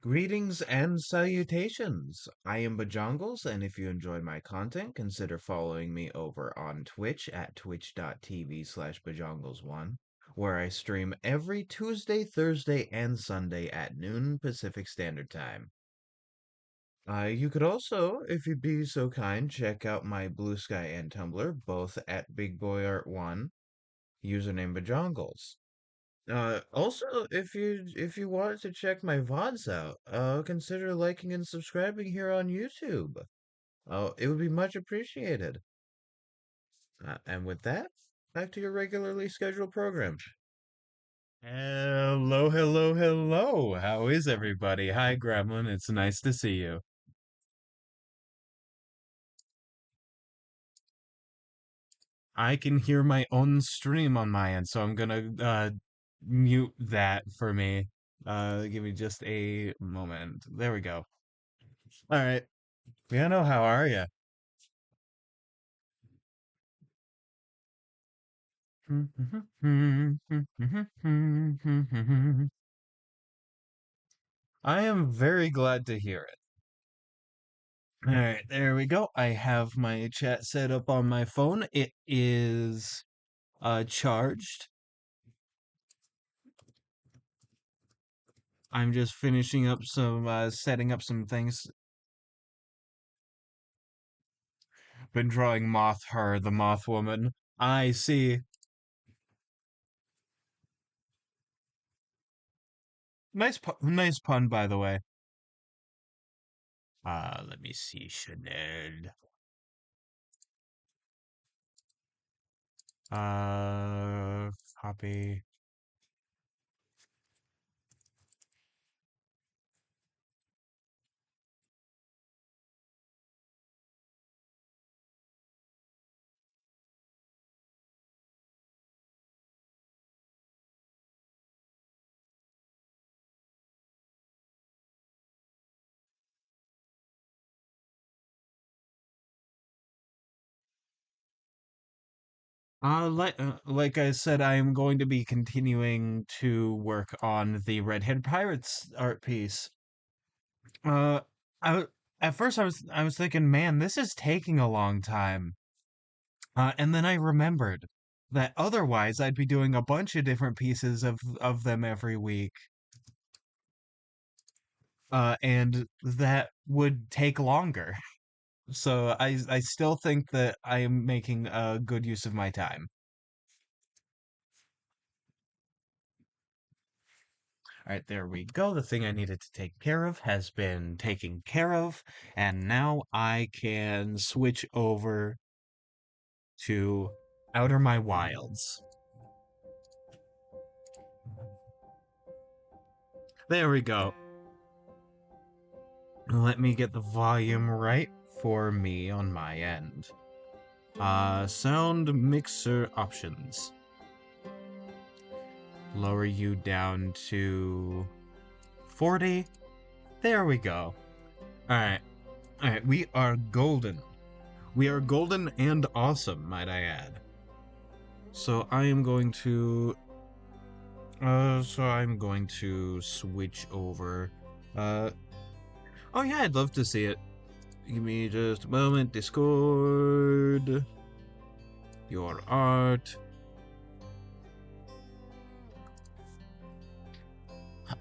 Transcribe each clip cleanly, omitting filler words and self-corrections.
Greetings and salutations. I am Bajongles, and if you enjoyed my content, consider following me over on Twitch at twitch.tv/Bajongles1, where I stream every Tuesday, Thursday, and Sunday at noon Pacific Standard Time. You could also, if you'd be so kind, check out my Bluesky and Tumblr, both at BigBoyArt1, username Bajongles. Also, if you wanted to check my VODs out, consider liking and subscribing here on YouTube. It would be much appreciated. And with that, back to your regularly scheduled program. Hello, hello, hello. How is everybody? Hi, Gremlin. It's nice to see you. I can hear my own stream on my end, so I'm gonna mute that for me. Give me just a moment. There we go. All right. Piano, how are you? I am very glad to hear it. All right, there we go. I have my chat set up on my phone. It is charged. I'm just finishing up some setting up some things. Been drawing Moth Her, the Moth Woman. I see. Nice pun, by the way. Let me see, Chanel. Uh, Copy. Like I said, I am going to be continuing to work on the Redhead Pirates art piece. Uh, I at first I was thinking, man, this is taking a long time. And then I remembered that otherwise I'd be doing a bunch of different pieces of them every week. And that would take longer. So I still think that I am making a good use of my time. All right, there we go. The thing I needed to take care of has been taken care of, and now I can switch over to Outer My Wilds. There we go. Let me get the volume right for me on my end. Sound mixer options. Lower you down to 40. There we go. Alright. Alright, we are golden. We are golden and awesome, might I add. So I'm going to switch over. Oh yeah, I'd love to see it. Give me just a moment. Discord. Your art.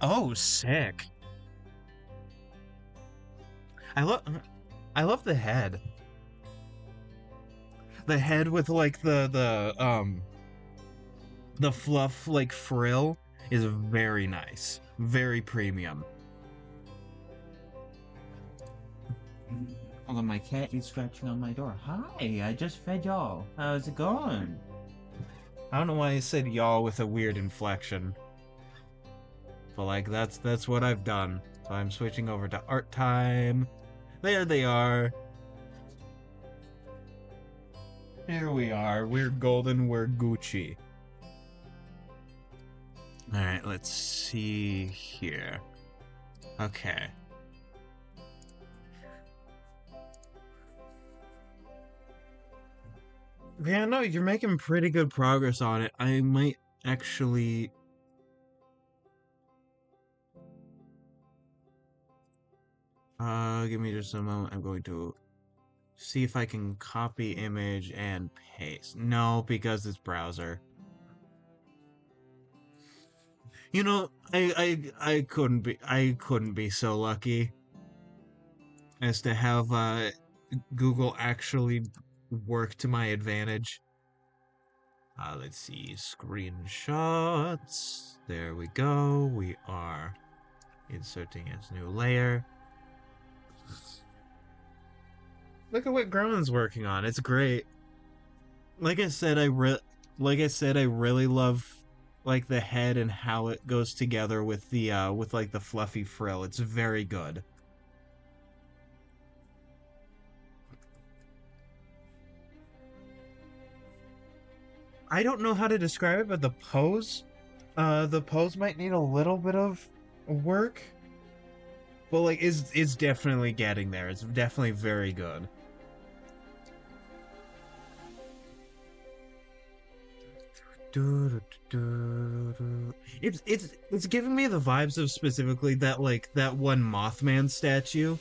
Oh, sick. I love I love the head. The head with like the fluff like frill is very nice. Very premium. Although my cat is scratching on my door. Hi, I just fed y'all. How's it going? I don't know why I said y'all with a weird inflection. But like that's what I've done. So I'm switching over to art time. There they are. Here we are. We're golden, we're Gucci. Alright, let's see here. Okay. Yeah, no, you're making pretty good progress on it. I might actually... give me just a moment. I'm going to see if I can copy image and paste. No, because it's browser. You know, I couldn't be so lucky as to have Google actually work to my advantage. Let's see, screenshots. There we go. We are inserting as new layer. Look at what Groen's working on. It's great. Like I said, I really love like the head and how it goes together with the with like the fluffy frill. It's very good. I don't know how to describe it, but the pose might need a little bit of work, but like is definitely getting there. It's definitely very good. It's giving me the vibes of specifically that like that one Mothman statue.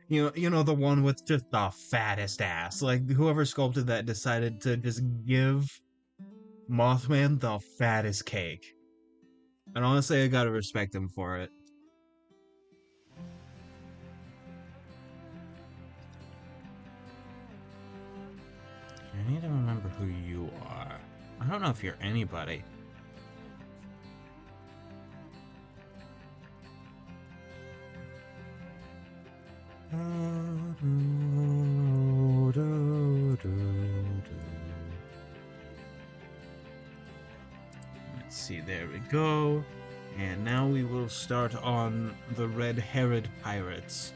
You know the one with just the fattest ass. Like whoever sculpted that decided to just give Mothman the fattest cake. And honestly, I gotta respect him for it. I need to remember who you are. I don't know if you're anybody. Let's see, there we go. And now we will start on the red-haired pirates.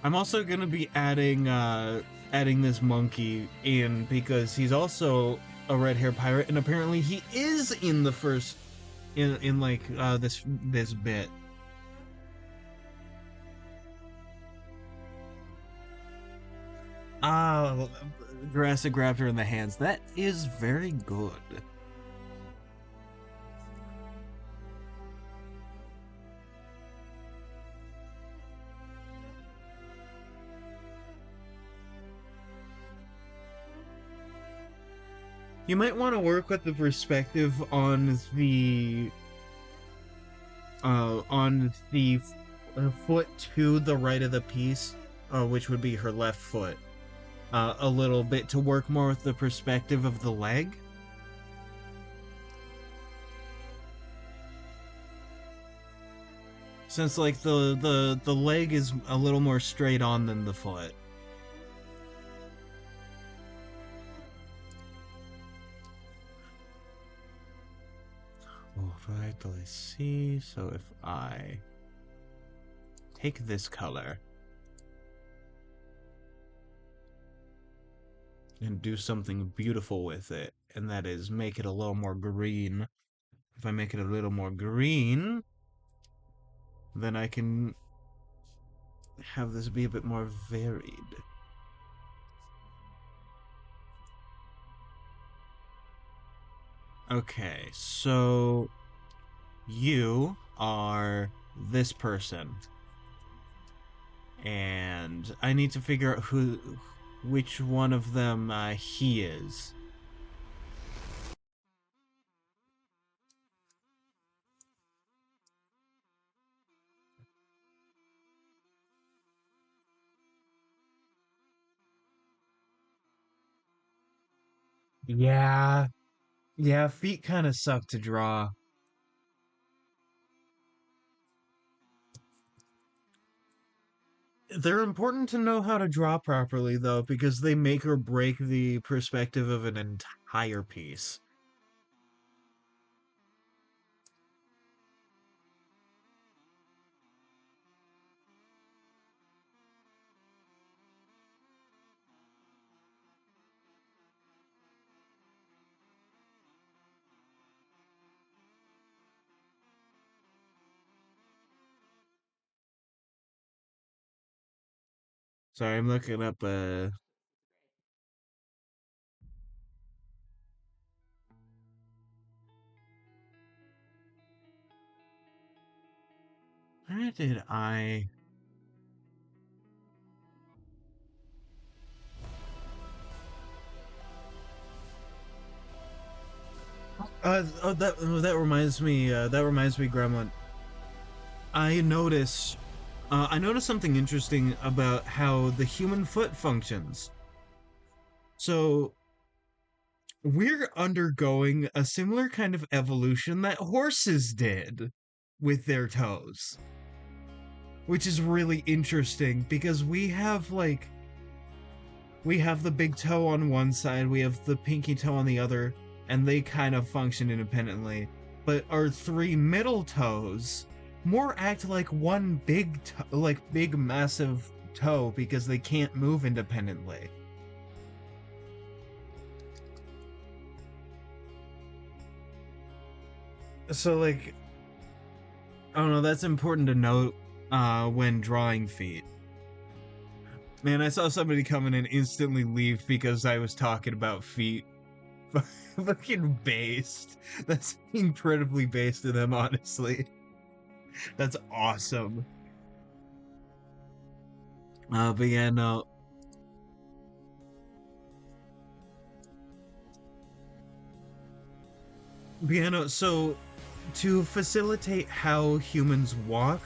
I'm also gonna be adding this monkey in because he's also a red-haired pirate, and apparently he is in the first in like this bit. Ah, Jurassic Raptor in the hands. That is very good. You might want to work with the perspective on the foot to the right of the piece, which would be her left foot, a little bit to work more with the perspective of the leg. Since like the leg is a little more straight on than the foot. Alright, let's see. So if I take this color and do something beautiful with it, and that is make it a little more green. If I make it a little more green, then I can have this be a bit more varied. Okay, so you are this person, and I need to figure out which one of them he is. Yeah, yeah, feet kind of suck to draw. They're important to know how to draw properly, though, because they make or break the perspective of an entire piece. Sorry, I'm looking up where did I that reminds me Gremlin. I noticed something interesting about how the human foot functions. So we're undergoing a similar kind of evolution that horses did with their toes, which is really interesting because we have the big toe on one side, we have the pinky toe on the other, and they kind of function independently. But our three middle toes more act like one big massive toe because they can't move independently. So like, I don't know, that's important to note when drawing feet. Man, I saw somebody come in and instantly leave because I was talking about feet. Fucking based. That's incredibly based of them, honestly. That's awesome. But yeah, no. But yeah, no. So to facilitate how humans walk,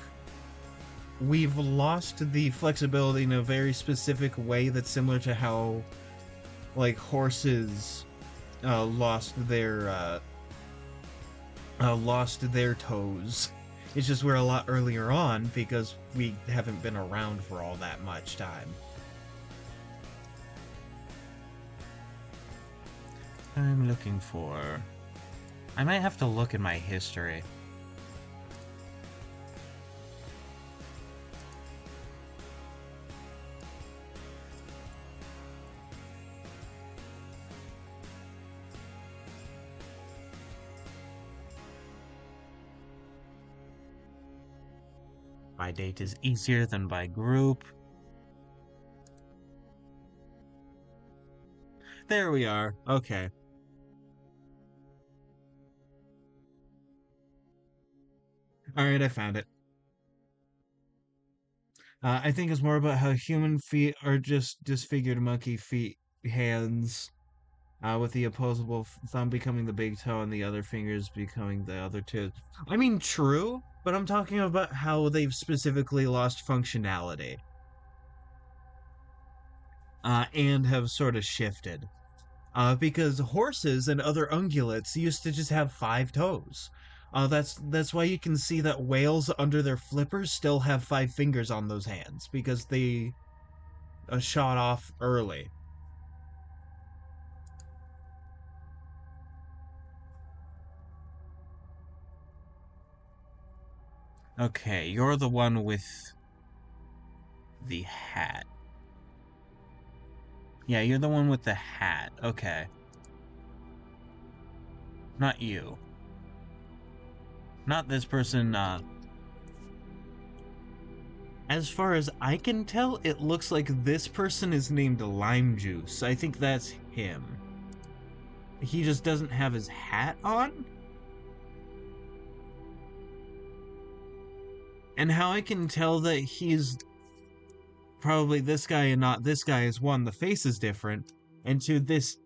we've lost the flexibility in a very specific way that's similar to how, like, horses lost their toes. It's just we're a lot earlier on because we haven't been around for all that much time. I'm looking for. I might have to look at my history. By date is easier than by group. There we are. Okay. Alright, I found it. I think it's more about how human feet are just disfigured monkey feet, hands, with the opposable thumb becoming the big toe and the other fingers becoming the other two. I mean, true, but I'm talking about how they've specifically lost functionality, and have sort of shifted. Because horses and other ungulates used to just have 5 toes. That's why you can see that whales under their flippers still have 5 fingers on those hands because they shot off early. Okay, you're the one with the hat. Yeah, you're the one with the hat. Okay. Not you. Not this person. As far as I can tell, it looks like this person is named Lime Juice. I think that's him. He just doesn't have his hat on? And how I can tell that he's probably this guy and not this guy is, one, the face is different, and two, this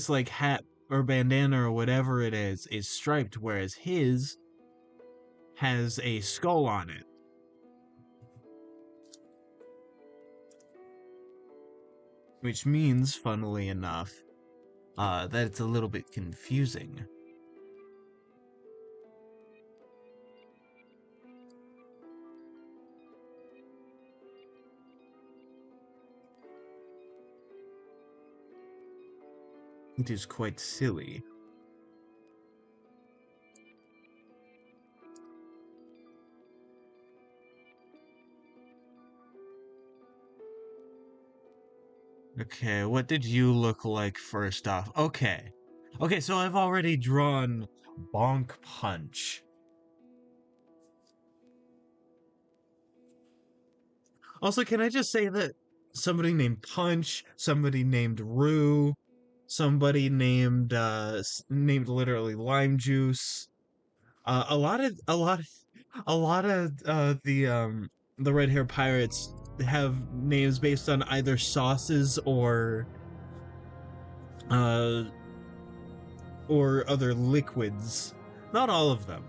like hat or bandana or whatever it is striped, whereas his has a skull on it. Which means, funnily enough, that it's a little bit confusing. It is quite silly. Okay, what did you look like first off? Okay. Okay, so I've already drawn Bonk Punch. Also, can I just say that somebody named Punch, somebody named Rue, somebody named literally Lime Juice, a lot of the red hair pirates have names based on either sauces uh or other liquids. Not all of them.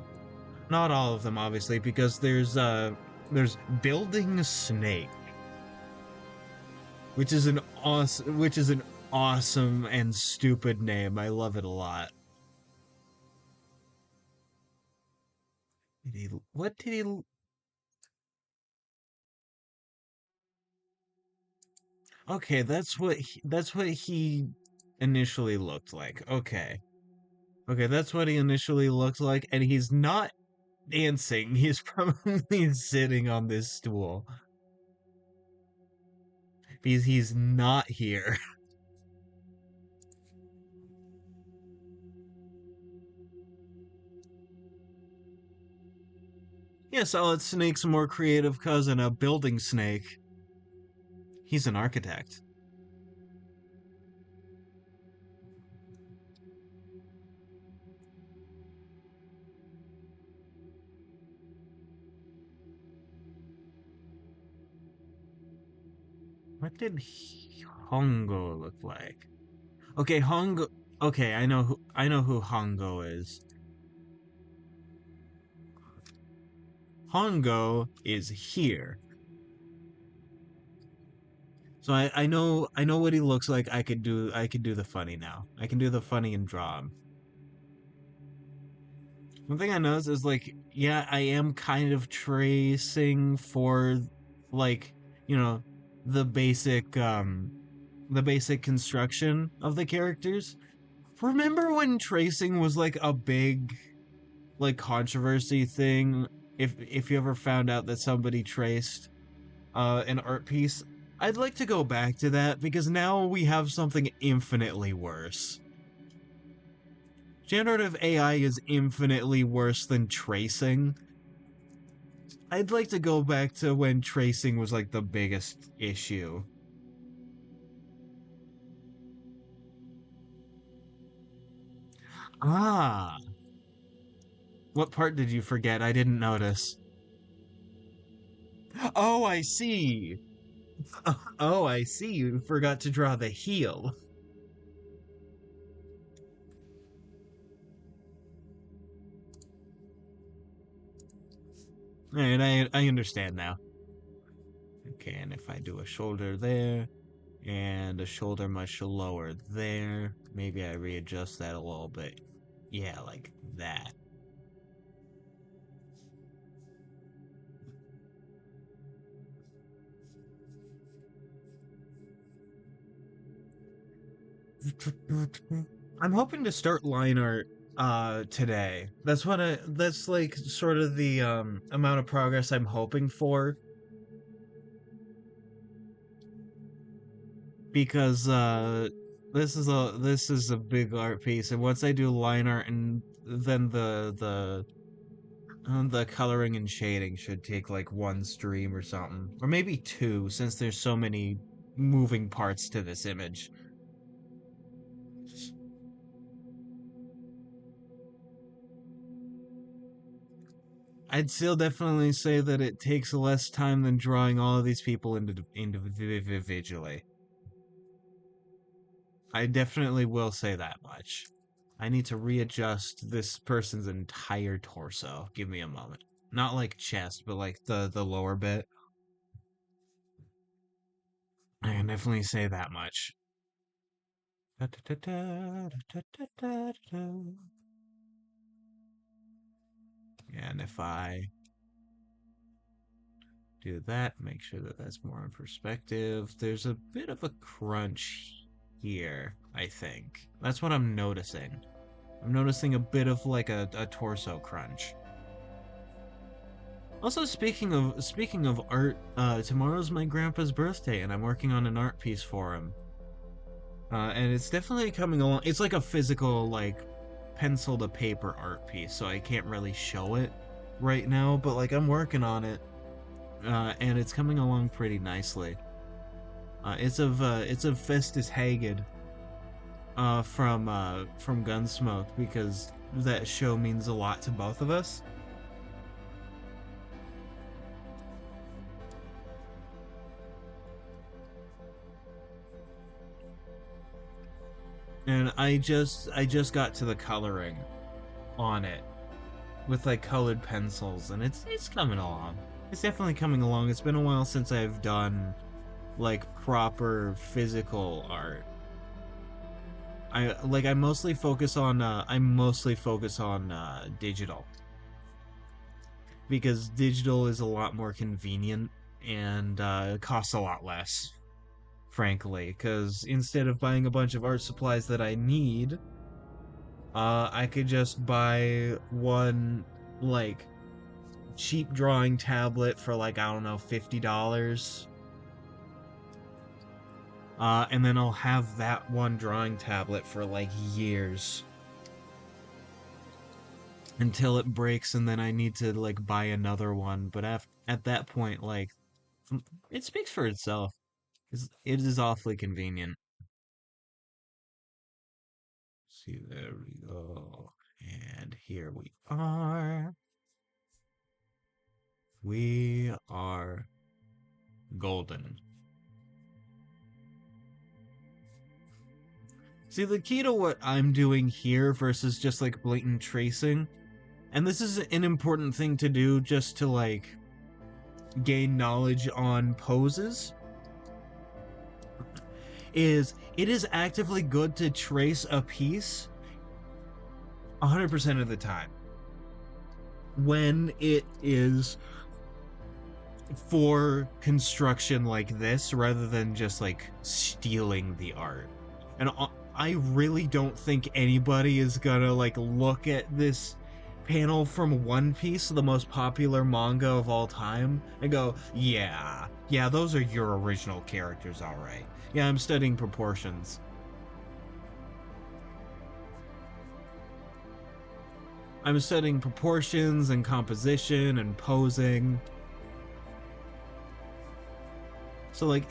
Not all of them, obviously, because there's Building Snake, which is an awesome and stupid name. I love it a lot. What did he? Okay, that's what he initially looked like. Okay. Okay, that's what he initially looked like, and he's not dancing. He's probably sitting on this stool because he's not here. Yeah, Solid Snake's more creative cousin, a building snake. He's an architect. What did Hongo look like? Okay, Hongo. Okay, I know who Hongo is. Hongo is here. So I know what he looks like. I could do the funny now. I can do the funny and draw him. One thing I noticed is like, yeah, I am kind of tracing for like, you know, the basic the basic construction of the characters. Remember when tracing was like a big like controversy thing? If you ever found out that somebody traced an art piece, I'd like to go back to that because now we have something infinitely worse. Generative AI is infinitely worse than tracing. I'd like to go back to when tracing was like the biggest issue. Ah, what part did you forget? I didn't notice. Oh, I see. Oh, I see. You forgot to draw the heel. And I understand now. Okay, and if I do a shoulder there, and a shoulder much lower there, maybe I readjust that a little bit. Yeah, like that. I'm hoping to start line art today. That's like sort of the amount of progress I'm hoping for, because this is a big art piece, and once I do line art, and then the coloring and shading should take like one stream or something, or maybe two, since there's so many moving parts to this image. I'd still definitely say that it takes less time than drawing all of these people individually. I definitely will say that much. I need to readjust this person's entire torso. Give me a moment. Not like chest, but like the lower bit. I can definitely say that much. And if I do that, make sure that that's more in perspective. There's a bit of a crunch here, I think. That's what I'm noticing. I'm noticing a bit of like a torso crunch. Also, speaking of art, tomorrow's my grandpa's birthday, and I'm working on an art piece for him. And it's definitely coming along. It's like a physical, like pencil to paper art piece, so I can't really show it right now. But like I'm working on it, and it's coming along pretty nicely. It's of Festus Hagid, from Gunsmoke, because that show means a lot to both of us. And I just got to the coloring on it with like colored pencils, and it's coming along. It's definitely coming along. It's been a while since I've done like proper physical art. I mostly focus on digital, because digital is a lot more convenient, and it costs a lot less, frankly, because instead of buying a bunch of art supplies that I need, I could just buy one like cheap drawing tablet for like, I don't know, $50. And then I'll have that one drawing tablet for like years until it breaks, and then I need to like buy another one. But at that point, like, it speaks for itself. It is awfully convenient. See, there we go. And here we are. We are golden. See, the key to what I'm doing here versus just like blatant tracing, and this is an important thing to do just to like gain knowledge on poses, is it is actively good to trace a piece 100% of the time when it is for construction like this, rather than just like stealing the art. And I really don't think anybody is gonna like look at this panel from One Piece, the most popular manga of all time, and go, yeah, those are your original characters, alright. Yeah, I'm studying proportions. I'm studying proportions and composition and posing. So like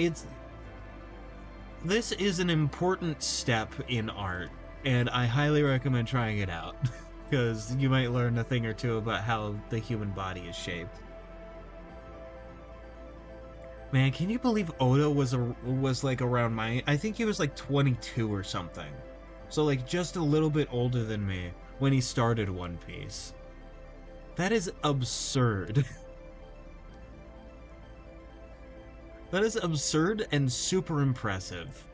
this is an important step in art, and I highly recommend trying it out because you might learn a thing or two about how the human body is shaped. Man, can you believe Oda was like around my? I think he was like 22 or something. So like just a little bit older than me when he started One Piece. That is absurd. That is absurd and super impressive.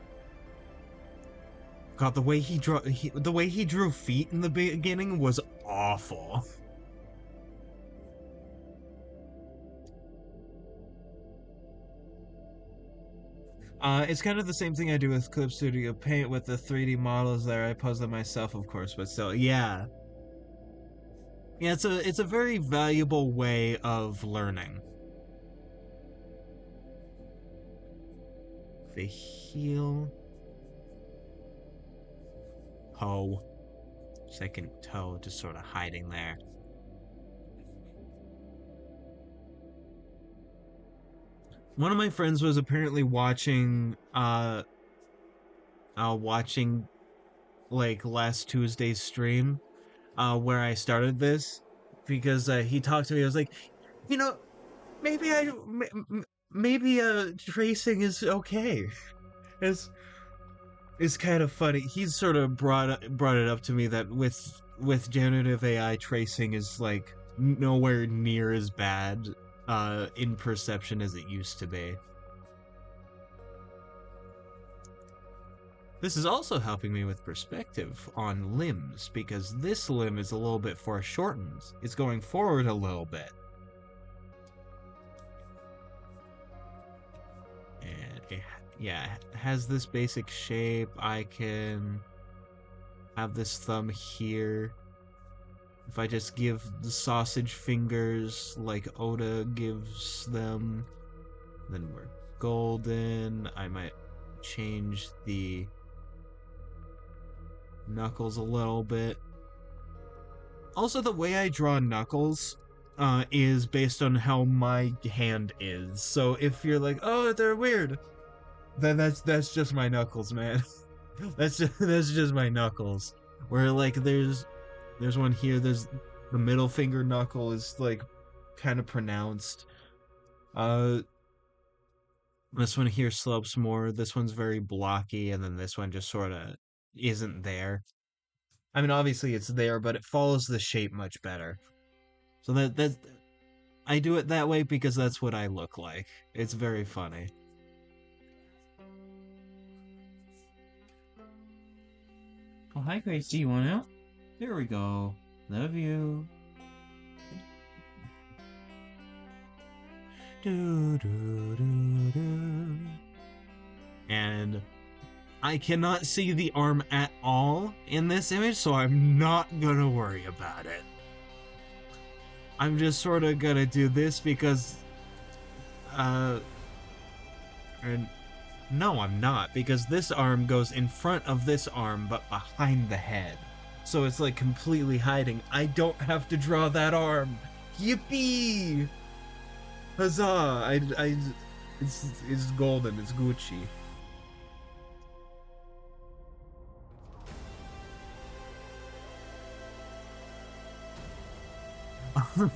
God, the way he drew feet in the beginning was awful. It's kind of the same thing I do with Clip Studio Paint with the 3D models there. I pose them myself, of course, but still, yeah. Yeah, it's a very valuable way of learning. The heel, toe, second toe, just sort of hiding there. One of my friends was apparently watching like last Tuesday's stream, where I started this because he talked to me. I was like, you know, maybe maybe tracing is okay. It's it's kind of funny. He's sort of brought it up to me that with generative AI, tracing is like nowhere near as bad in perception as it used to be. This is also helping me with perspective on limbs because this limb is a little bit foreshortened. It's going forward a little bit. And yeah, it has this basic shape. I can have this thumb here. If I just give the sausage fingers like Oda gives them, then we're golden. I might change the knuckles a little bit. Also, the way I draw knuckles is based on how my hand is. So if you're like, oh, they're weird, then that's just my knuckles, man. That's just my knuckles. Where like there's one here. There's the middle finger knuckle is like kind of pronounced. Uh, this one here slopes more. This one's very blocky, and then this one just sort of isn't there. I mean, obviously it's there, but it follows the shape much better. So that I do it that way because that's what I look like. It's very funny. Oh, hi, Gracie. You want out? There we go. Love you. Do, do, do, do. And I cannot see the arm at all in this image, so I'm not gonna worry about it. I'm just sort of gonna do this because, uh, and no, I'm not, because this arm goes in front of this arm, but behind the head. So it's like completely hiding. I don't have to draw that arm. Yippee! Huzzah! It's golden. It's Gucci.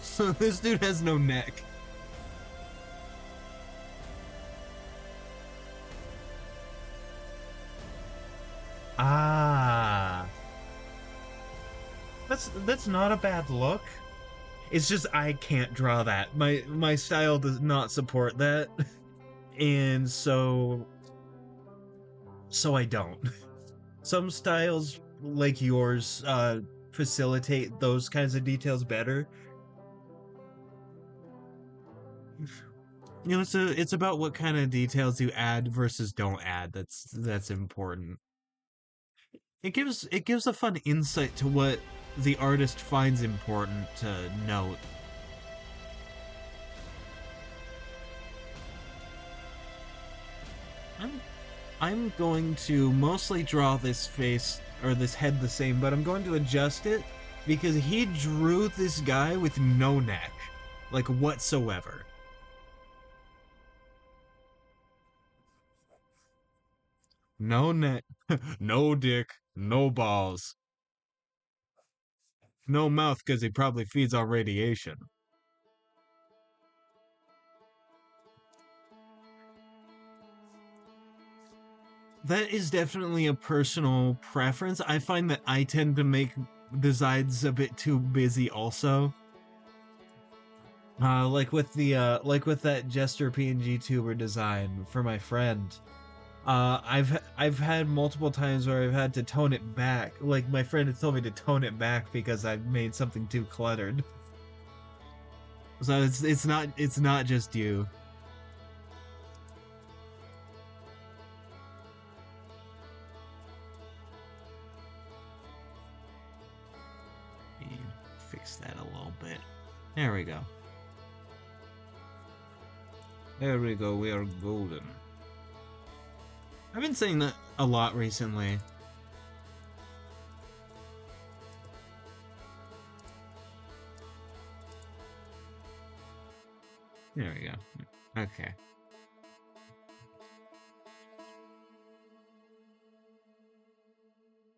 So this dude has no neck. Ah, that's not a bad look. It's just I can't draw that. My style does not support that, and so I don't. Some styles like yours facilitate those kinds of details better. You know, it's about what kind of details you add versus don't add. That's important. It gives a fun insight to what the artist finds important to note. I'm I'm going to mostly draw this face or this head the same, but I'm going to adjust it because he drew this guy with no neck, like whatsoever. No neck, no dick. No balls. No mouth because he probably feeds on radiation. That is definitely a personal preference. I find that I tend to make designs a bit too busy also. Like with that Jester PNG tuber design for my friend. I've had multiple times where I've had to tone it back. Like my friend has told me to tone it back because I've made something too cluttered. So it's not just you. Fix that a little bit. There we go. There we go. We are golden. I've been saying that a lot recently. There we go. Okay.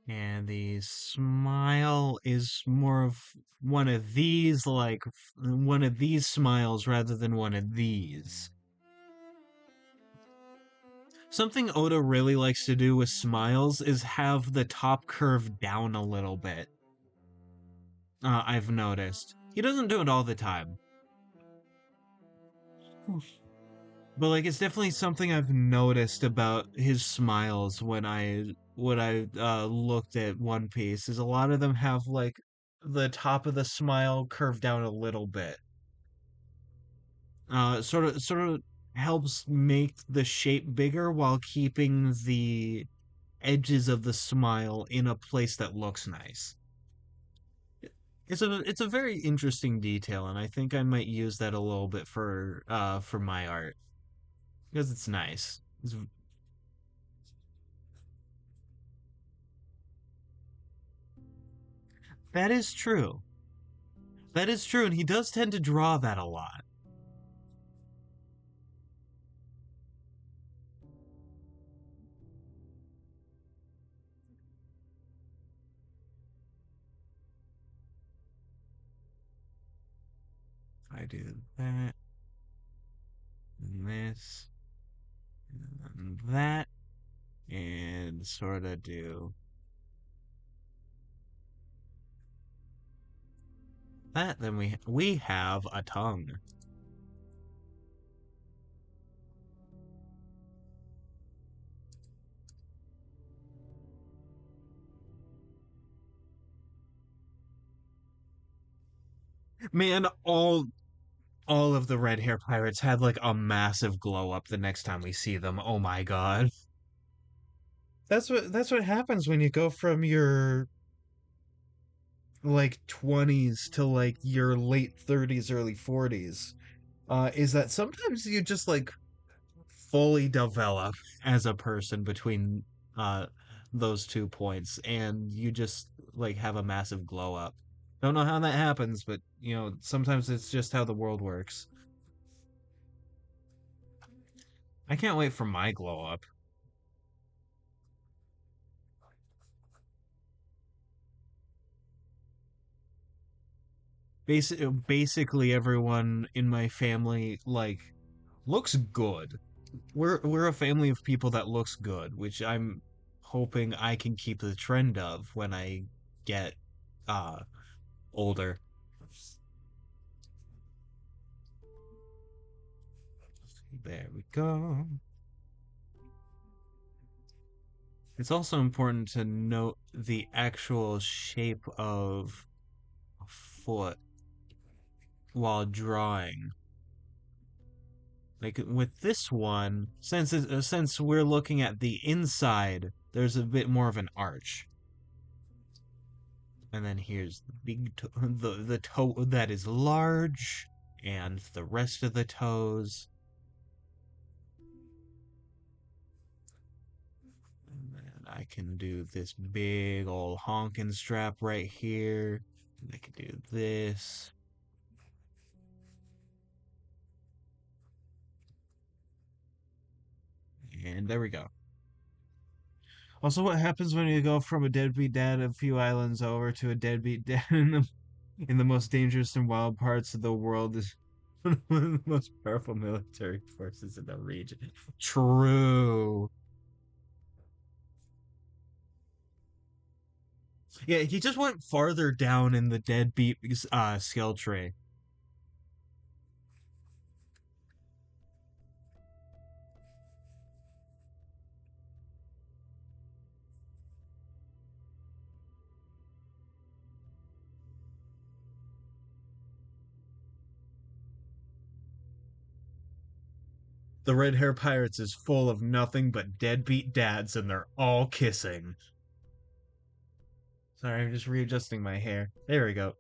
And the smile is more of one of these, like one of these smiles rather than one of these. Something Oda really likes to do with smiles is have the top curve down a little bit. I've noticed. He doesn't do it all the time. But like it's definitely something I've noticed about his smiles when I looked at One Piece is a lot of them have like the top of the smile curved down a little bit. Sort of helps make the shape bigger while keeping the edges of the smile in a place that looks nice. It's a very interesting detail, and I think I might use that a little bit for my art because it's nice. That is true. That is true, and he does tend to draw that a lot. I do that, and this, and that, and sort of do that, then we have a tongue. Man, all of the red hair pirates had like a massive glow up the next time we see them. Oh my god. That's what happens when you go from your like 20s to like your late 30s, early 40s. Is that sometimes you just like fully develop as a person between uh those 2 points and you just like have a massive glow up. Don't know how that happens, but sometimes it's just how the world works. I can't wait for my glow up. Basically everyone in my family like looks good. We're a family of people that looks good, which I'm hoping I can keep the trend of when I get uh older. There we go. It's also important to note the actual shape of a foot while drawing. Like with this one, since we're looking at the inside, there's a bit more of an arch. And then here's the the toe that is large, and the rest of the toes. And then I can do this big old honkin' strap right here. And I can do this. And there we go. Also, what happens when you go from a deadbeat dad a few islands over to a deadbeat dad in the most dangerous and wild parts of the world is one of the most powerful military forces in the region. True. Yeah, he just went farther down in the deadbeat skill tree. The Red Hair Pirates is full of nothing but deadbeat dads and they're all kissing. Sorry, I'm just readjusting my hair. There we go.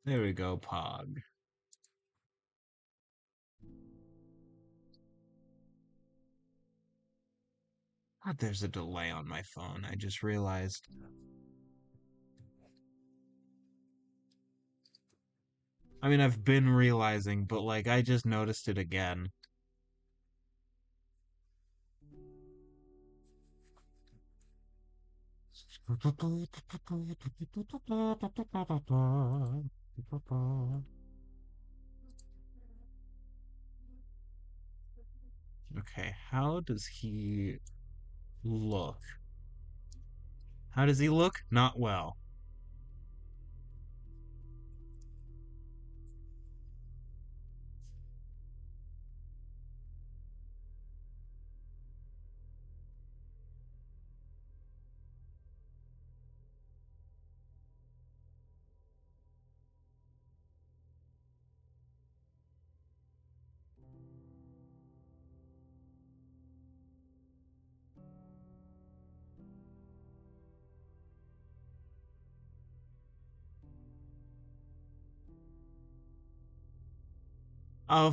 There we go, Pog. God, there's a delay on my phone. I just realized. I mean, I've been realizing, but like, I just noticed it again. Okay, how does he look? How does he look? Not well.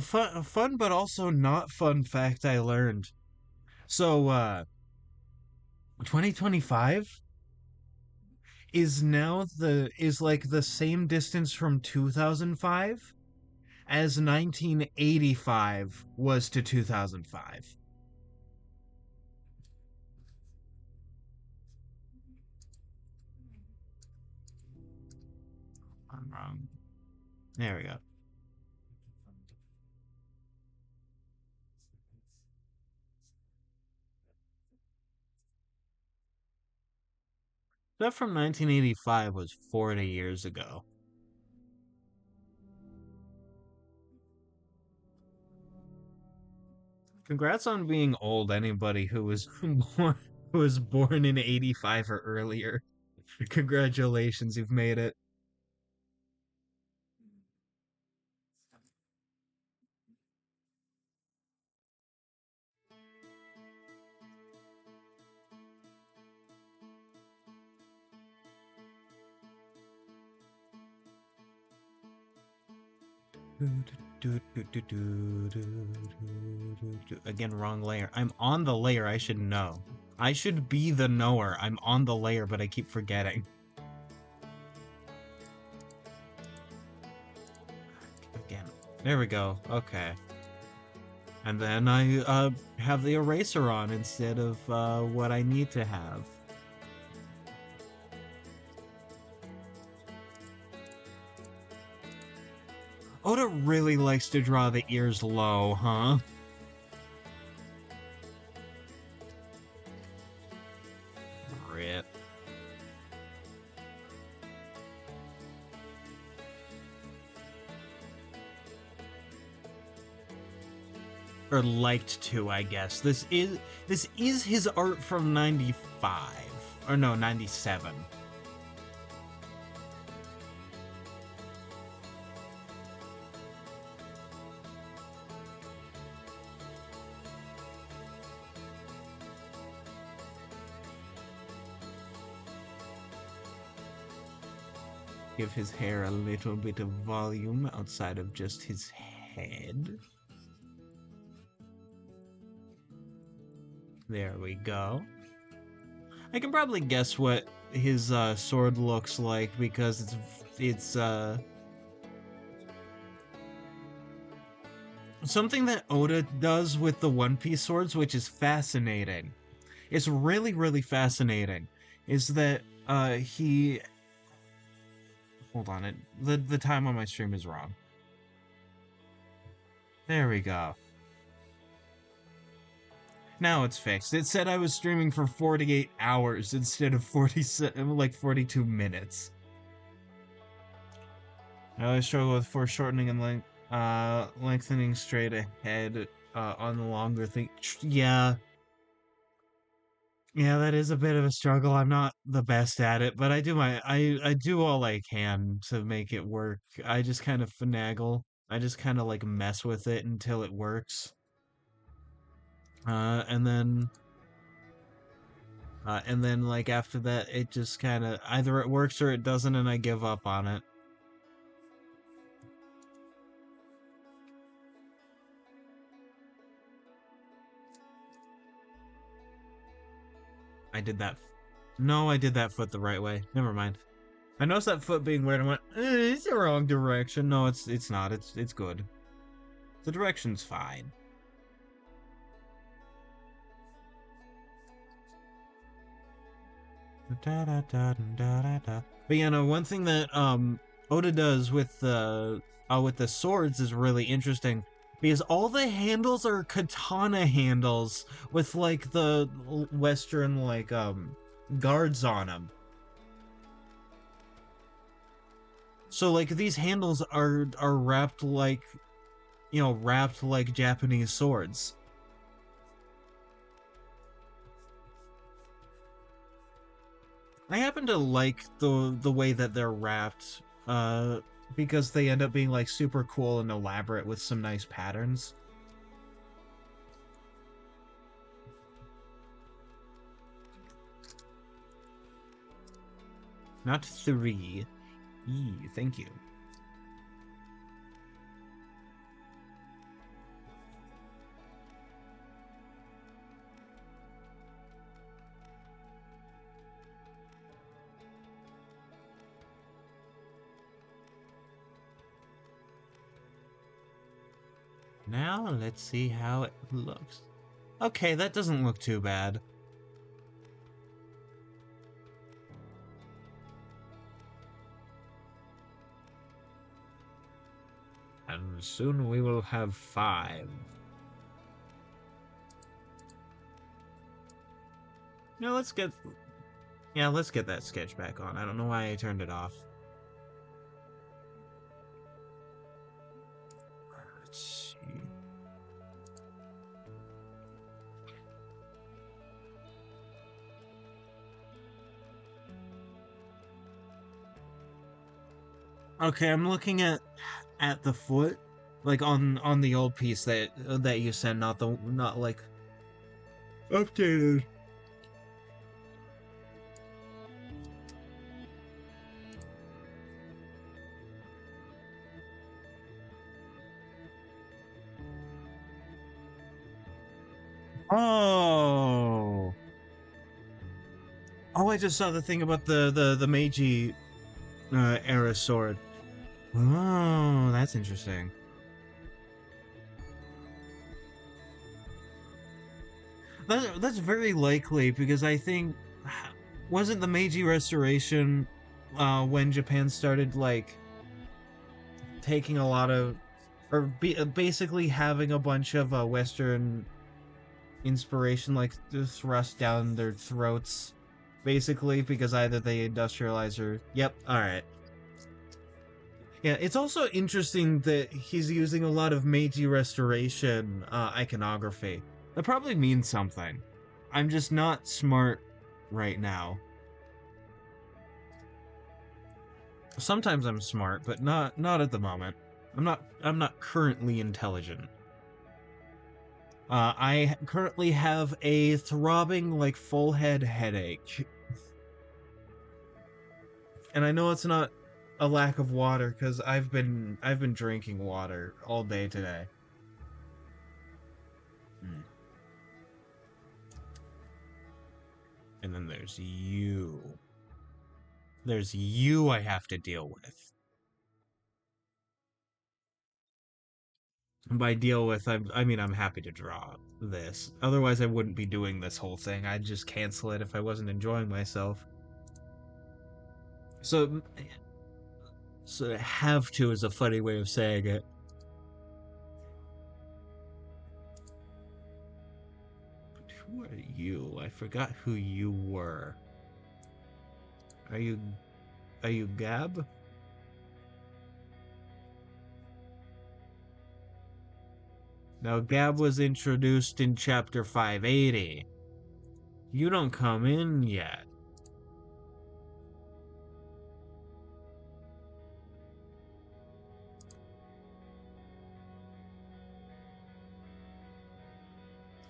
Fun, but also not fun fact I learned. So, 2025 is like the same distance from 2005 as 1985 was to 2005. I'm wrong. There we go. Is that from 1985 was 40 years ago. Congrats on being old, anybody who was born in 85 or earlier. Congratulations, you've made it. Again, wrong layer. I'm on the layer, I should know. I should be the knower. I'm on the layer, but I keep forgetting. Again. There we go. Okay. And then I have the eraser on instead of what I need to have. Oda really likes to draw the ears low, huh? Rip. Or liked to, I guess. This is his art from 95. Or no, 97. Give his hair a little bit of volume outside of just his head. There we go. I can probably guess what his sword looks like because it's something that Oda does with the One Piece swords, which is fascinating. It's really, really fascinating. Is that he hold on it the time on my stream is wrong. There we go. Now it's fixed. It said I was streaming for 48 hours instead of 42 minutes. I always struggle with foreshortening and lengthening straight ahead on the longer thing. Yeah, yeah, that is a bit of a struggle. I'm not the best at it, but I do all I can to make it work. I just kind of finagle. I just kind of like mess with it until it works. And then like after that, it just kind of either it works or it doesn't, and I give up on it. I did that. No, I did that foot the right way. Never mind. I noticed that foot being weird and went, it's the wrong direction. No, it's not. It's good. The direction's fine. But yeah, no, one thing that Oda does with the swords is really interesting because all the handles are katana handles with like the western like guards on them. So like these handles are wrapped like wrapped like Japanese swords. I happen to like the way that they're wrapped, because they end up being like super cool and elaborate with some nice patterns. Not 3. Thank you. Now let's see how it looks. Okay, that doesn't look too bad. And soon we will have 5. Now let's get that sketch back on. I don't know why I turned it off. Let's see. Okay, I'm looking at the foot, like on the old piece that you sent, not like updated. Oh. Oh, I just saw the thing about the Meiji era sword. Oh, that's interesting. That's very likely because I think wasn't the Meiji Restoration when Japan started like taking a lot of basically having a bunch of Western inspiration like thrust down their throats, basically because either they industrialize or yep, all right. Yeah, it's also interesting that he's using a lot of Meiji Restoration iconography. That probably means something. I'm just not smart right now. Sometimes I'm smart, but not at the moment. I'm not currently intelligent. I currently have a throbbing like full head headache. And I know it's not a lack of water cuz I've been drinking water all day today. Hmm. And then there's you. There's you I have to deal with. by deal with, I mean, I'm happy to draw this. Otherwise, I wouldn't be doing this whole thing. I'd just cancel it if I wasn't enjoying myself. So, have to is a funny way of saying it. But who are you? I forgot who you were. Are you Gab? Now, Gab was introduced in chapter 580. You don't come in yet.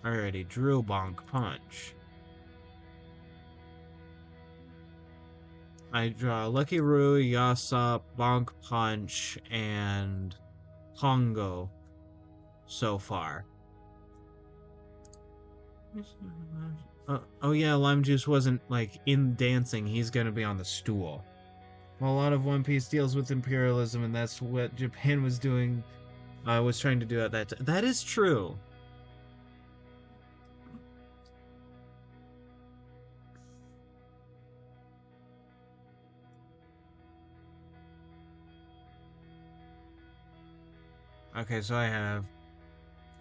I already drew Bonk Punch. I draw Lucky Roo, Yasop, Bonk Punch, and Hongo so far. Oh yeah, Lime Juice wasn't like in dancing. He's gonna be on the stool. Well, a lot of One Piece deals with imperialism, and that's what Japan was doing. I was trying to do at that. That is true. Okay, so I have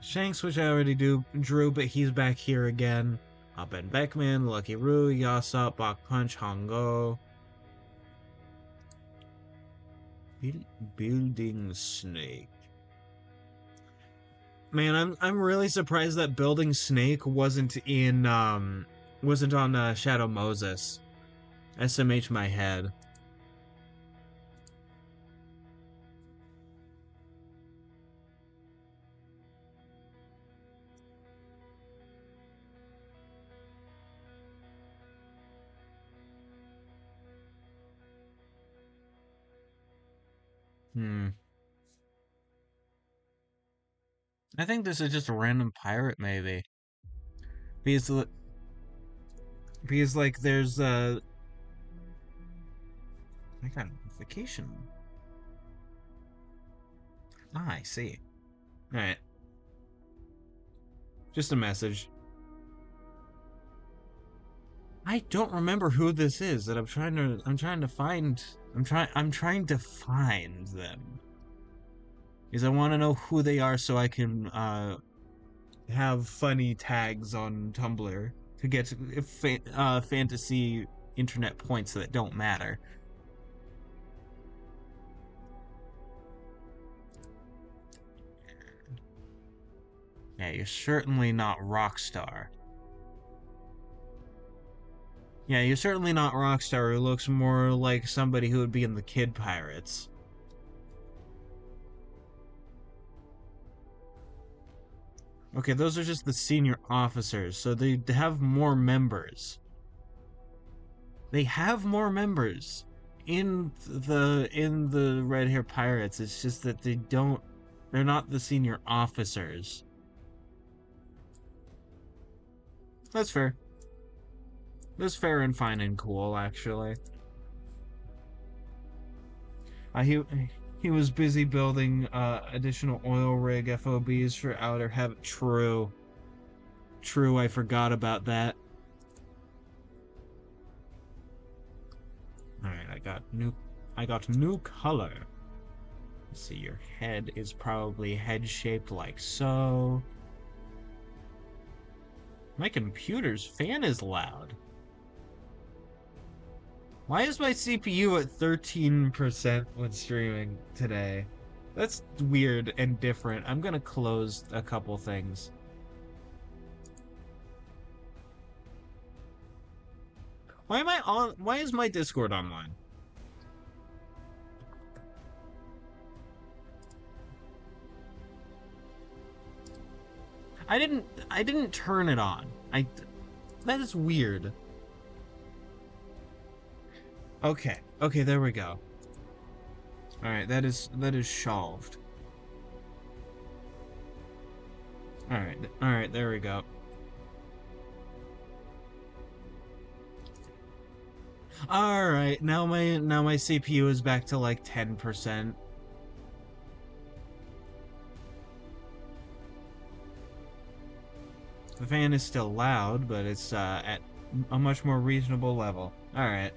Shanks, which I already drew, but he's back here again. Ben Beckman, Lucky Roo, Yasop, Bak Punch, Hongo. Building Snake. Man, I'm really surprised that Building Snake wasn't on Shadow Moses. SMH my head. I think this is just a random pirate, maybe. Because, like, there's, I got a notification. Ah, I see. Alright. Just a message. I don't remember who this is that I'm trying to find. I'm trying to find them. Because I want to know who they are so I can, have funny tags on Tumblr to get fantasy internet points that don't matter. Yeah, you're certainly not Rockstar. Yeah, you're certainly not Rockstar, who looks more like somebody who would be in the Kid Pirates. Okay, those are just the senior officers, so they have more members. They have more members in the Red Hair Pirates. It's just that they're not the senior officers. That's fair. That's fair and fine and cool, actually. He was busy building additional oil rig FOBs for Outer Heaven. True. True, I forgot about that. Alright, I got new color. Let's see, your head is probably head shaped like so. My computer's fan is loud. Why is my CPU at 13% when streaming today? That's weird and different. I'm gonna close a couple things. Why is my Discord online? I didn't turn it on. That is weird. Okay, there we go. Alright, that is shelved. Alright, there we go. Alright, now my CPU is back to like 10%. The fan is still loud, but it's at a much more reasonable level. Alright.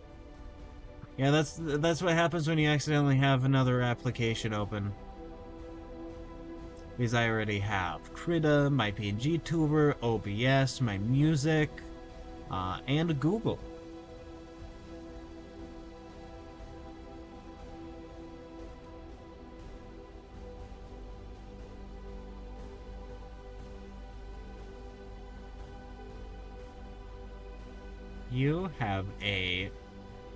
Yeah, that's what happens when you accidentally have another application open. Because I already have Krita, my PNG tuber, OBS, my music, and Google. You have a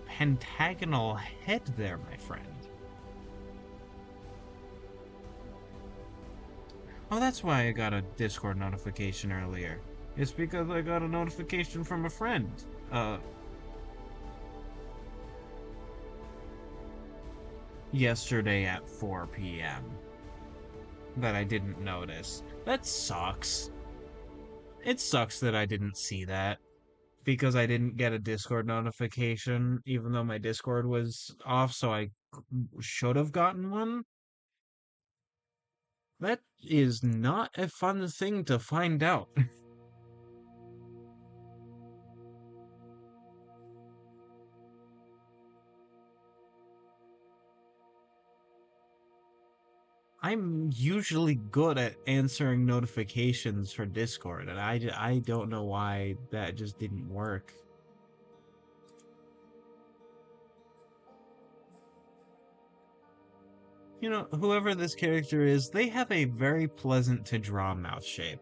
pentagonal head there, my friend. Oh, that's why I got a Discord notification earlier. It's because I got a notification from a friend. Uh, Yesterday at 4 p.m. that I didn't notice. That sucks. It sucks that I didn't see that because I didn't get a Discord notification, even though my Discord was off, so I should have gotten one. That is not a fun thing to find out. I'm usually good at answering notifications for Discord, and I don't know why that just didn't work. You know, whoever this character is, they have a very pleasant to draw mouth shape.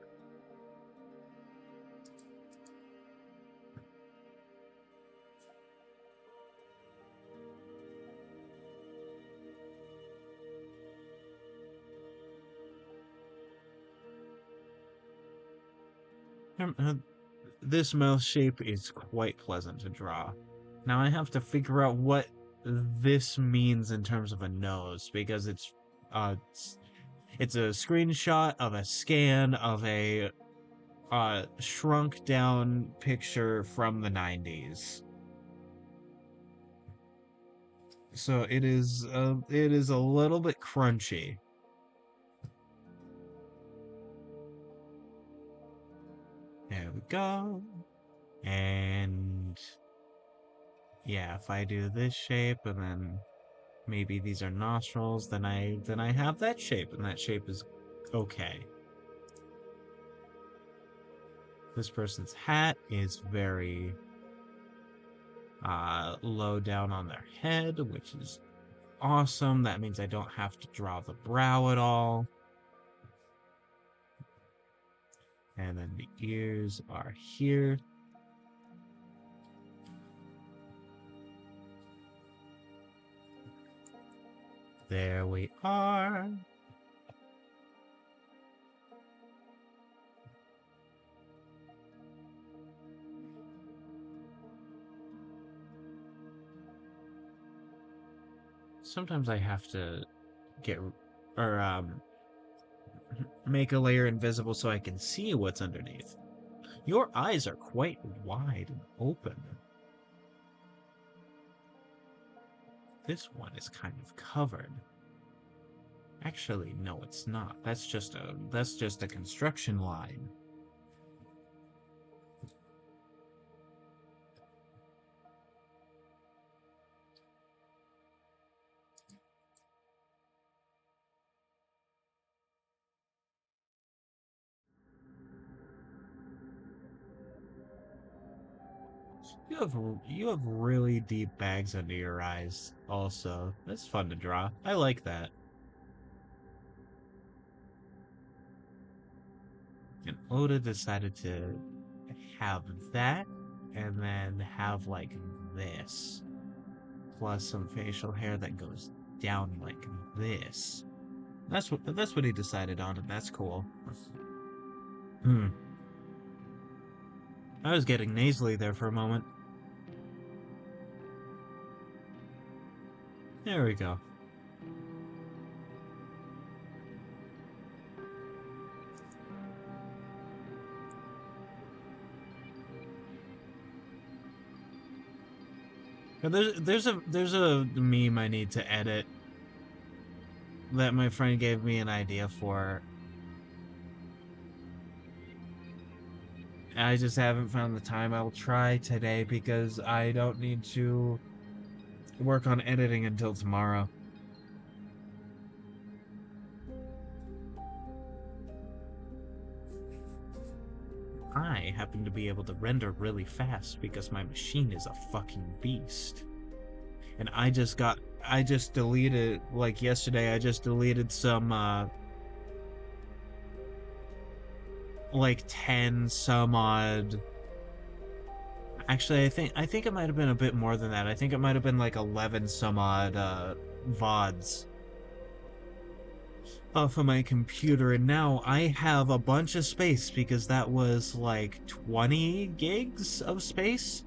This mouth shape is quite pleasant to draw. Now I have to figure out what this means in terms of a nose, because it's a screenshot of a scan of a shrunk down picture from the 90s. So it is a little bit crunchy. There we go. And yeah, if I do this shape and then maybe these are nostrils, then I have that shape, and that shape is okay. This person's hat is very low down on their head, which is awesome. That means I don't have to draw the brow at all. And then the ears are here. There we are. Sometimes I have to get or make a layer invisible so I can see what's underneath. Your eyes are quite wide and open. This one is kind of covered. Actually, no, it's not. That's just a construction line. You have really deep bags under your eyes also. That's fun to draw. I like that. And Oda decided to have that and then have like this. Plus some facial hair that goes down like this. That's what he decided on, and that's cool. Hmm. I was getting nasally there for a moment. There we go. There's a meme I need to edit that my friend gave me an idea for. I just haven't found the time. I'll try today because I don't need to work on editing until tomorrow. I happen to be able to render really fast because my machine is a fucking beast. And I just deleted, like yesterday, I just deleted some, like 10 some odd. Actually, I think it might have been a bit more than that. I think it might have been like 11 some odd, VODs off of my computer, and now I have a bunch of space because that was like 20 gigs of space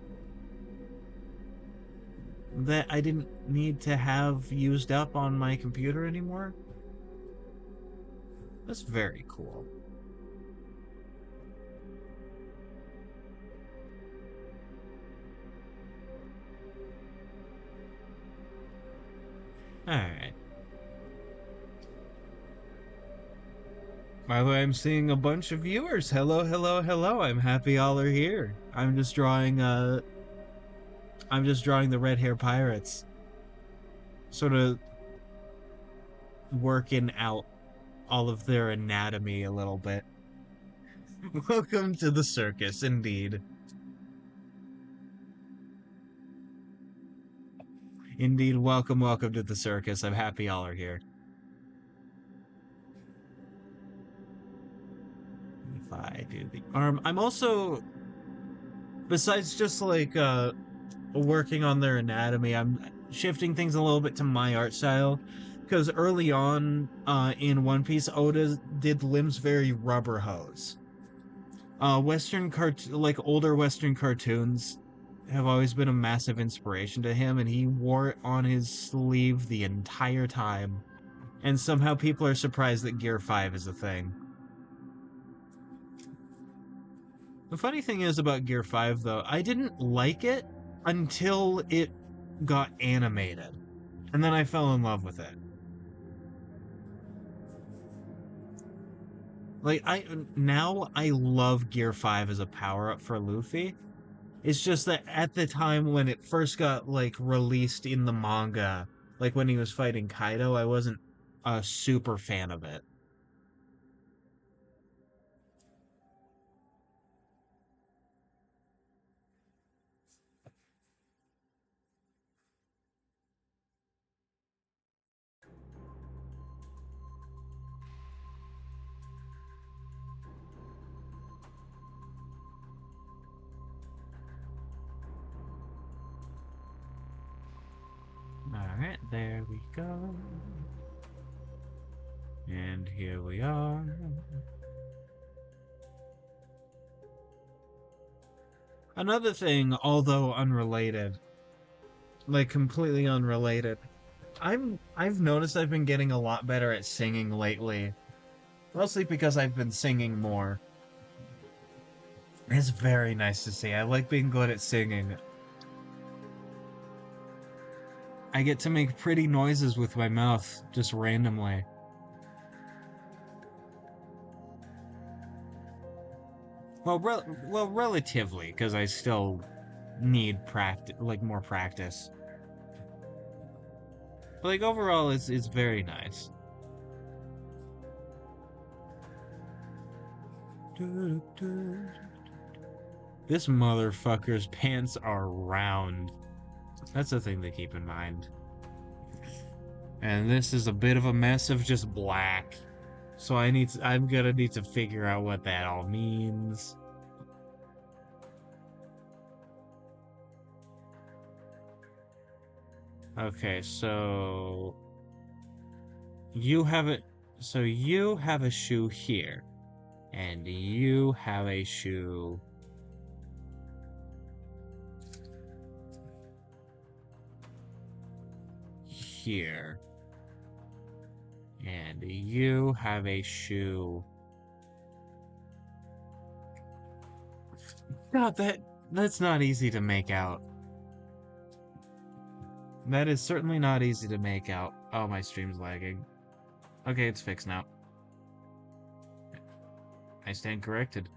that I didn't need to have used up on my computer anymore. That's very cool. Alright. By the way, I'm seeing a bunch of viewers. Hello, hello, hello. I'm happy all are here. I'm just drawing the red hair pirates. Sort of working out all of their anatomy a little bit. Welcome to the circus, indeed. Indeed, welcome, welcome to the circus. I'm happy all are here. If I do the arm, I'm also, besides just like working on their anatomy, I'm shifting things a little bit to my art style. Because early on in One Piece, Oda did limbs very rubber hose. Like older Western cartoons have always been a massive inspiration to him, and he wore it on his sleeve the entire time. And somehow people are surprised that Gear 5 is a thing. The funny thing is about Gear 5, though, I didn't like it until it got animated. And then I fell in love with it. Like, now I love Gear 5 as a power-up for Luffy. It's just that at the time when it first got, like, released in the manga, like when he was fighting Kaido, I wasn't a super fan of it. Alright, there we go. And here we are. Another thing, although unrelated, like completely unrelated, I've noticed I've been getting a lot better at singing lately. Mostly because I've been singing more. It's very nice to see. I like being good at singing. I get to make pretty noises with my mouth, just randomly. Well, relatively, because I still need practice, like more practice. But like overall, it's very nice. This motherfucker's pants are round. That's a thing to keep in mind. And this is a bit of a mess of just black. So I'm gonna need to figure out what that all means. Okay, you have it. So you have a shoe here, and you have a shoe here, and you have a shoe. God, that's not easy to make out. That is certainly not easy to make out. Oh, my stream's lagging. Okay, it's fixed now. I stand corrected.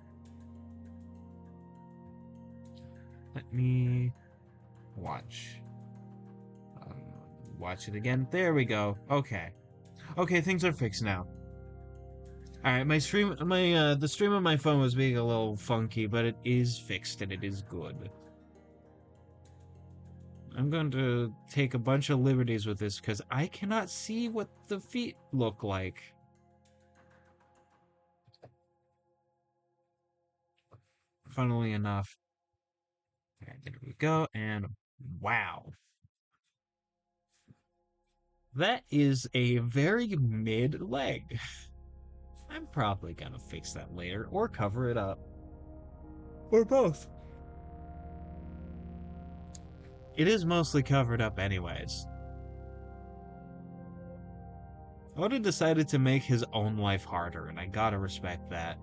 Let me watch. Um, Watch it again. There we go. Okay. Okay, things are fixed now. Alright, the stream on my phone was being a little funky, but it is fixed and it is good. I'm going to take a bunch of liberties with this because I cannot see what the feet look like. Funnily enough. Alright, there we go, and wow. That is a very mid leg. I'm probably gonna fix that later or cover it up. Or both. It is mostly covered up anyways. Oda decided to make his own life harder, and I gotta respect that.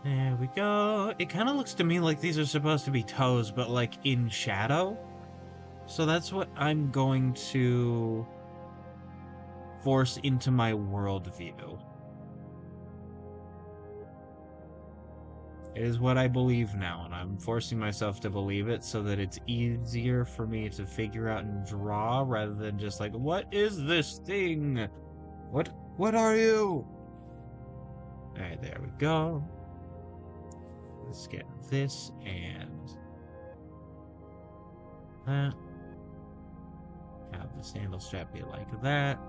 There we go. It kind of looks to me like these are supposed to be toes, but like in shadow. So that's what I'm going to force into my worldview. It is what I believe now, and I'm forcing myself to believe it so that it's easier for me to figure out and draw rather than just like, what is this thing? What are you? Alright, there we go. Let's get this and that. Have the sandal strap be like that.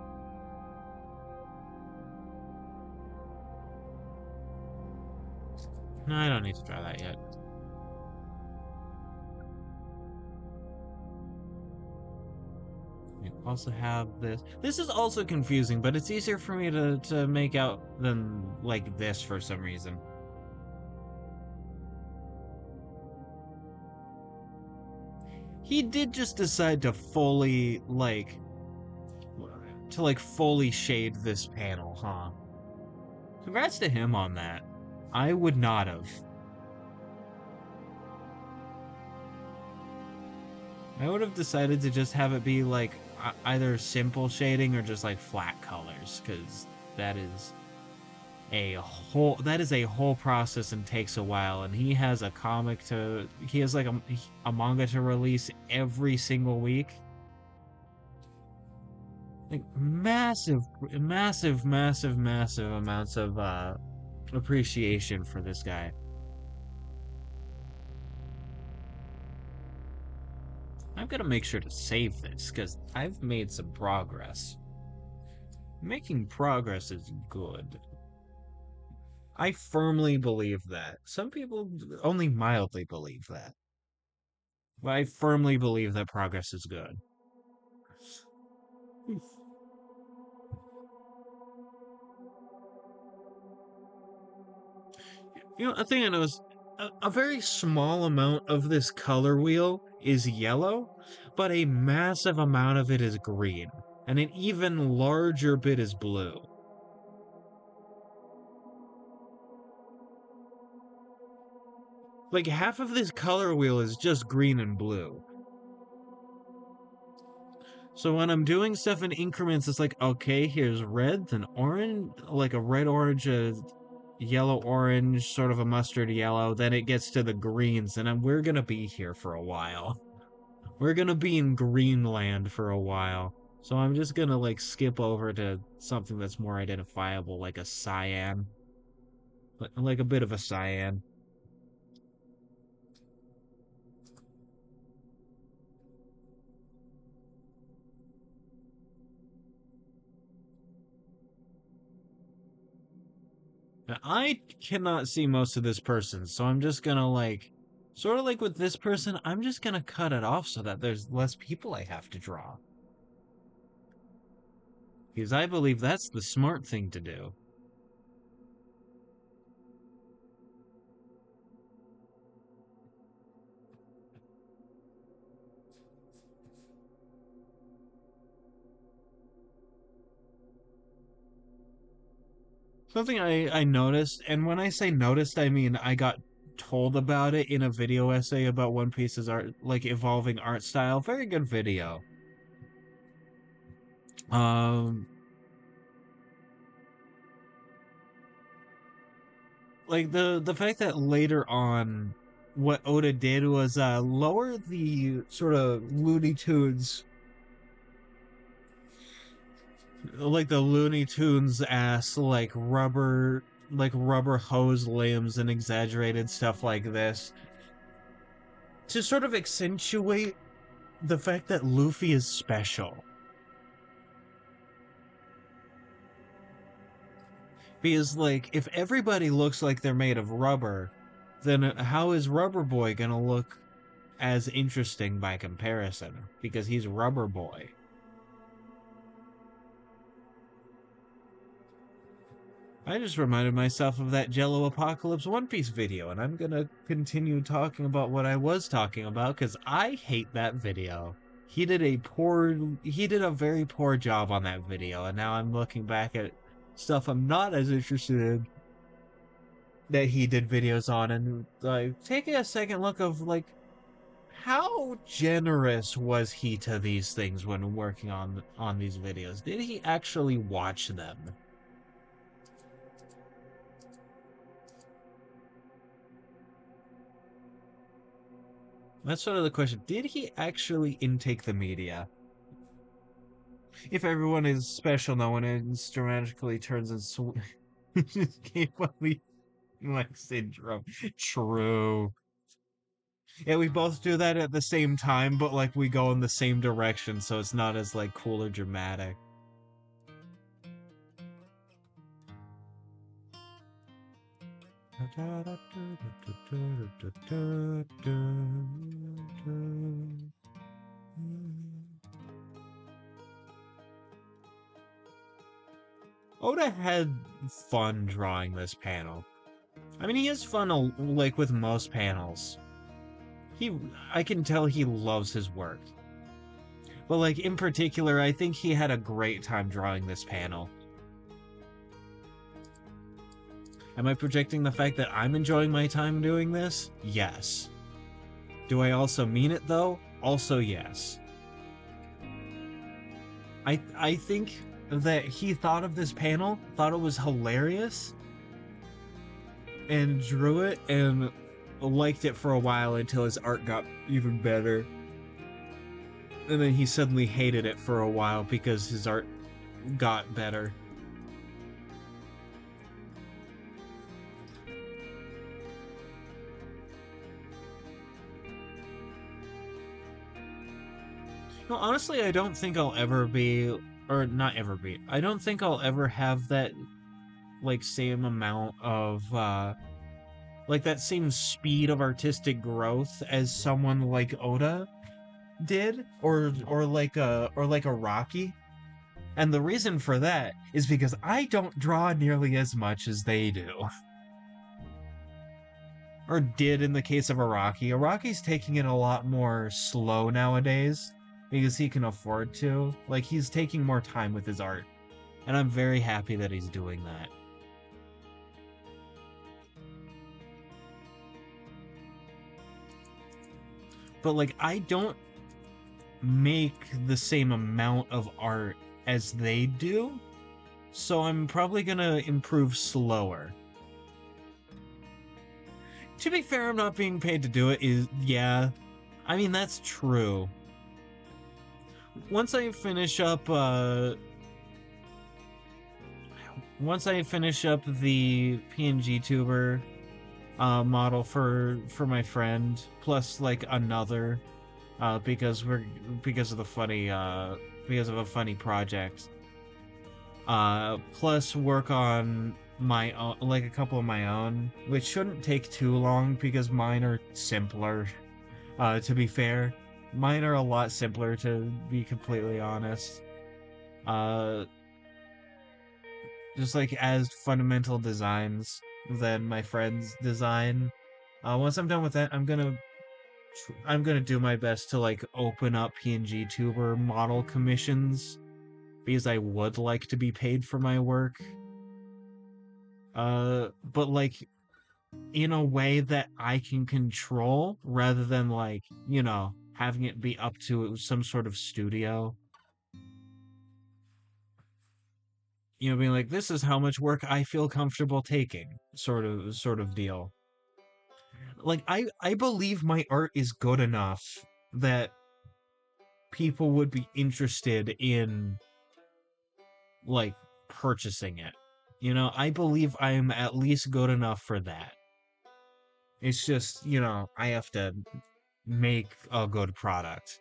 No, I don't need to try that yet. We also have this. This is also confusing, but it's easier for me to make out than like this for some reason. He did just decide to fully fully shade this panel, huh? Congrats to him on that. I would not have. I would have decided to just have it be like either simple shading or just like flat colors, because that is a whole process and takes a while. And he has like a manga to release every single week. Like massive, massive, massive, massive amounts of appreciation for this guy. I'm gonna make sure to save this because I've made some progress. Making progress is good. I firmly believe that. Some people only mildly believe that. But I firmly believe that progress is good. You know, a thing I noticed, a very small amount of this color wheel is yellow, but a massive amount of it is green, and an even larger bit is blue. Like half of this color wheel is just green and blue. So when I'm doing stuff in increments, it's like, okay, here's red, then orange, like a red, orange, yellow, orange, sort of a mustard yellow. Then it gets to the greens, and we're gonna be here for a while. We're gonna be in Greenland for a while. So I'm just gonna like skip over to something that's more identifiable, like a cyan. Like a bit of a cyan. Now, I cannot see most of this person, so I'm just gonna like, sort of like with this person, I'm just gonna cut it off so that there's less people I have to draw. Because I believe that's the smart thing to do. Something I noticed, and when I say noticed, I mean I got told about it in a video essay about One Piece's art, like evolving art style. Very good video. Um, like the fact that later on, what Oda did was lower the sort of Looney Tunes, like the Looney Tunes ass, like rubber hose limbs and exaggerated stuff like this to sort of accentuate the fact that Luffy is special. Because, like, if everybody looks like they're made of rubber, then how is Rubber Boy gonna look as interesting by comparison? Because he's Rubber Boy. I just reminded myself of that Jello Apocalypse One Piece video, and I'm gonna continue talking about what I was talking about because I hate that video. He did a very poor job on that video, and now I'm looking back at stuff I'm not as interested in that he did videos on, and like taking a second look of like how generous was he to these things when working on these videos? Did he actually watch them? That's sort of the question. Did he actually intake the media? If everyone is special, no one dramatically turns into capably like syndrome. True. Yeah, we both do that at the same time, but like we go in the same direction, so it's not as like cool or dramatic. Oda had fun drawing this panel. I mean, he has fun like with most panels. I can tell he loves his work. But like in particular, I think he had a great time drawing this panel. Am I projecting the fact that I'm enjoying my time doing this? Yes. Do I also mean it though? Also yes. I think that he thought of this panel, thought it was hilarious, and drew it and liked it for a while until his art got even better. And then he suddenly hated it for a while because his art got better. No, honestly, I don't think I'll ever be, or not ever be, I don't think I'll ever have that, like, same amount of, like, that same speed of artistic growth as someone like Oda did, or like a Rocky. And the reason for that is because I don't draw nearly as much as they do. Or did in the case of Araki. Araki's taking it a lot more slow nowadays because he can afford to. Like, he's taking more time with his art. And I'm very happy that he's doing that. But, like, I don't make the same amount of art as they do, so I'm probably gonna improve slower. To be fair, I'm not being paid to do it, yeah. I mean, that's true. Once I finish up, once I finish up the PNG tuber model for my friend, plus like another, because of the funny because of a funny project. Plus work on my own, like a couple of my own, which shouldn't take too long because mine are simpler. To be fair, mine are a lot simpler to be completely honest. Uh, just like as fundamental designs than my friend's design. Once I'm done with that, I'm gonna do my best to like open up PNG tuber model commissions because I would like to be paid for my work. But like in a way that I can control rather than like, having it be up to some sort of studio. being like, this is how much work I feel comfortable taking, sort of deal. Like I believe my art is good enough that people would be interested in like purchasing it. I believe I am at least good enough for that. It's just, I have to make a good product.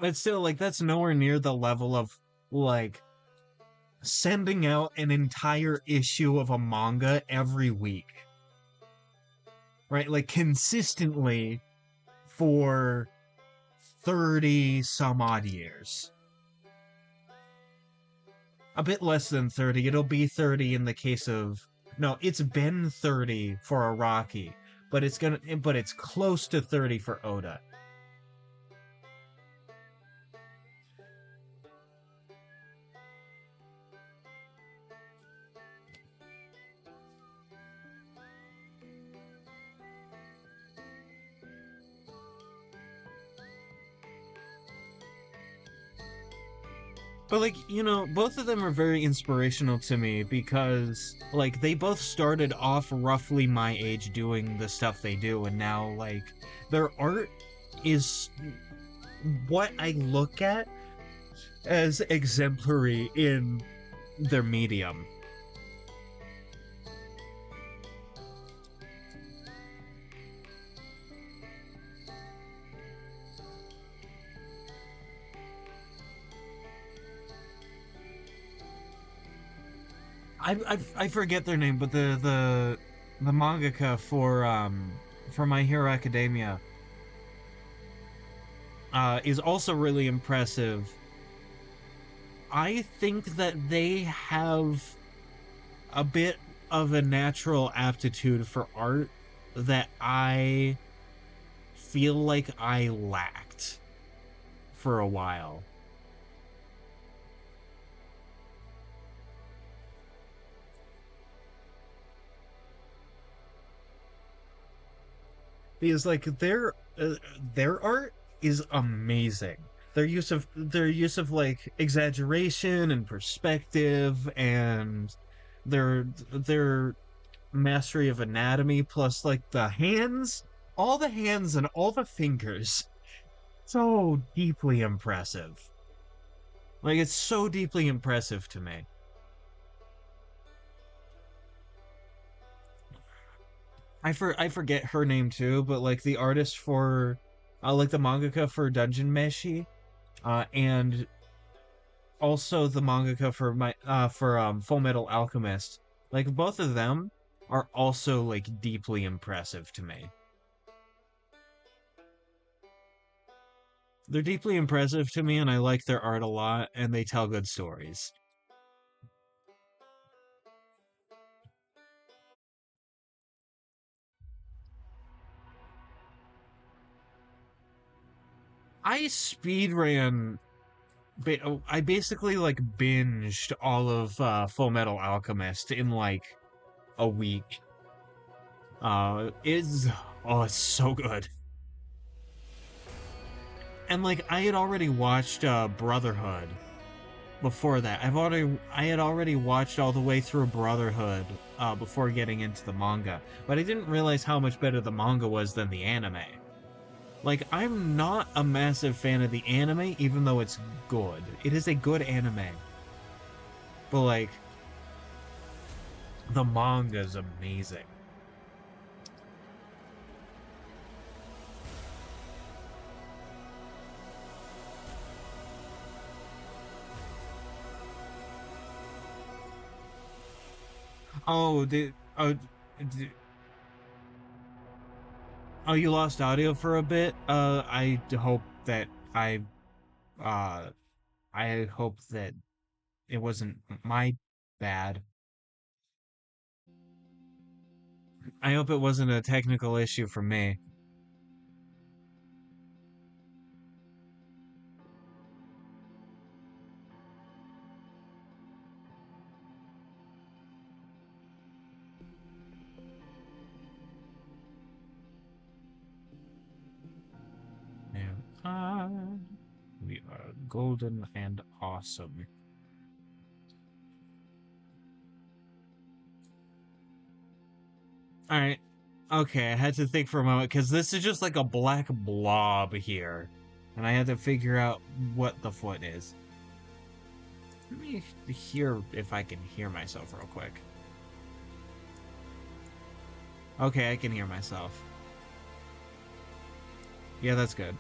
But still, like, that's nowhere near the level of, like, sending out an entire issue of a manga every week. Right? Like, consistently for 30 some odd years. A bit less than 30. It'll be 30 in the case of. No, it's been 30 for Araki, but it's close to 30 for Oda. But like, both of them are very inspirational to me because like they both started off roughly my age doing the stuff they do, and now like their art is what I look at as exemplary in their medium. I forget their name, but the mangaka for My Hero Academia is also really impressive. I think that they have a bit of a natural aptitude for art that I feel like I lacked for a while. Because like their art is amazing. Their use of like exaggeration and perspective and their mastery of anatomy plus like all the hands and all the fingers, so deeply impressive. Like it's so deeply impressive to me. I forget her name too, but like the artist for like the mangaka for Dungeon Meshi, and also the mangaka for my for Full Metal Alchemist. Like both of them are also like deeply impressive to me. They're deeply impressive to me, and I like their art a lot, and they tell good stories. I speedran. I basically like binged all of Full Metal Alchemist in like a week. Is Oh, it's so good. And like I had already watched Brotherhood before that. I had already watched all the way through Brotherhood before getting into the manga, but I didn't realize how much better the manga was than the anime. Like I'm not a massive fan of the anime, even though it's good. It is a good anime, but like the manga is amazing. Oh, oh, you lost audio for a bit. Uh, I hope that it wasn't my bad. I hope it wasn't a technical issue for me. We are golden and awesome. Alright. Okay, I had to think for a moment, because this is just like a black blob here. And I had to figure out what the foot is. Let me hear if I can hear myself real quick. Okay, I can hear myself. Yeah, that's good.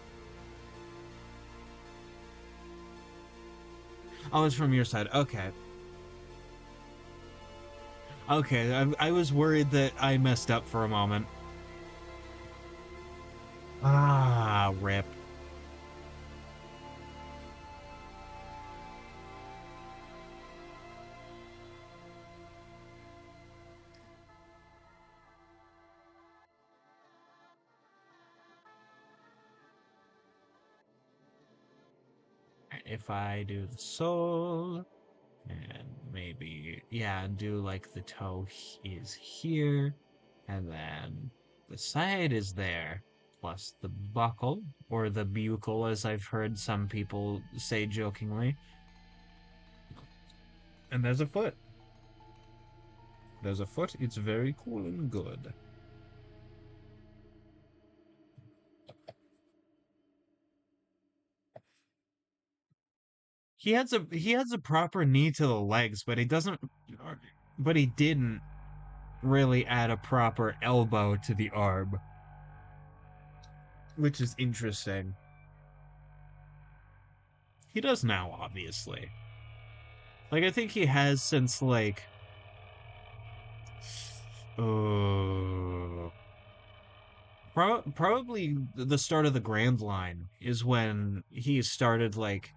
Oh, it's from your side. Okay. Okay, I was worried that I messed up for a moment. Ah, rip. If I do the sole, and maybe, yeah, do like the toe is here, and then the side is there, plus the buckle, or the buckle, as I've heard some people say jokingly. And there's a foot. There's a foot. It's very cool and good. He has a proper knee to the legs, but he doesn't. But he didn't really add a proper elbow to the arm, which is interesting. He does now, obviously. Like, I think he has since, like, uh, probably the start of the Grand Line is when he started, like,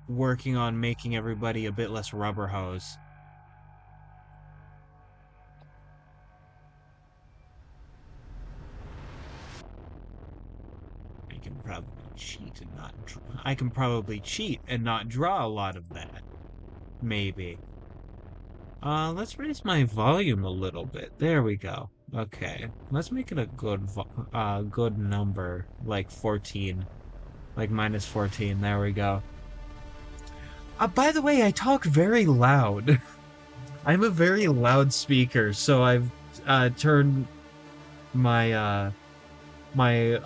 working on making everybody a bit less rubber hose. I can probably cheat and not. I can probably cheat and not draw a lot of that. Maybe. Let's raise my volume a little bit. There we go. Okay, let's make it a good number, like 14, like minus 14. There we go. By the way, I talk very loud. I'm a very loud speaker, so I've turned my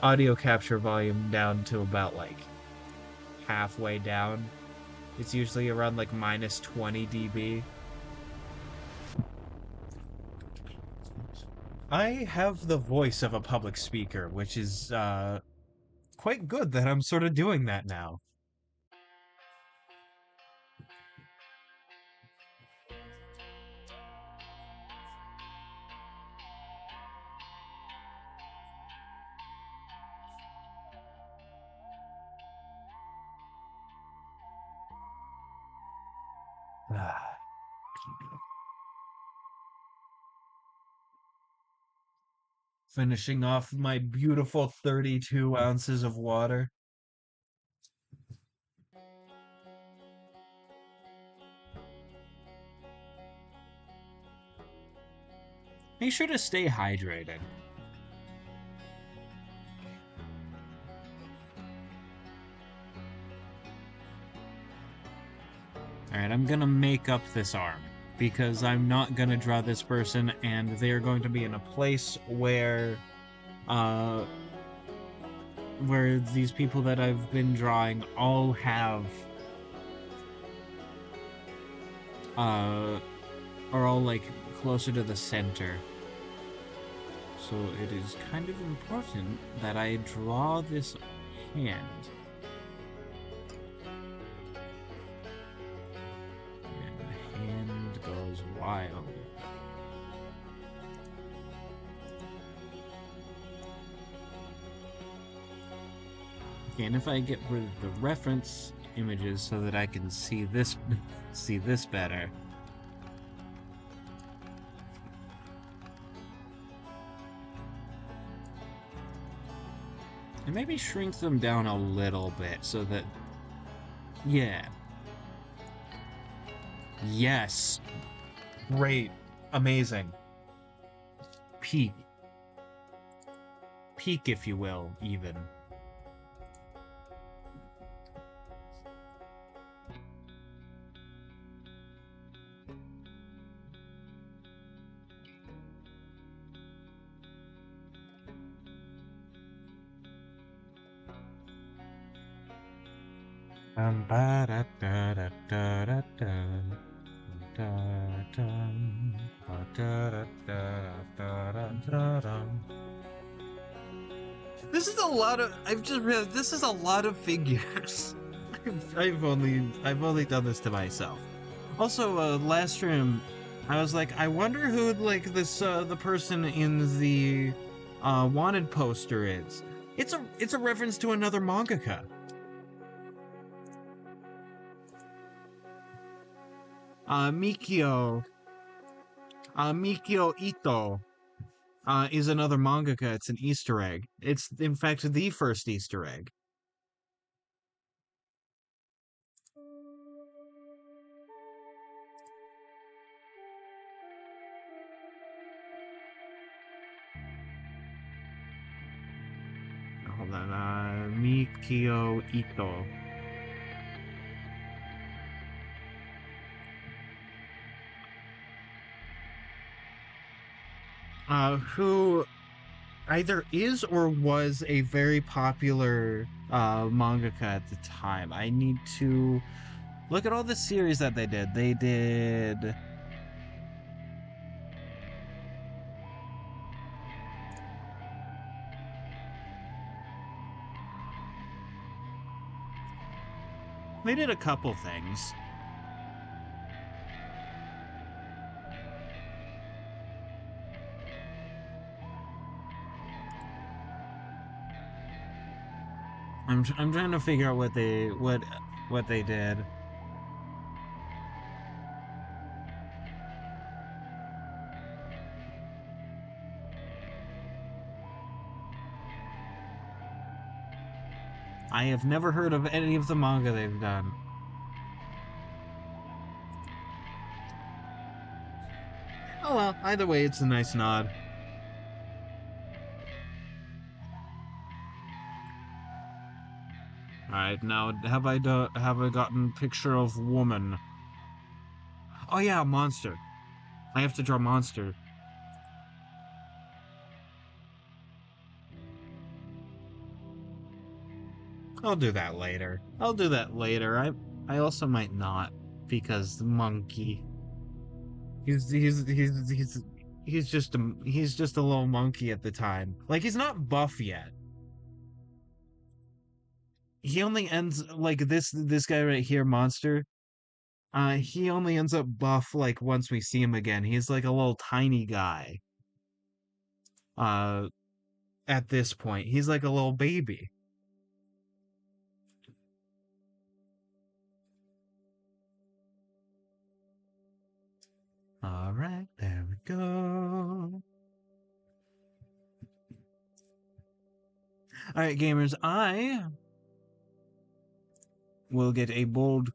audio capture volume down to about like halfway down. It's usually around like minus 20 dB. I have the voice of a public speaker, which is quite good that I'm sort of doing that now. Finishing off my beautiful 32 ounces of water. Make sure to stay hydrated. Alright, I'm gonna make up this arm because I'm not gonna draw this person, and they're going to be in a place uh, where these people that I've been drawing all have, are all like closer to the center. So it is kind of important that I draw this hand. And the hand goes wild. Okay, and if I get rid of the reference images so that I can see this better. And maybe shrink them down a little bit so that, yeah. Yes. Great. Amazing. Peak. Peak, if you will, even. This is a lot of. I've just realized this is a lot of figures. I've only done this to myself. Also, last stream, I was like, I wonder who like this the person in the wanted poster is. It's a reference to another mangaka. Mikio Mikio Ito is another mangaka. It's an Easter egg. It's in fact the first Easter egg. Hold on, Mikio Ito. Who either is or was a very popular mangaka at the time. I need to look at all the series that they did. They did a couple things. I'm trying to figure out what they did. I have never heard of any of the manga they've done. Oh well, either way, it's a nice nod. All right, now have I gotten picture of woman? Oh yeah, monster. I have to draw monster. I'll do that later. I'll do that later. I also might not because the monkey. He's he's he's he's he's just a little monkey at the time. Like he's not buff yet. He only ends like this guy right here, monster. He only ends up buff like once we see him again. He's like a little tiny guy. Uh, at this point, he's like a little baby. All right, there we go. All right, gamers, I will get a bold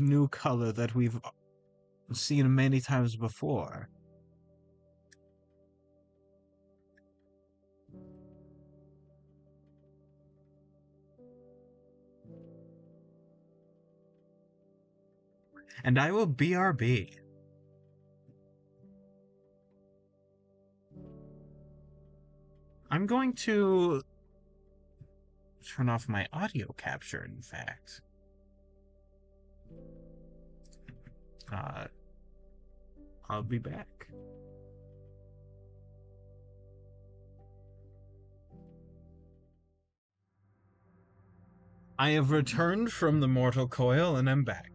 new color that we've seen many times before. And I will BRB. I'm going to turn off my audio capture, in fact. Uh, I'll be back. I have returned from the mortal coil and I'm back.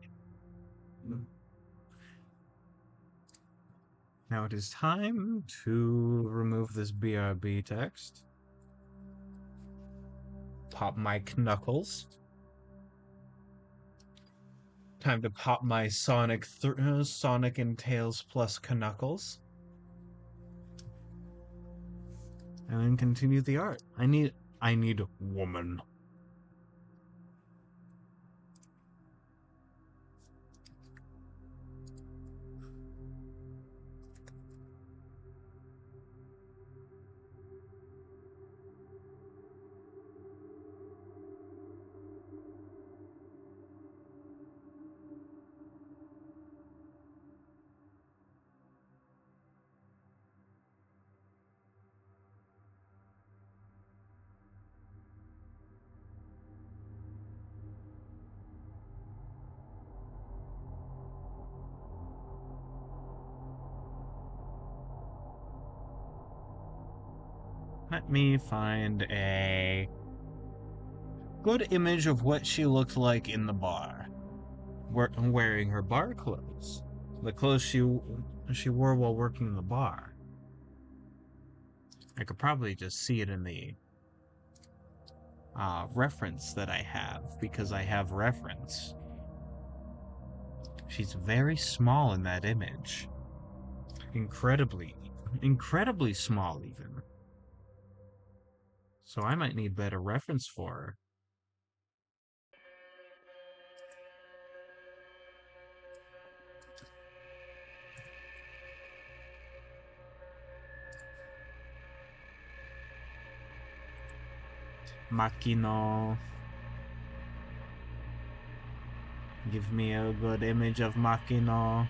Now it is time to remove this BRB text. Pop my knuckles. Time to pop my Sonic and Tails plus Knuckles. And then continue the art. I need woman. let me find a good image of what she looked like in the bar, wearing her bar clothes, the clothes she wore while working the bar. I could probably just see it in the reference that I have, because I have reference. She's very small in that image. Incredibly small even. So I might need better reference for her. Makino. Give me a good image of Makino.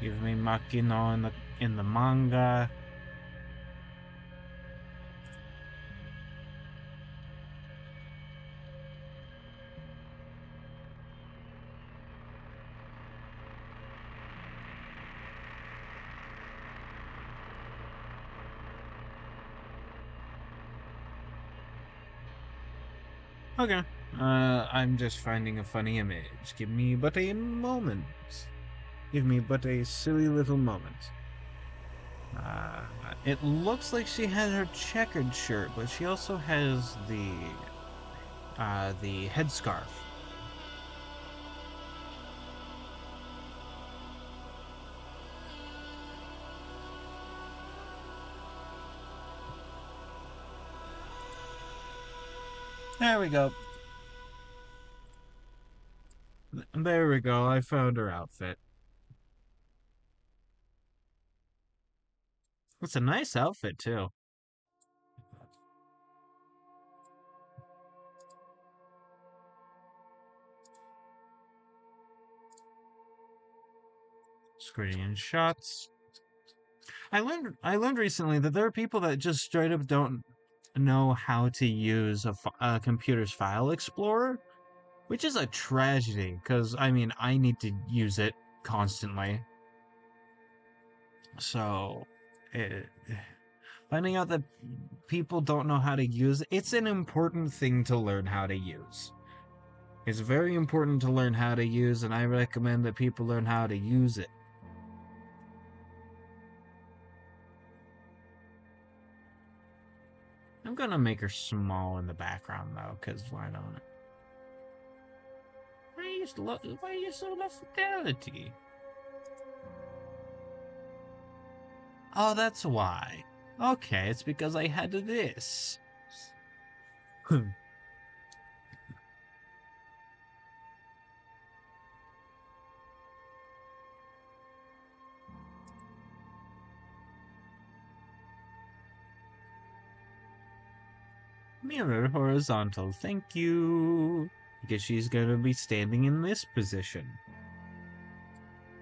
Give me Makino in the manga. Okay. I'm just finding a funny image. Give me but a moment. Give me but a silly little moment. Uh, it looks like she has her checkered shirt, but she also has the headscarf. There we go. There we go. I found her outfit. It's a nice outfit, too. Screenshots. I learned recently that there are people that just straight up don't know how to use a computer's file explorer, which is a tragedy, because, I mean, I need to use it constantly. So, it, finding out that people don't know how to use it's an important thing to learn how to use. It's very important to learn how to use, and I recommend that people learn how to use it. I'm gonna make her small in the background, though, because why not? Why are you so low fidelity? Oh, that's why. Okay, it's because I had this. Mirror horizontal, thank you. Because she's gonna be standing in this position.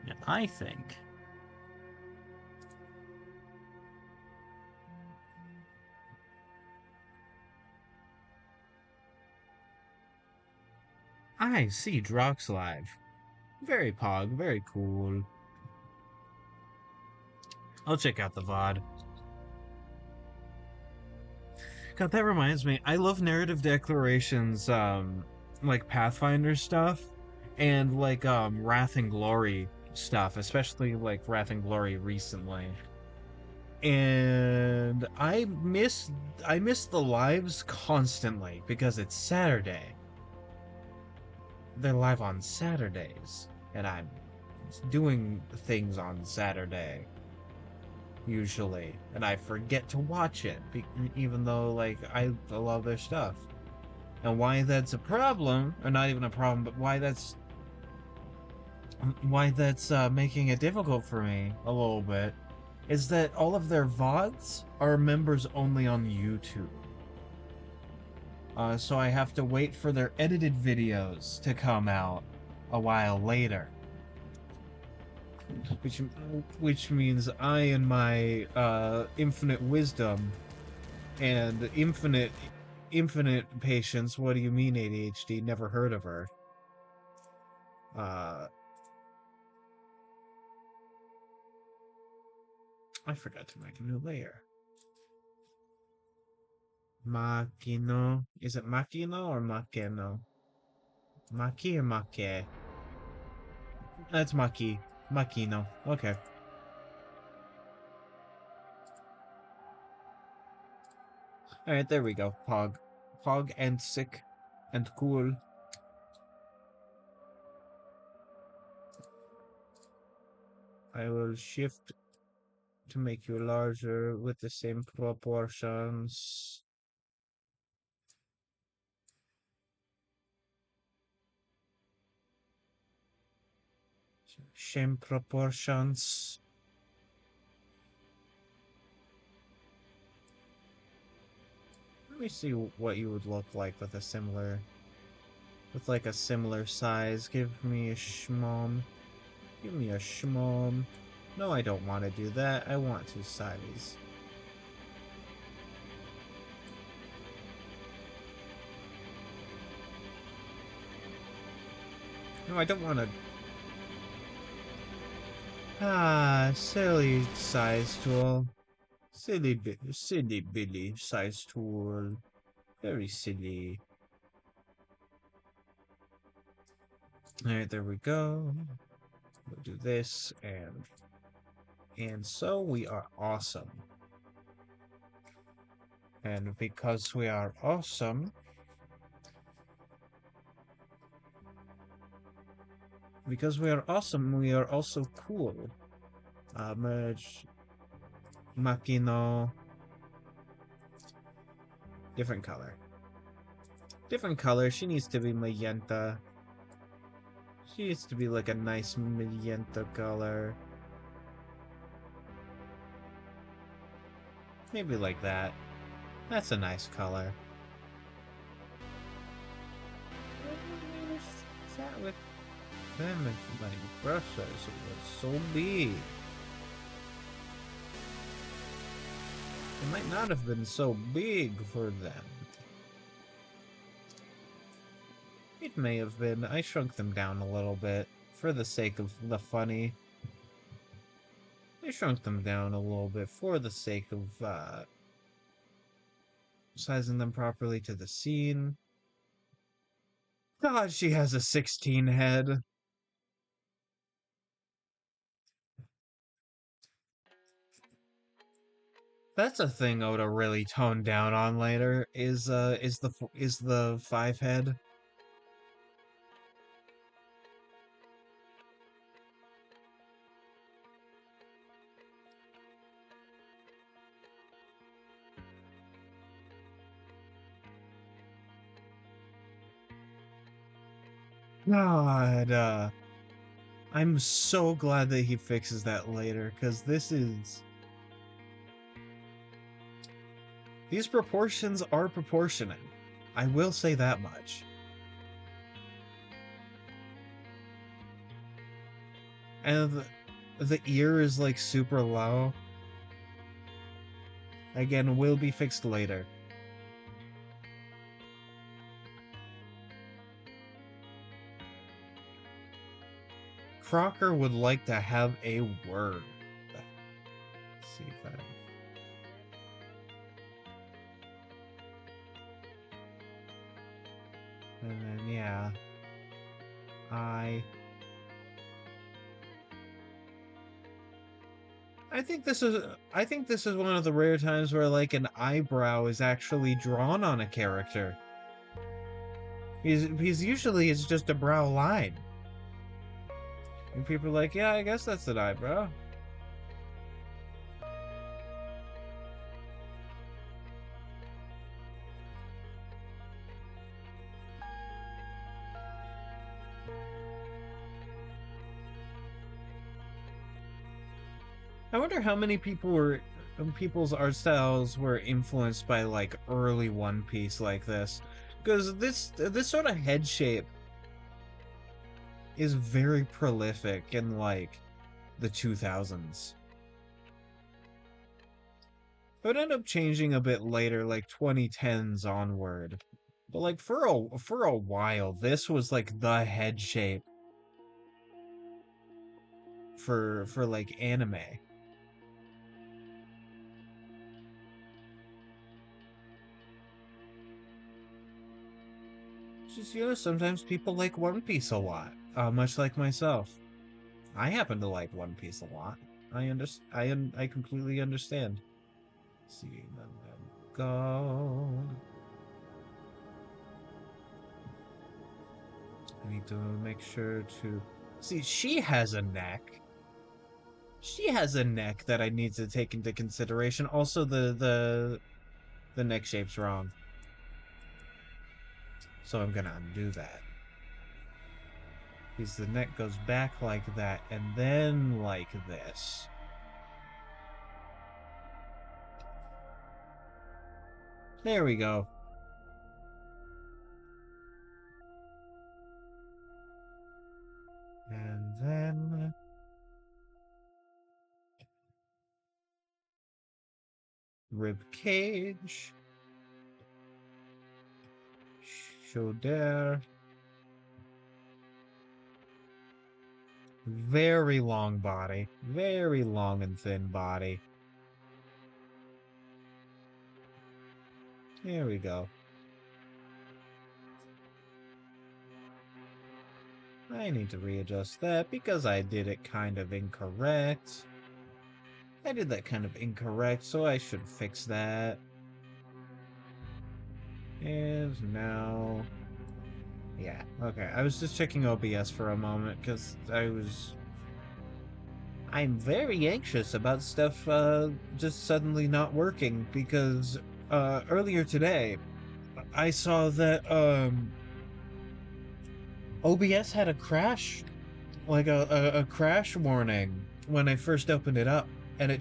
And I think. I see Drox live. Very pog, very cool. I'll check out the VOD. God, that reminds me, I love narrative declarations, like Pathfinder stuff, and like Wrath and Glory stuff, especially like Wrath and Glory recently. And I miss the lives constantly because it's Saturday. They're live on Saturdays, and I'm doing things on Saturday usually, and I forget to watch it, even though like I love their stuff. And why that's a problem, or not even a problem, but why that's making it difficult for me a little bit, is that all of their VODs are members only on YouTube. So I have to wait for their edited videos to come out a while later. Which means I and my infinite wisdom and infinite patience. What do you mean ADHD? Never heard of her. Uh, I forgot to make a new layer. Makino. Is it Makino or Makeno? Maki or Make? That's Maki. Makino. Okay. Alright, there we go. Pog. Pog and sick and cool. I will shift to make you larger with the same proportions. Same proportions. Let me see what you would look like with a similar, with like a similar size. Give me a schmom. Give me a schmom. No, I don't want to do that. I want to size. No, I don't want to. Ah, silly size tool. Silly Billy size tool. Very silly. Alright, there we go. We'll do this and so we are awesome. And because we are awesome, we are also cool. Merge Makino. Different color. Different color. She needs to be magenta. She needs to be like a nice magenta color. Maybe like that. That's a nice color. What's that with them and my brush size? It was so big. It might not have been so big for them. It may have been. I shrunk them down a little bit for the sake of the funny. I shrunk them down a little bit for the sake of sizing them properly to the scene. God, she has a 16 head. That's a thing I would have really toned down on later. Is the 5 head? God, I'm so glad that he fixes that later, because these proportions are proportionate. I will say that much. And the ear is like super low. Again, will be fixed later. Crocker would like to have a word. Let's see if I... And then, yeah. I think this is one of the rare times where like an eyebrow is actually drawn on a character. Because usually it's just a brow line. And people are like, yeah, I guess that's an eyebrow. I wonder how many people's art styles were influenced by like early One Piece like this. Because this sort of head shape is very prolific in like the 2000s. It would end up changing a bit later, like 2010s onward. But like for a while, this was like the head shape. for like anime. Just, sometimes people like One Piece a lot, much like myself. I happen to like One Piece a lot. I completely understand. See, let them go. I need to make sure to see. She has a neck. She has a neck that I need to take into consideration. Also, the neck shape's wrong, so I'm gonna undo that. Because the neck goes back like that, and then like this. There we go. And then rib cage, shoulder, very long body, very long and thin body. There we go. I need to readjust that because I did it kind of incorrect. I did that kind of incorrect, so I should fix that. And now... Yeah, okay. I was just checking OBS for a moment because I'm very anxious about stuff just suddenly not working because earlier today I saw that OBS had a crash, like a crash warning when I first opened it up, and it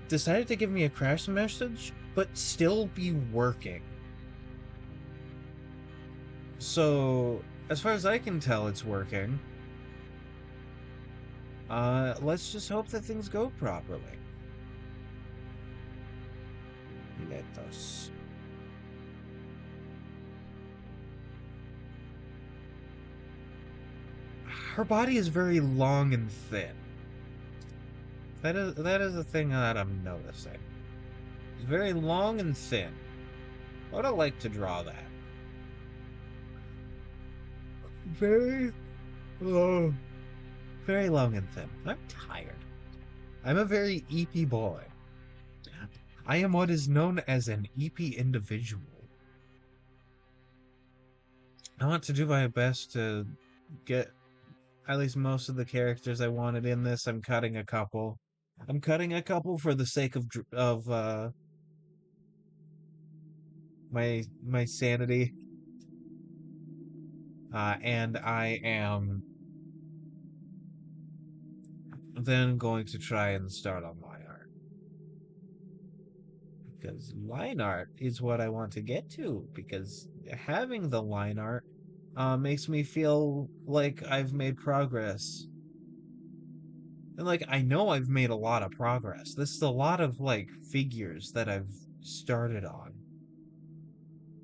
decided to give me a crash message, but still be working. So as far as I can tell, it's working. Let's just hope that things go properly. Let us. Her body is very long and thin. That is the thing that I'm noticing. It's very long and thin. I would have liked to draw that. Very long. Very long and thin. I'm tired. I'm a very EP boy. I am what is known as an EP individual. I want to do my best to get at least most of the characters I wanted in this. I'm cutting a couple. I'm cutting a couple for the sake of my sanity. And I am then going to try and start on line art. Because line art is what I want to get to, because having the line art makes me feel like I've made progress. And like I know I've made a lot of progress. This is a lot of like figures that I've started on.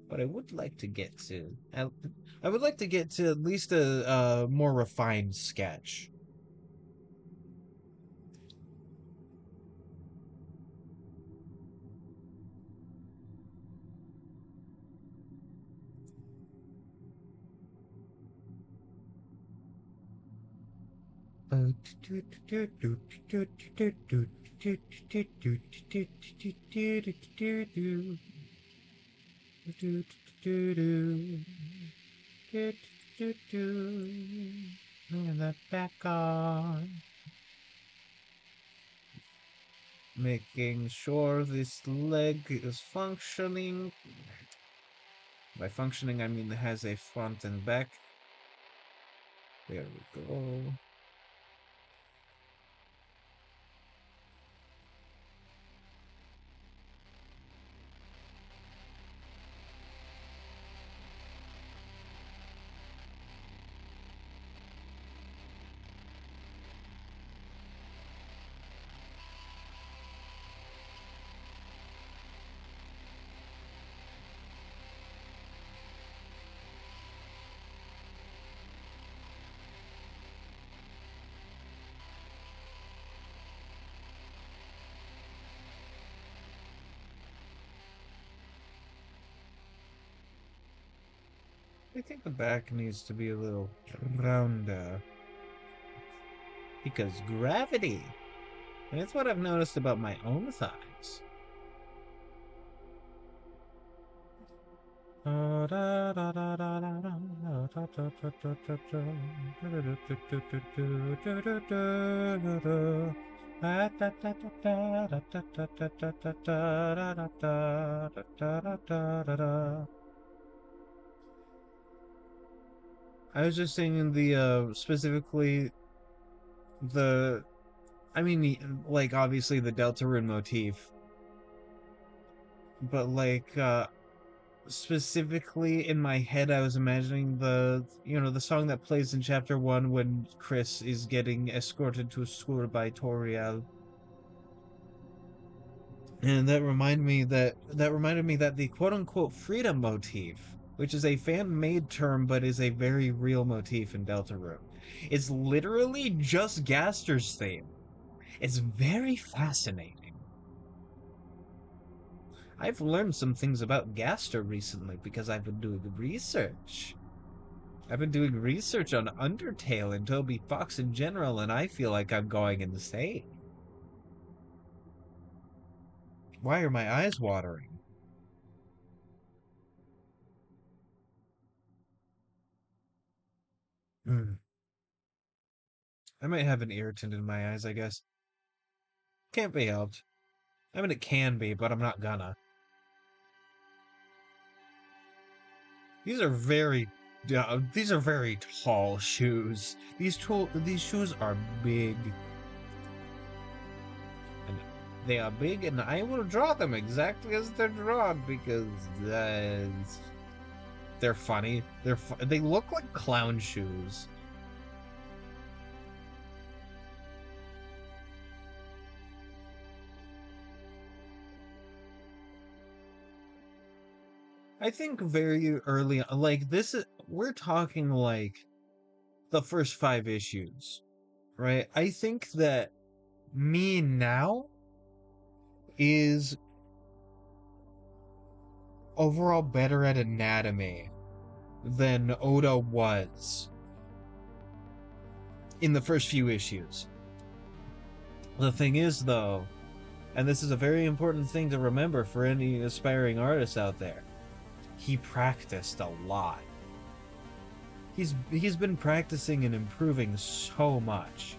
But I would like to get to I would like to get to at least a more refined sketch. And that back on. Making sure this leg is functioning. By functioning, I mean it has a front and back. There we go. I think the back needs to be a little rounder. Because gravity. And that's what I've noticed about my own thighs. I was just singing the specifically the I mean like obviously the Deltarune motif, but like specifically in my head I was imagining the song that plays in chapter 1 when Chris is getting escorted to school by Toriel. And that reminded me that the quote unquote freedom motif, which is a fan made term but is a very real motif in Deltarune, is literally just Gaster's theme. It's very fascinating. I've learned some things about Gaster recently because I've been doing research. I've been doing research on Undertale and Toby Fox in general, and I feel like I'm going insane. Why are my eyes watering? Hmm. I might have an irritant in my eyes, I guess. Can't be helped. I mean, it can be, but I'm not gonna. These are very, these are very tall shoes. These shoes are big, and they are big, and I will draw them exactly as they're drawn because they're funny. They look like clown shoes. I think very early, like we're talking like the first 5 issues, right? I think that me now is overall better at anatomy than Oda was in the first few issues. The thing is, though, and this is a very important thing to remember for any aspiring artists out there, he practiced a lot. He's been practicing and improving so much.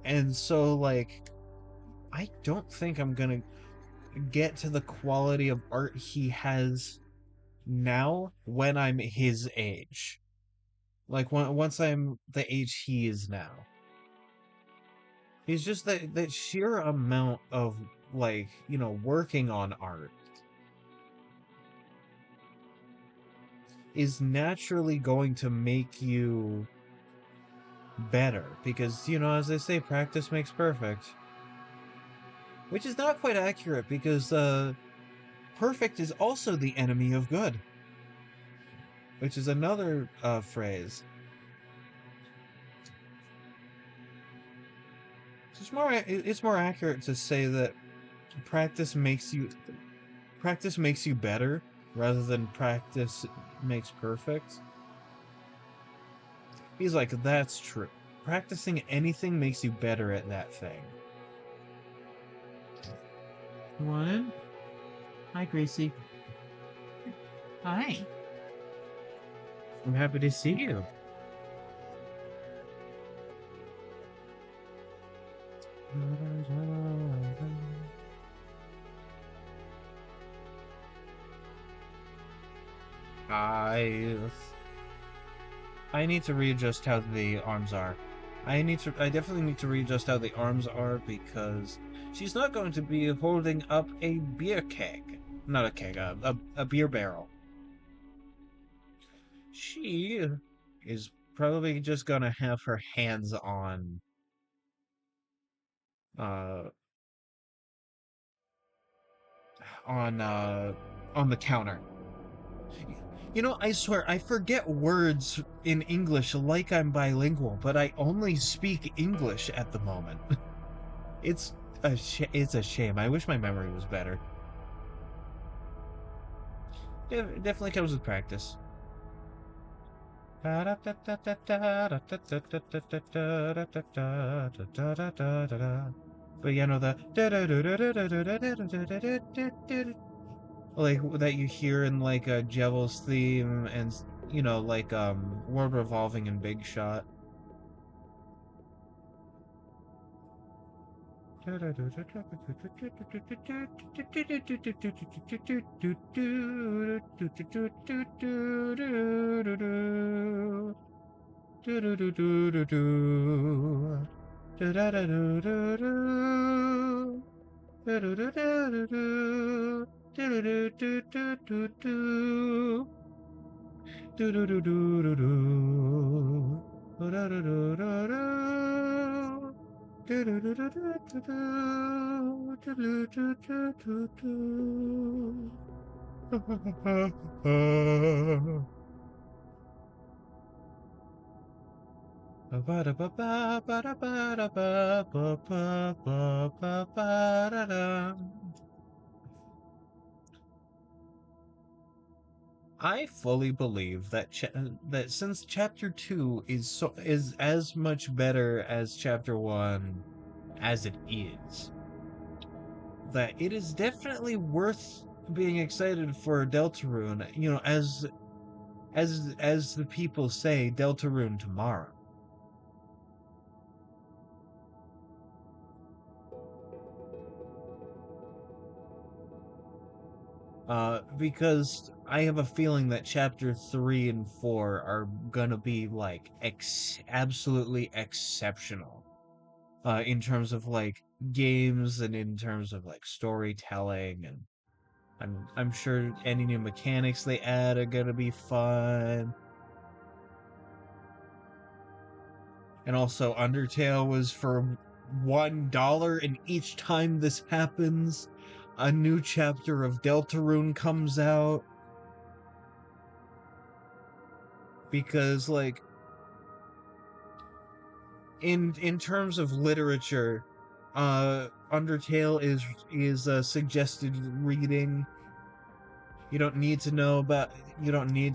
And so like I don't think I'm gonna get to the quality of art he has now when I'm his age. Like once I'm the age he is now. He's just that sheer amount of like, working on art is naturally going to make you better because, as they say, practice makes perfect. Which is not quite accurate because perfect is also the enemy of good, which is another phrase. It's more accurate to say that practice makes you practice makes you better rather than practice makes perfect. He's like, that's true. Practicing anything makes you better at that thing. What? Hi, Gracie. Hi. I'm happy to see you. I I need to readjust how the arms are. I definitely need to readjust how the arms are because she's not going to be holding up a beer keg. Not a keg, a beer barrel. She is probably just gonna have her hands uh on uh on the counter. You know, I swear, I forget words in English like I'm bilingual, but I only speak English at the moment. It's it's a shame. I wish my memory was better. It definitely comes with practice. But you know the like that you hear in like a Jevil's theme and you know like World Revolving and Big Shot. I fully believe that that since chapter 2 is as much better as chapter 1 as it is, that it is definitely worth being excited for Deltarune, you know, as the people say, Deltarune tomorrow. Because I have a feeling that chapter 3 and 4 are gonna be like absolutely exceptional. In terms of like games and in terms of like storytelling, and I'm sure any new mechanics they add are gonna be fun. And also Undertale was for $1, and each time this happens, a new chapter of Deltarune comes out. Because like in terms of literature, Undertale is a suggested reading. You don't need to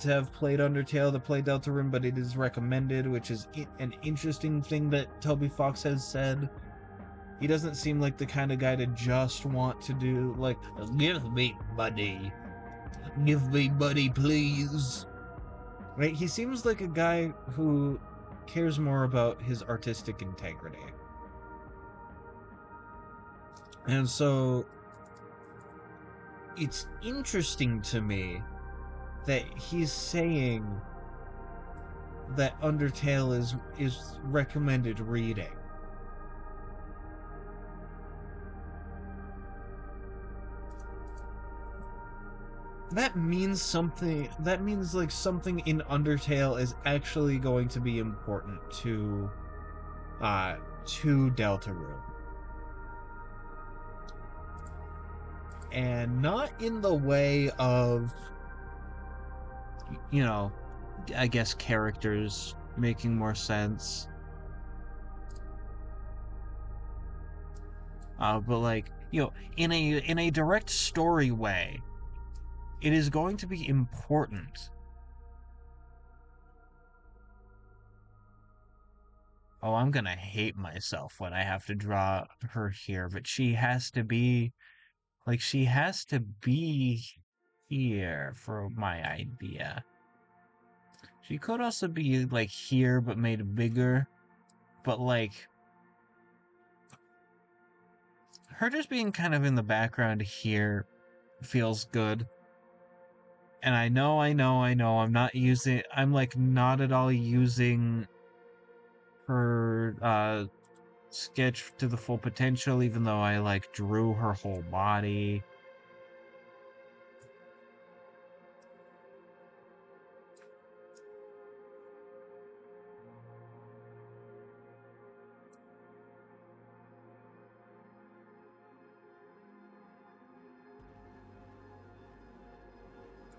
have played Undertale to play Deltarune, but it is recommended, which is an interesting thing that Toby Fox has said. He doesn't seem like the kind of guy to just want to do like give me money. Give me money, please. Right? He seems like a guy who cares more about his artistic integrity. And so it's interesting to me that he's saying that Undertale is recommended reading. That means something. That means like something in Undertale is actually going to be important to Deltarune. And not in the way of, you know, I guess characters making more sense. But like, you know, in a direct story way, it is going to be important. Oh, I'm gonna hate myself when I have to draw her here, but she has to be like she has to be here for my idea. She could also be like here but made bigger, but like her just being kind of in the background here feels good. And I'm like not at all using her sketch to the full potential, even though I like drew her whole body.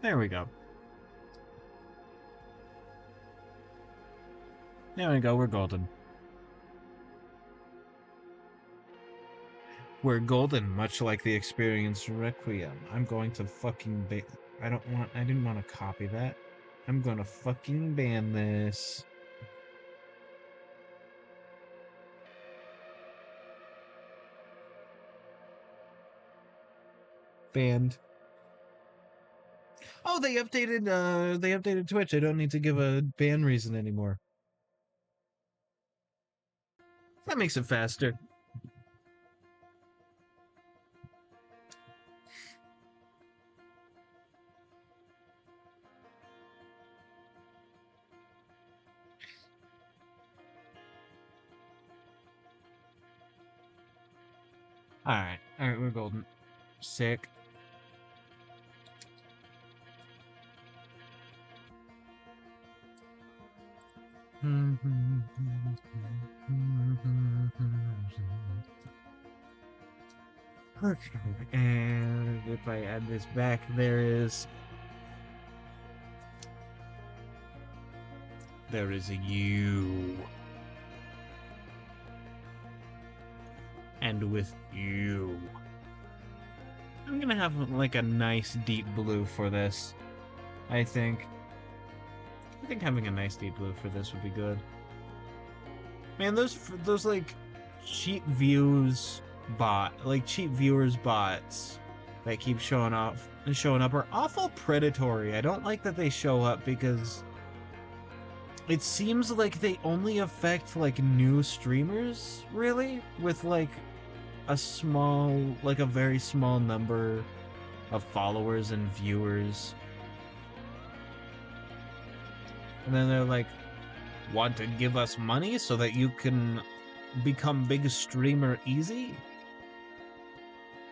There we go. There we go, we're golden. We're golden, much like the experience Requiem. I'm going to fucking I didn't want to copy that. I'm gonna fucking ban this. Banned. Oh, they updated Twitch. I don't need to give a ban reason anymore. That makes it faster. Alright, we're golden. Sick. Okay, and if I add this back, there is a U. And with you, I'm gonna have like a nice deep blue for this. I think having a nice deep blue for this would be good. Man, those like cheap viewers bots that keep showing up are awful predatory. I don't like that they show up because it seems like they only affect like new streamers, really, with like a very small number of followers and viewers. And then they're like, want to give us money so that you can become big streamer easy?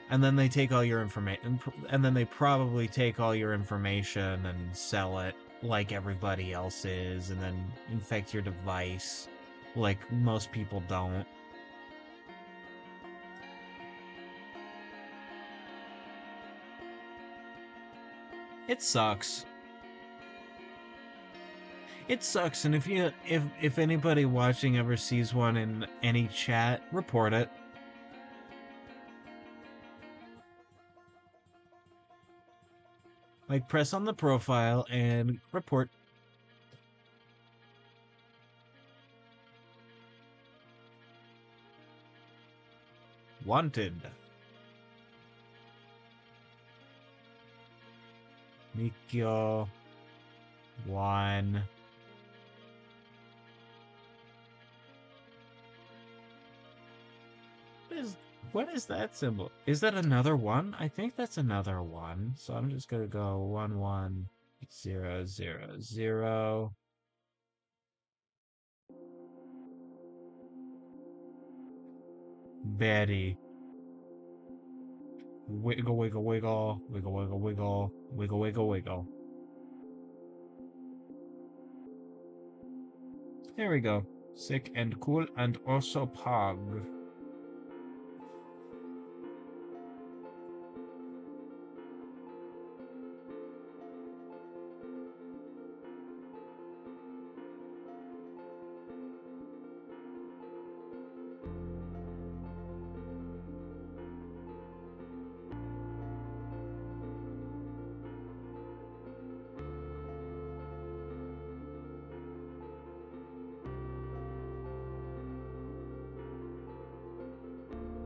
And then they take all your information, and then they probably take all your information and sell it like everybody else is, and then infect your device like most people don't. It sucks. It sucks, and if anybody watching ever sees one in any chat, report it. Like, press on the profile and report. Wanted. Mikio. 1. What is that symbol? Is that another 1? I think that's another 1. So I'm just gonna go 1 1 0 0 0. Betty. Wiggle wiggle wiggle. Wiggle wiggle wiggle. Wiggle wiggle wiggle. There we go. Sick and cool and also pog.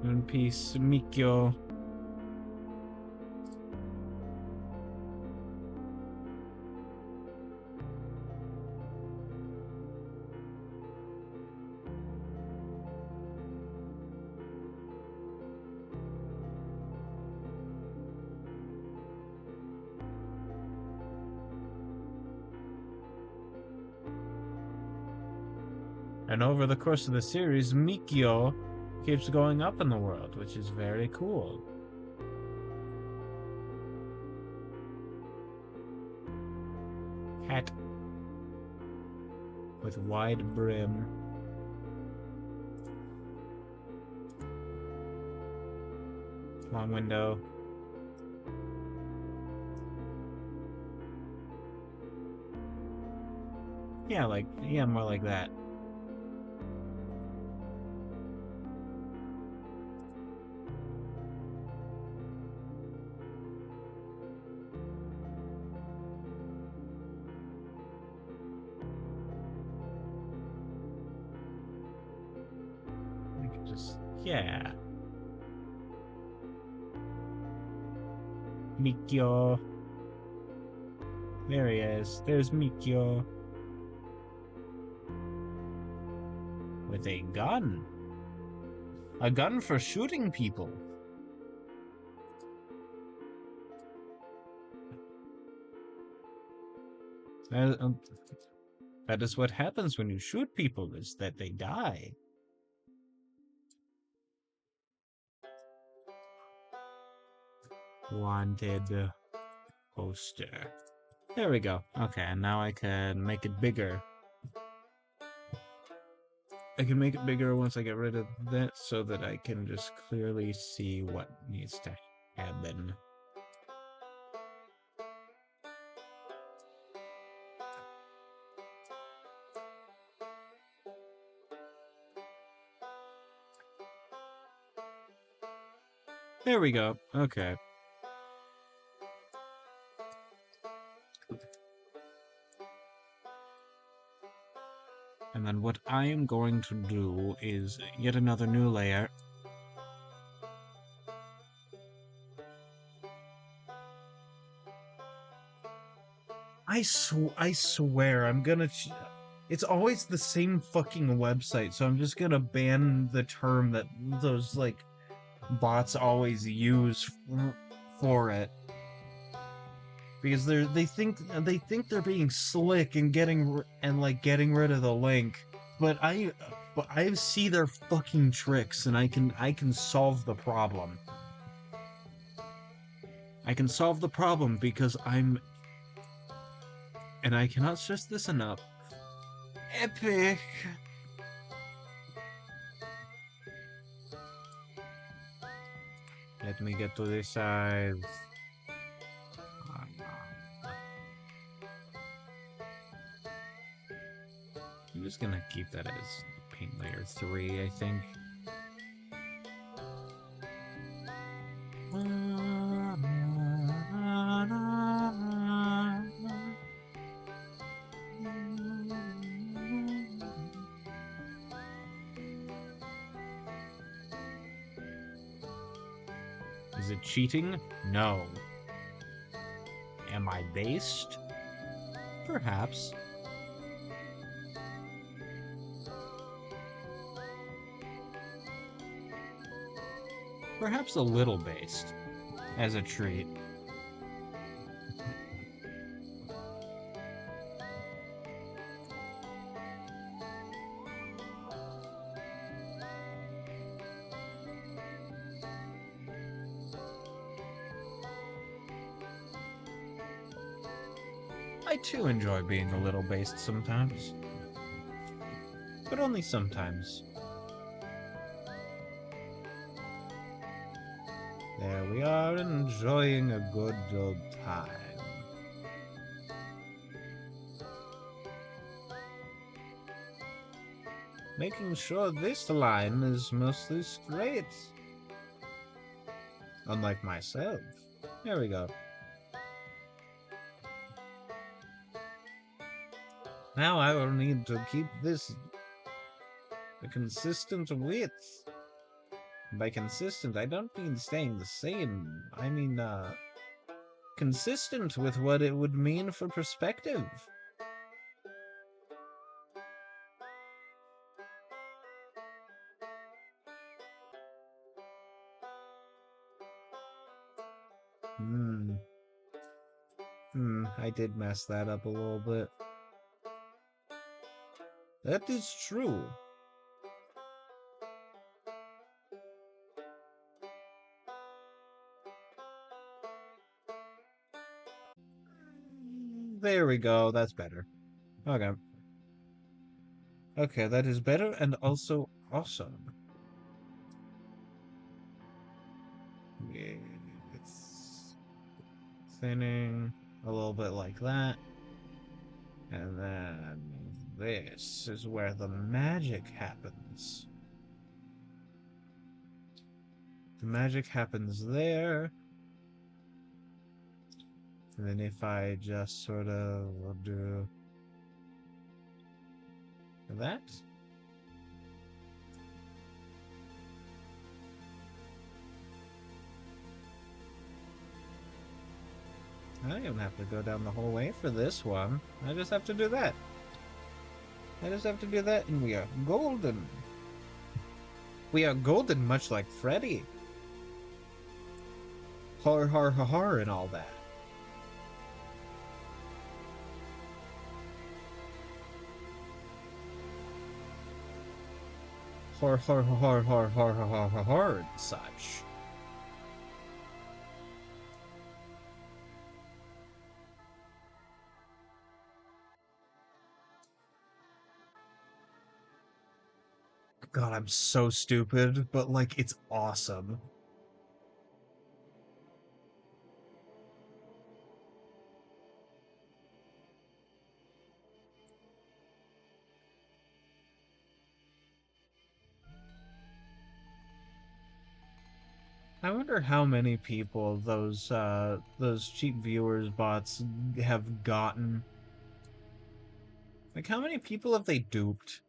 In peace, Mikio. And over the course of the series, Mikio keeps going up in the world, which is very cool. Hat with wide brim. Long window. Yeah, more like that. Yeah. Mikio. There he is. There's Mikio. With a gun. A gun for shooting people. Uh, that is what happens when you shoot people, is that they die. Wanted poster. There we go. Okay, and now I can make it bigger. I can make it bigger once I get rid of that so that I can just clearly see what needs to happen. There we go. Okay. And then what I am going to do is yet another new layer. I swear, I'm gonna... It's always the same fucking website, so I'm just gonna ban the term that those, like, bots always use for it. Because they think they're being slick and getting rid of the link, but I see their fucking tricks, and I can solve the problem. I can solve the problem because and I cannot stress this enough. Epic. Let me get to this side. I'm just gonna keep that as paint layer 3, I think. Is it cheating? No. Am I based? Perhaps. Perhaps a little based. As a treat. I too enjoy being a little based sometimes. But only sometimes. There we are, enjoying a good old time. Making sure this line is mostly straight. Unlike myself. There we go. Now I will need to keep this a consistent width. By consistent, I don't mean staying the same. I mean, consistent with what it would mean for perspective. I did mess that up a little bit. That is true. There we go, that's better. Okay. Okay, that is better and also awesome. It's thinning a little bit like that. And then this is where the magic happens. The magic happens there. And then if I just sort of do that. I don't even have to go down the whole way for this one. I just have to do that. I just have to do that, and we are golden. We are golden, much like Freddy. Har har har har and all that. Har har har har har har har har and such. God, I'm so stupid, but like it's awesome. I wonder how many people those cheap viewers bots have gotten. Like how many people have they duped?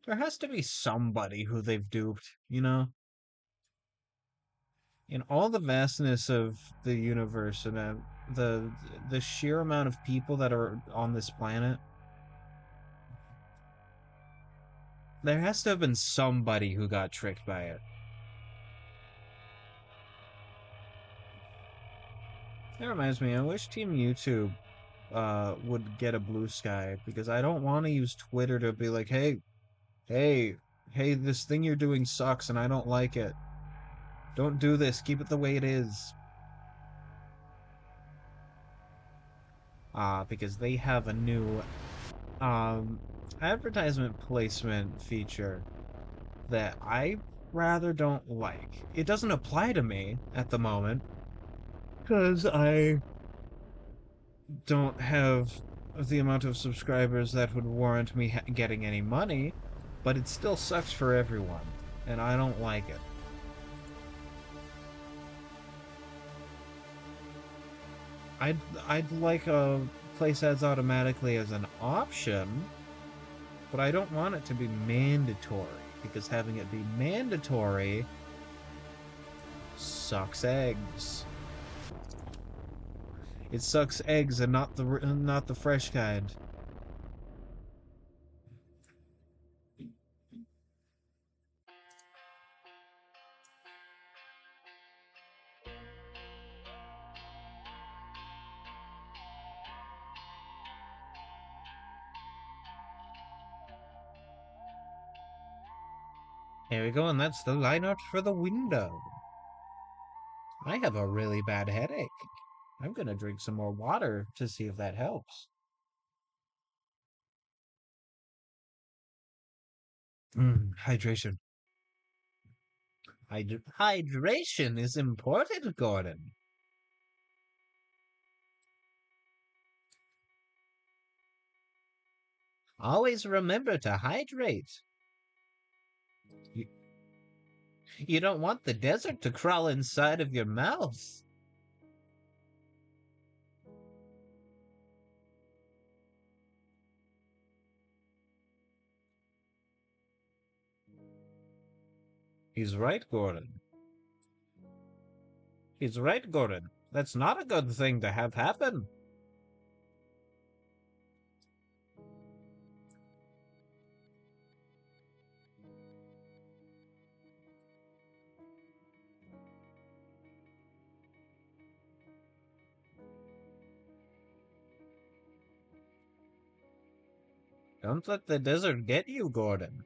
There has to be somebody who they've duped, you know? In all the vastness of the universe and the sheer amount of people that are on this planet, there has to have been somebody who got tricked by it. That reminds me, I wish Team YouTube would get a blue sky because I don't want to use Twitter to be like, hey, hey, this thing you're doing sucks and I don't like it. Don't do this. Keep it the way it is. Because they have a new um advertisement placement feature that I rather don't like. It doesn't apply to me at the moment because I don't have the amount of subscribers that would warrant me getting any money, but it still sucks for everyone, and I don't like it. I'd like a place ads automatically as an option, but I don't want it to be mandatory because having it be mandatory sucks eggs. It sucks eggs and not the fresh kind. Here we go, and that's the line art for the window. I have a really bad headache. I'm gonna drink some more water to see if that helps. Hydration. Hydration is important, Gordon. Always remember to hydrate. You, you don't want the desert to crawl inside of your mouth. He's right, Gordon. He's right, Gordon. That's not a good thing to have happen. Don't let the desert get you, Gordon.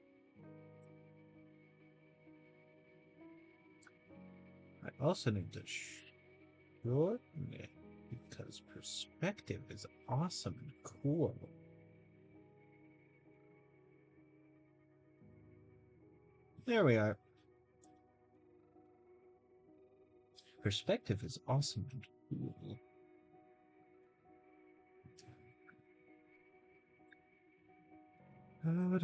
I also need to shorten it because perspective is awesome and cool. There we are. Perspective is awesome and cool. I'm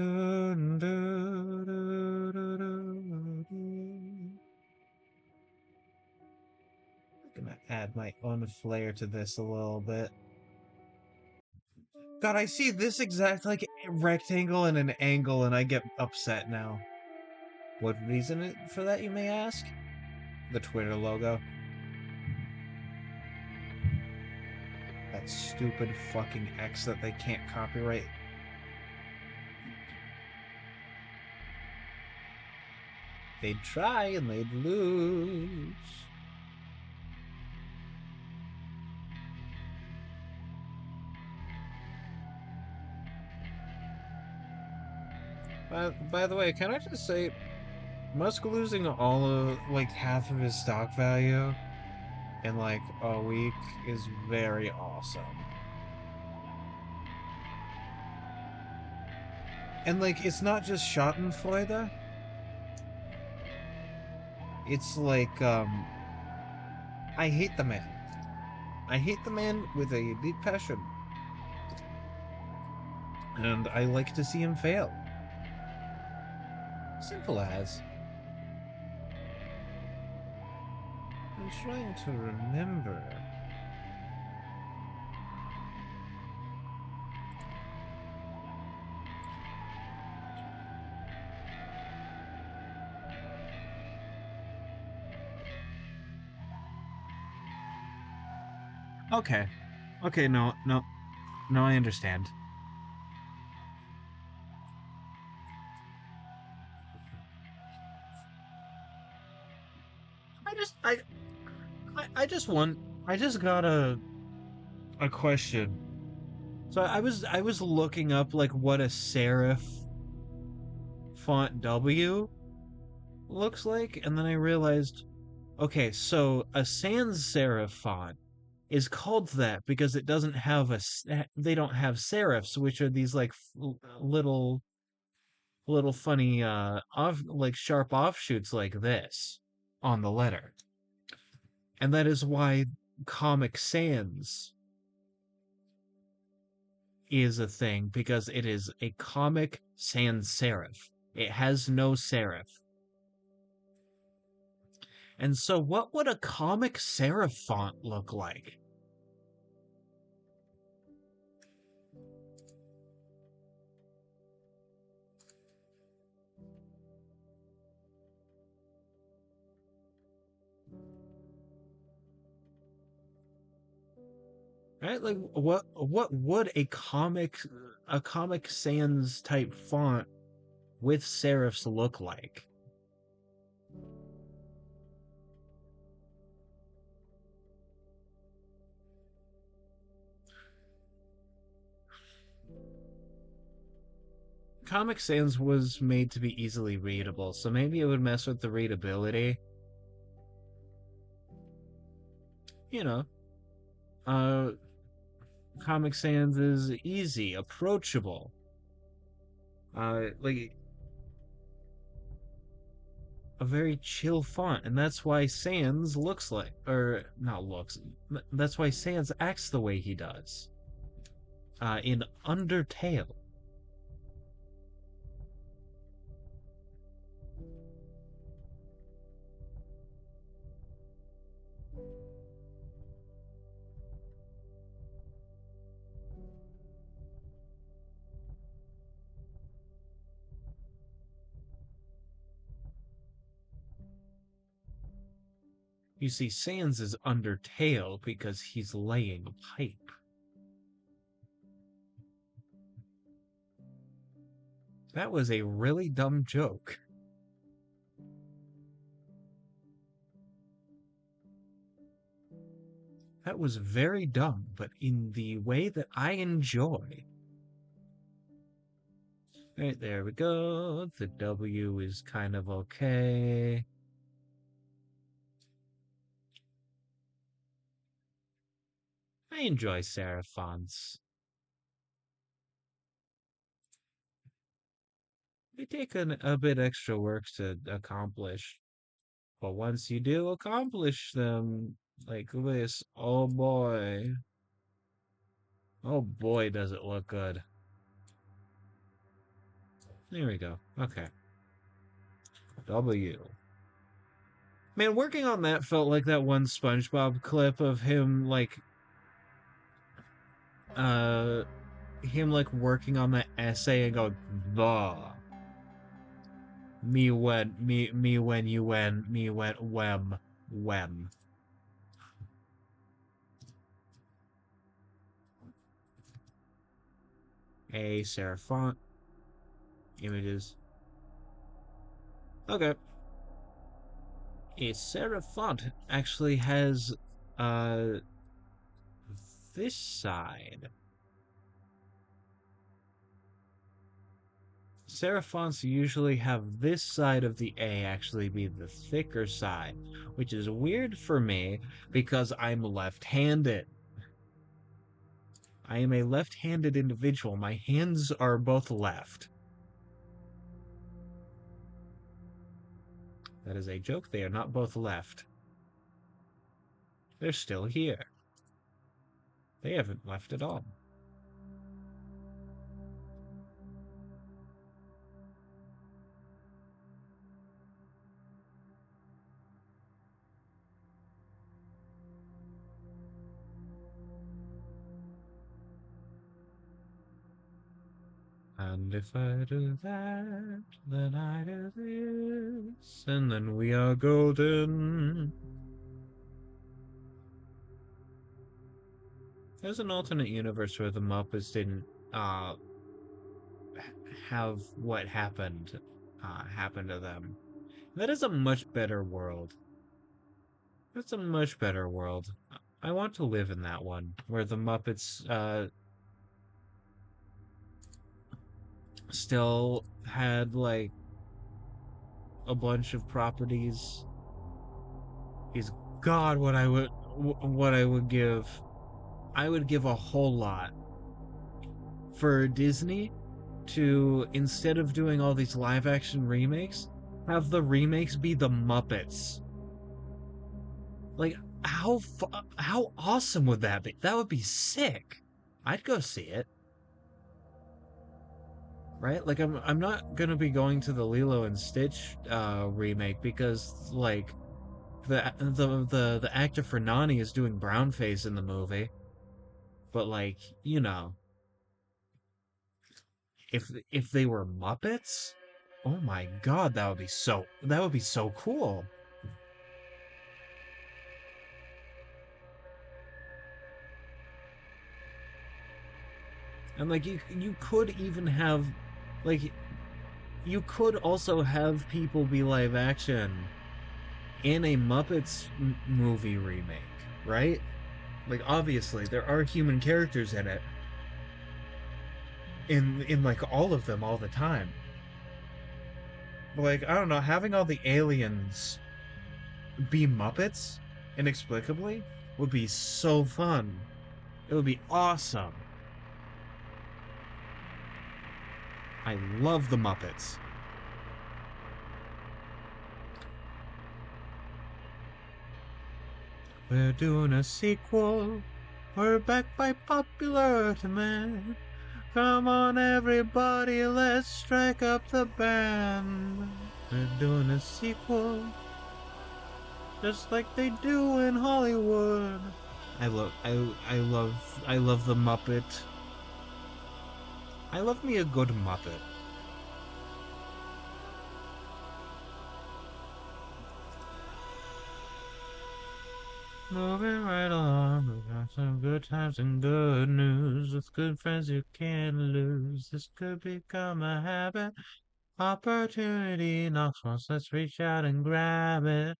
gonna add my own flair to this a little bit. God, I see this exact like rectangle and an angle and I get upset now. What reason for that, you may ask? The Twitter logo. stupid fucking X that they can't copyright. They'd try and they'd lose. By the way, can I just say, Musk losing all of, like, half of his stock value in, like, a week is very awesome. And, like, it's not just Schadenfreude. It's like, I hate the man. I hate the man with a deep passion. And I like to see him fail. Simple as. I'm trying to remember. Okay. Okay, no, I understand. I just, I just want, I just got a question. So I was looking up like what a serif font W looks like, and then I realized, okay, so a sans serif font is called that because it doesn't have they don't have serifs, which are these like little funny off like sharp offshoots like this on the letter. And that is why Comic Sans is a thing, because it is a Comic Sans serif. It has no serif. And so what would a Comic Serif font look like? Right? Like what would a Comic Sans type font with serifs look like? Comic Sans was made to be easily readable, so maybe it would mess with the readability. You know, uh, Comic Sans is easy, approachable. Like a very chill font, and that's why Sans looks like, or not looks, that's why Sans acts the way he does. In Undertale. You see, Sans is Undertale because he's laying pipe. That was a really dumb joke. That was very dumb, but in the way that I enjoy. Right, there we go. The W is kind of okay. I enjoy serif fonts. They take a bit extra work to accomplish. But once you do accomplish them, like this, oh boy. Oh boy, does it look good. There we go. Okay. W. Man, working on that felt like that one SpongeBob clip of him, like, uh, working on that essay and going, bah. Me when you when, me went wem. A serif font. Images. Okay. A serif font actually has uh this side. Serif fonts usually have this side of the A actually be the thicker side, which is weird for me because I'm left-handed. I am a left-handed individual. My hands are both left. That is a joke. They are not both left. They're still here. They haven't left at all. And if I do that, then I do this, and then we are golden. There's an alternate universe where the Muppets didn't uh have what happened happen to them. That is a much better world. That's a much better world. I want to live in that one where the Muppets still had like a bunch of properties. Is God what I would give. I would give a whole lot for Disney to, instead of doing all these live action remakes, have the remakes be the Muppets. Like how awesome would that be? That would be sick. I'd go see it. Right? Like I'm not gonna be going to the Lilo and Stitch remake because like the actor for Nani is doing brownface in the movie. But like, you know, if they were Muppets, oh my God, that would be so cool. And like you could even have like you could also have people be live action in a Muppets movie remake, right? Like obviously there are human characters in it, in like all of them all the time. But like I don't know, having all the aliens be Muppets inexplicably would be so fun. It would be awesome. I love the Muppets. We're doing a sequel. We're back by popular demand. Come on, everybody, let's strike up the band. We're doing a sequel, just like they do in Hollywood. I love the Muppet. I love me a good Muppet. Moving right along, we got some good times and good news. With good friends you can't lose. This could become a habit. Opportunity knocks once, let's reach out and grab it.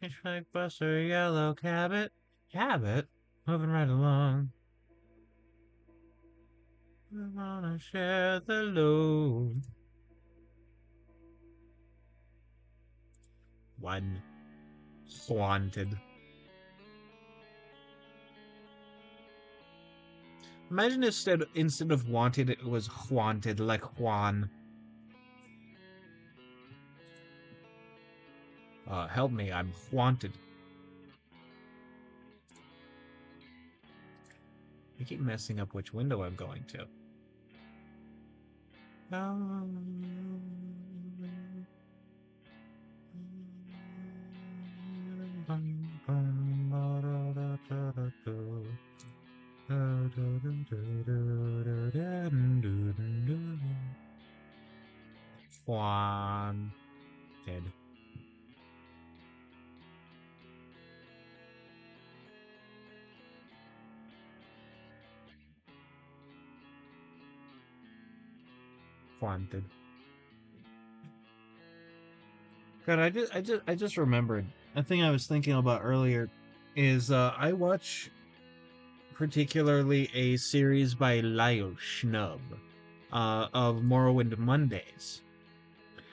Hitchhike, Buster, Yellow Cabot. Cabot? Moving right along. We wanna share the load. One. Haunted. Imagine instead of wanted, it was haunted, like Juan. Help me, I'm haunted. I keep messing up which window I'm going to. Juan. Dead. Wanted. God, I just remembered a thing I was thinking about earlier is I watch particularly a series by Lyle Schnub of Morrowind Mondays.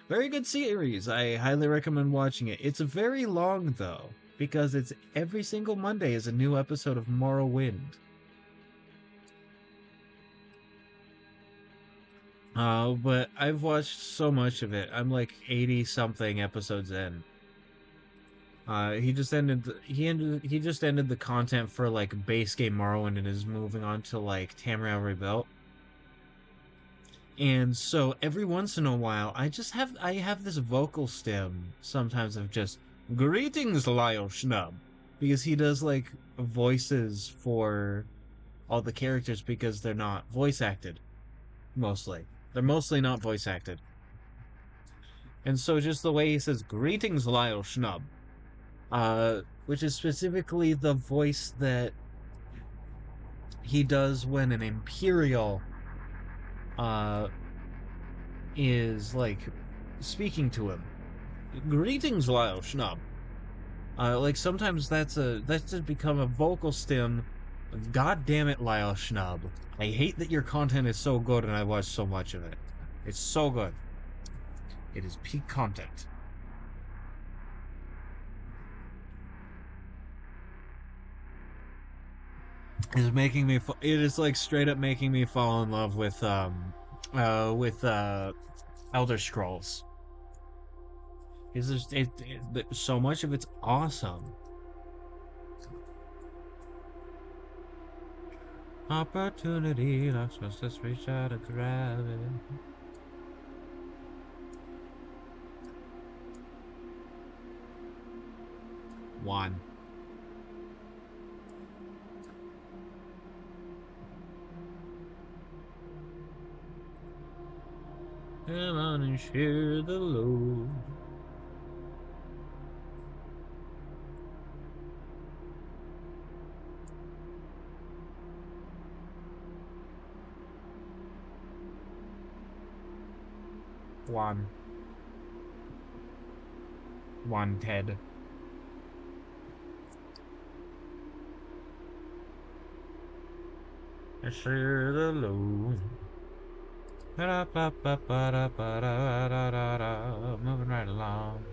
Very good series. I highly recommend watching it. It's very long though, because it's every single Monday is a new episode of Morrowind. But I've watched so much of it. I'm like 80 something episodes in. He just ended the content for like base game Morrowind and is moving on to like Tamriel Rebuilt. And so every once in a while, I have this vocal stim sometimes of just greetings, Lyle Schnub, because he does like voices for all the characters because they're not voice acted mostly. They're mostly not voice acted. And so just the way he says greetings, Lyle Schnub, which is specifically the voice that he does when an Imperial uh is like speaking to him. Greetings, Lyle Schnub. Like sometimes that's just become a vocal stem. God damn it, Lyle Schnub. I hate that your content is so good and I watch so much of it. It's so good. It is peak content. It is like straight up making me fall in love with Elder Scrolls. Is just so much of it's awesome. Opportunity knocks us to reach out and grab it. One. Come on and share the load. One. One, Ted. Share the load. Moving right along.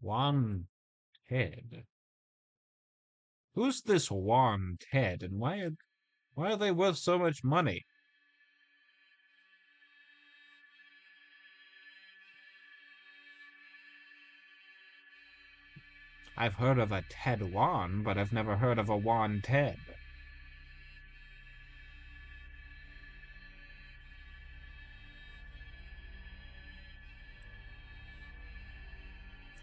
One Ted. Who's this One Ted, and why are they worth so much money? I've heard of a Ted Wan, but I've never heard of a Wan Ted.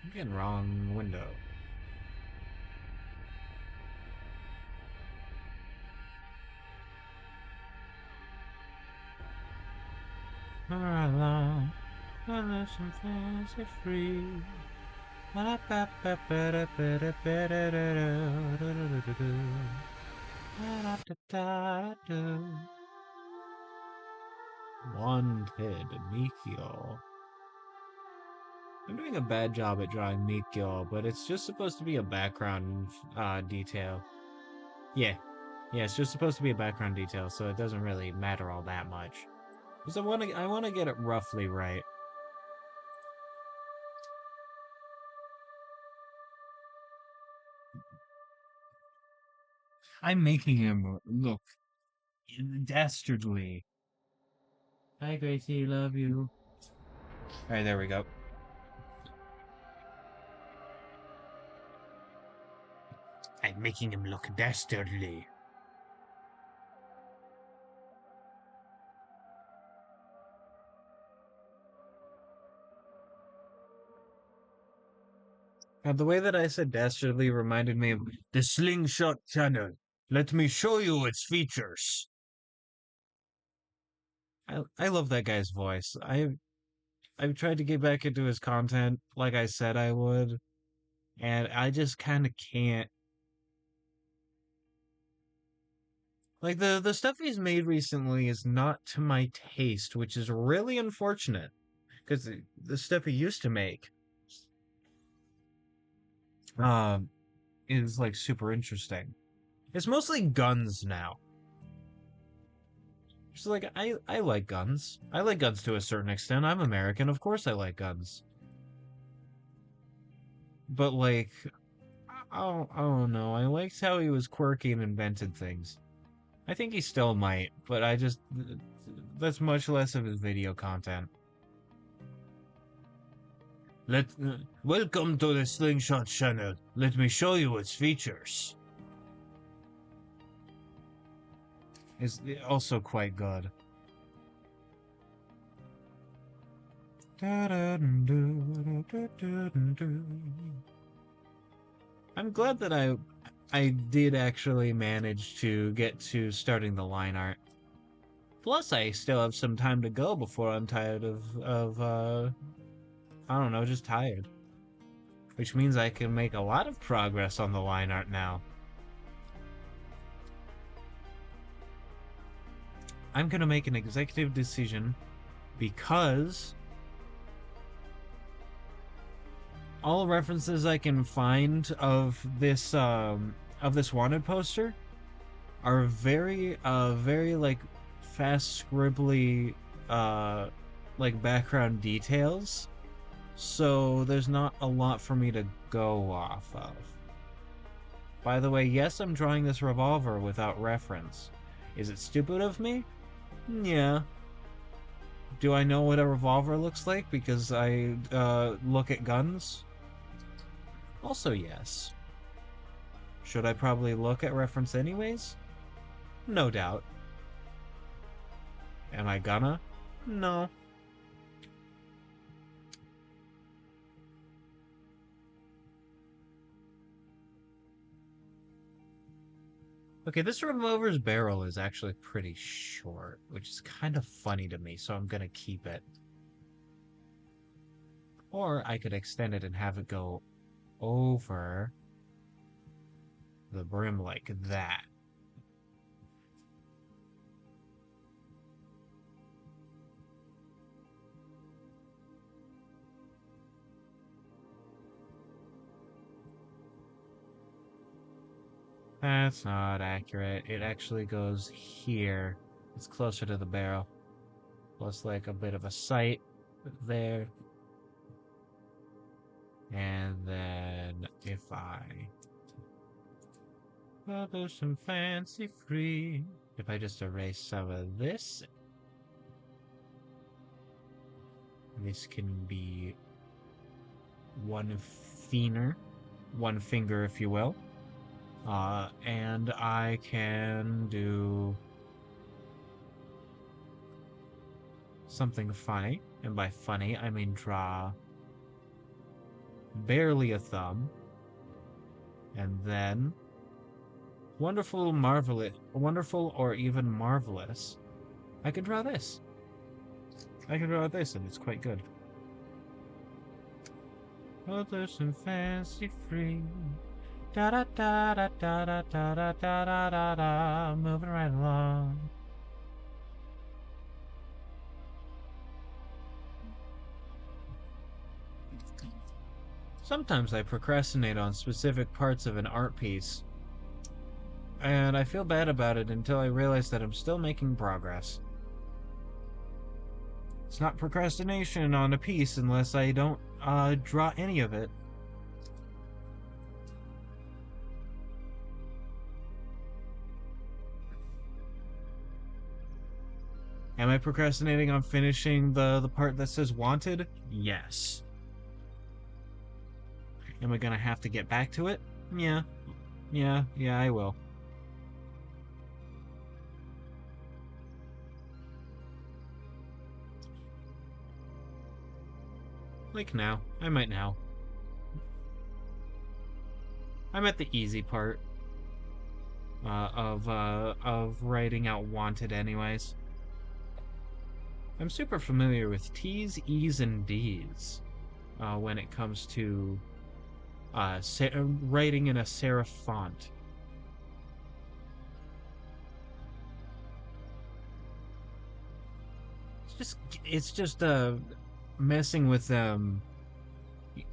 I'm getting wrong window. Along, listen fancy free. Wanted Mikio. I'm doing a bad job at drawing Mikio, but it's just supposed to be a background detail. Yeah. Yeah, it's just supposed to be a background detail, so it doesn't really matter all that much. Because I wanna get it roughly right. I'm making him look dastardly. Hi Gracie, love you. Alright, there we go. I'm making him look dastardly. And the way that I said dastardly reminded me of the Slingshot Channel. Let me show you its features. I love that guy's voice. I've tried to get back into his content like I said I would, and I just kind of can't. Like the stuff he's made recently is not to my taste, which is really unfortunate because the stuff he used to make um is like super interesting. It's mostly guns now. Just like I like guns. I like guns to a certain extent. I'm American, of course I like guns. But like I don't know. I liked how he was quirky and invented things. I think he still might, but that's much less of his video content. Welcome to the Slingshot channel. Let me show you its features. Is also quite good. I'm glad that I did actually manage to get to starting the line art. Plus, I still have some time to go before I'm tired of I don't know, just tired. Which means I can make a lot of progress on the line art now. I'm gonna make an executive decision because all references I can find of this wanted poster are very like fast scribbly like background details. So there's not a lot for me to go off of. By the way, yes, I'm drawing this revolver without reference. Is it stupid of me? Yeah. Do I know what a revolver looks like because I look at guns? Also yes. Should I probably look at reference anyways? No doubt. Am I gonna? No. Okay, this revolver's barrel is actually pretty short, which is kind of funny to me, so I'm gonna keep it. Or I could extend it and have it go over the brim like that. That's not accurate. It actually goes here. It's closer to the barrel. Plus like a bit of a sight there. And then if I publish some fancy free, if I just erase some of this, this can be one finger if you will. And I can do something funny, and by funny I mean draw barely a thumb, and then wonderful or even marvelous, I could draw this. I can draw this, and it's quite good. Oh, there's some fancy free. Da da da da da da da da da da da, moving right along. Sometimes I procrastinate on specific parts of an art piece, and I feel bad about it until I realize that I'm still making progress. It's not procrastination on a piece unless I don't draw any of it. Am I procrastinating on finishing the part that says wanted? Yes. Am I gonna have to get back to it? Yeah. Yeah, I will. Like now. I might now. I'm at the easy part of writing out wanted anyways. I'm super familiar with T's, E's, and D's when it comes to writing in a serif font. It's just messing with them.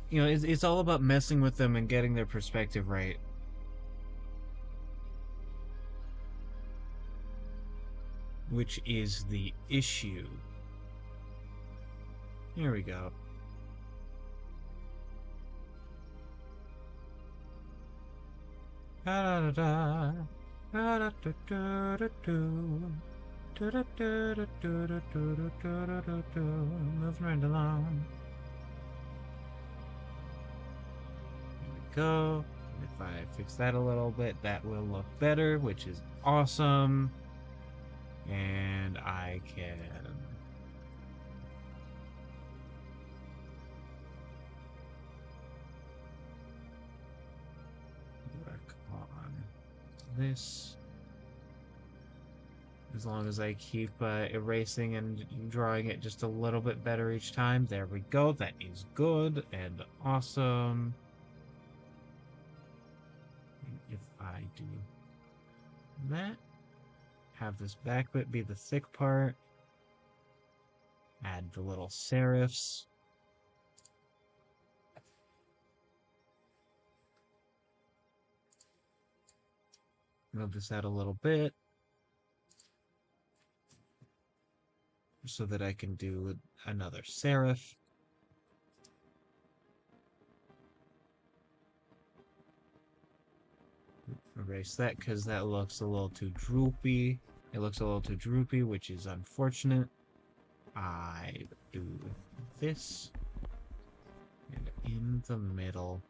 You know, it's all about messing with them and getting their perspective right. Which is the issue. Here we go. Da da da da da da da da. Moving right along. Here we go. If I fix that a little bit, that will look better, which is awesome. And I can work on this. As long as I keep erasing and drawing it just a little bit better each time. There we go. That is good and awesome. And if I do that, have this back bit be the thick part, add the little serifs. Move this out a little bit so that I can do another serif. Erase that because that looks a little too droopy. It looks a little too droopy, which is unfortunate. I do this, and in the middle,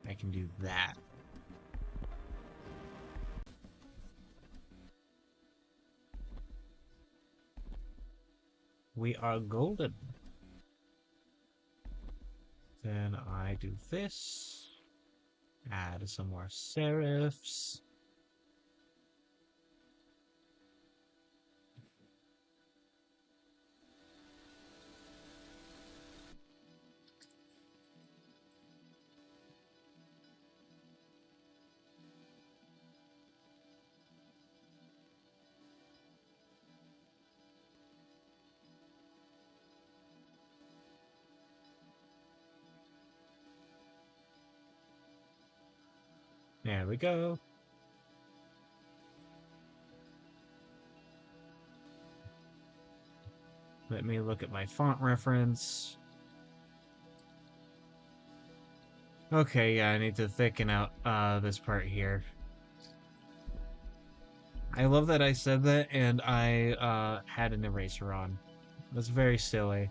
I can do that. We are golden. Then I do this. Add some more serifs. There we go. Let me look at my font reference. Okay, yeah, I need to thicken out this part here. I love that I said that and I had an eraser on. That's very silly.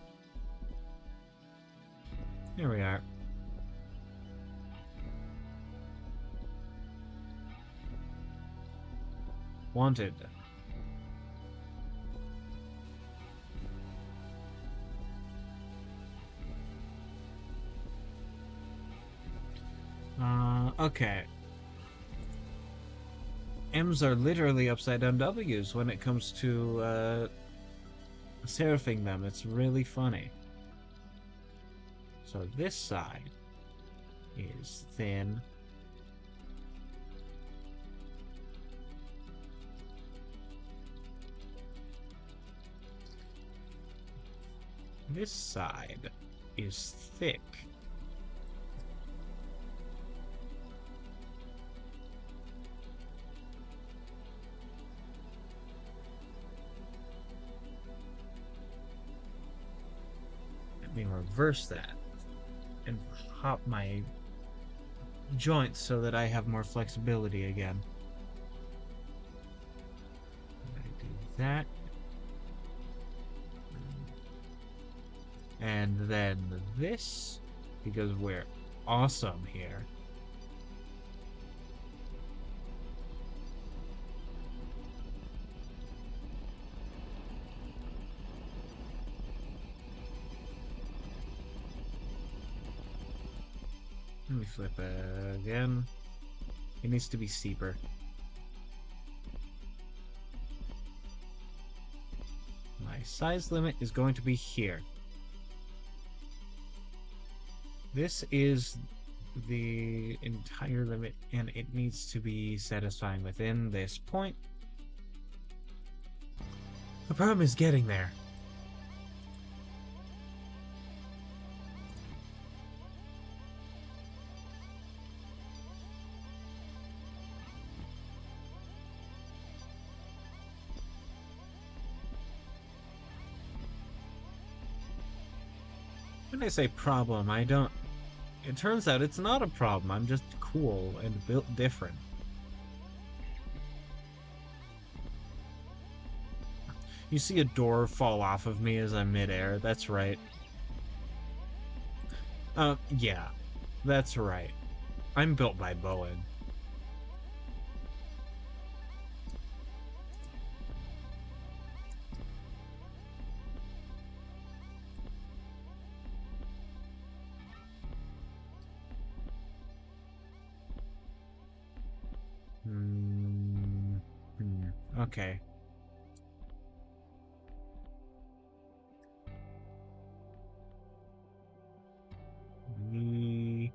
Here we are. Wanted. Okay. M's are literally upside down W's when it comes to serifing them. It's really funny. So this side is thin. This side is thick. Let me reverse that and pop my joints so that I have more flexibility again. I do that. And then this, because we're awesome here. Let me flip it again. It needs to be steeper. My size limit is going to be here. This is the entire limit, and it needs to be satisfying within this point. The problem is getting there. When I say problem, I don't... It turns out it's not a problem. I'm just cool and built different. You see a door fall off of me as I'm midair. That's right. Yeah. That's right. I'm built by Boeing. Okay. Me.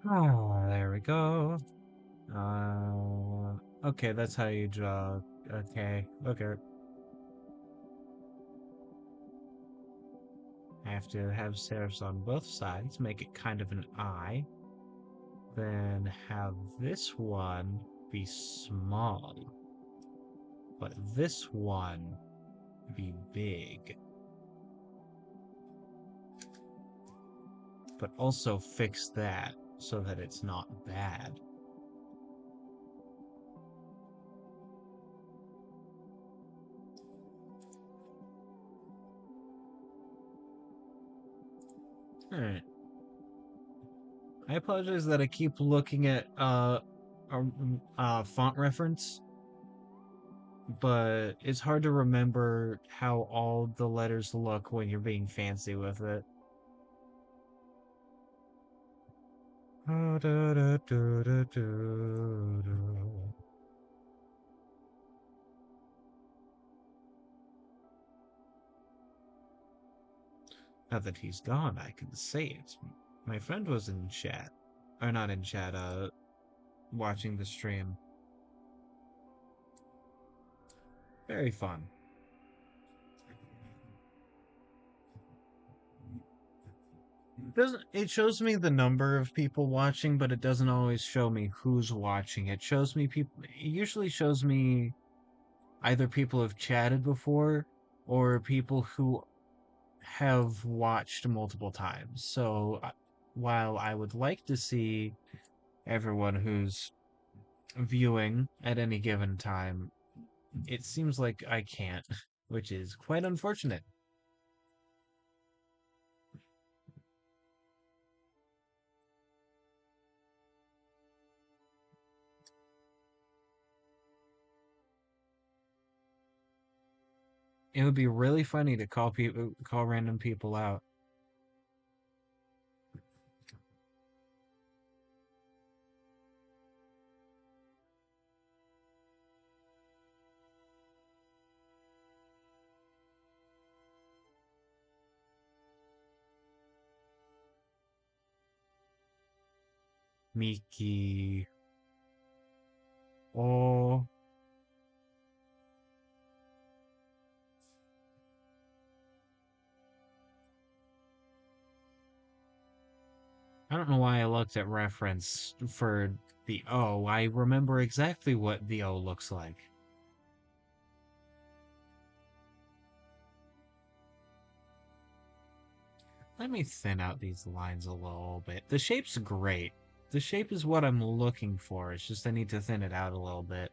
Oh, there we go. Okay, that's how you draw. Okay. I have to have serifs on both sides, make it kind of an eye. Then have this one be small, but this one be big. But also fix that so that it's not bad. Alright. I apologize that I keep looking at font reference, but it's hard to remember how all the letters look when you're being fancy with it. Now that he's gone, I can say it. My friend was in chat. Or not in chat, watching the stream. Very fun. It shows me the number of people watching, but it doesn't always show me who's watching. It shows me people. It usually shows me either people have chatted before or people who have watched multiple times. So while I would like to see everyone who's viewing at any given time, it seems like I can't, which is quite unfortunate. It would be really funny to call random people out. Miki. Oh. I don't know why I looked at reference for the O. I remember exactly what the O looks like. Let me thin out these lines a little bit. The shape's great. The shape is what I'm looking for. It's just I need to thin it out a little bit.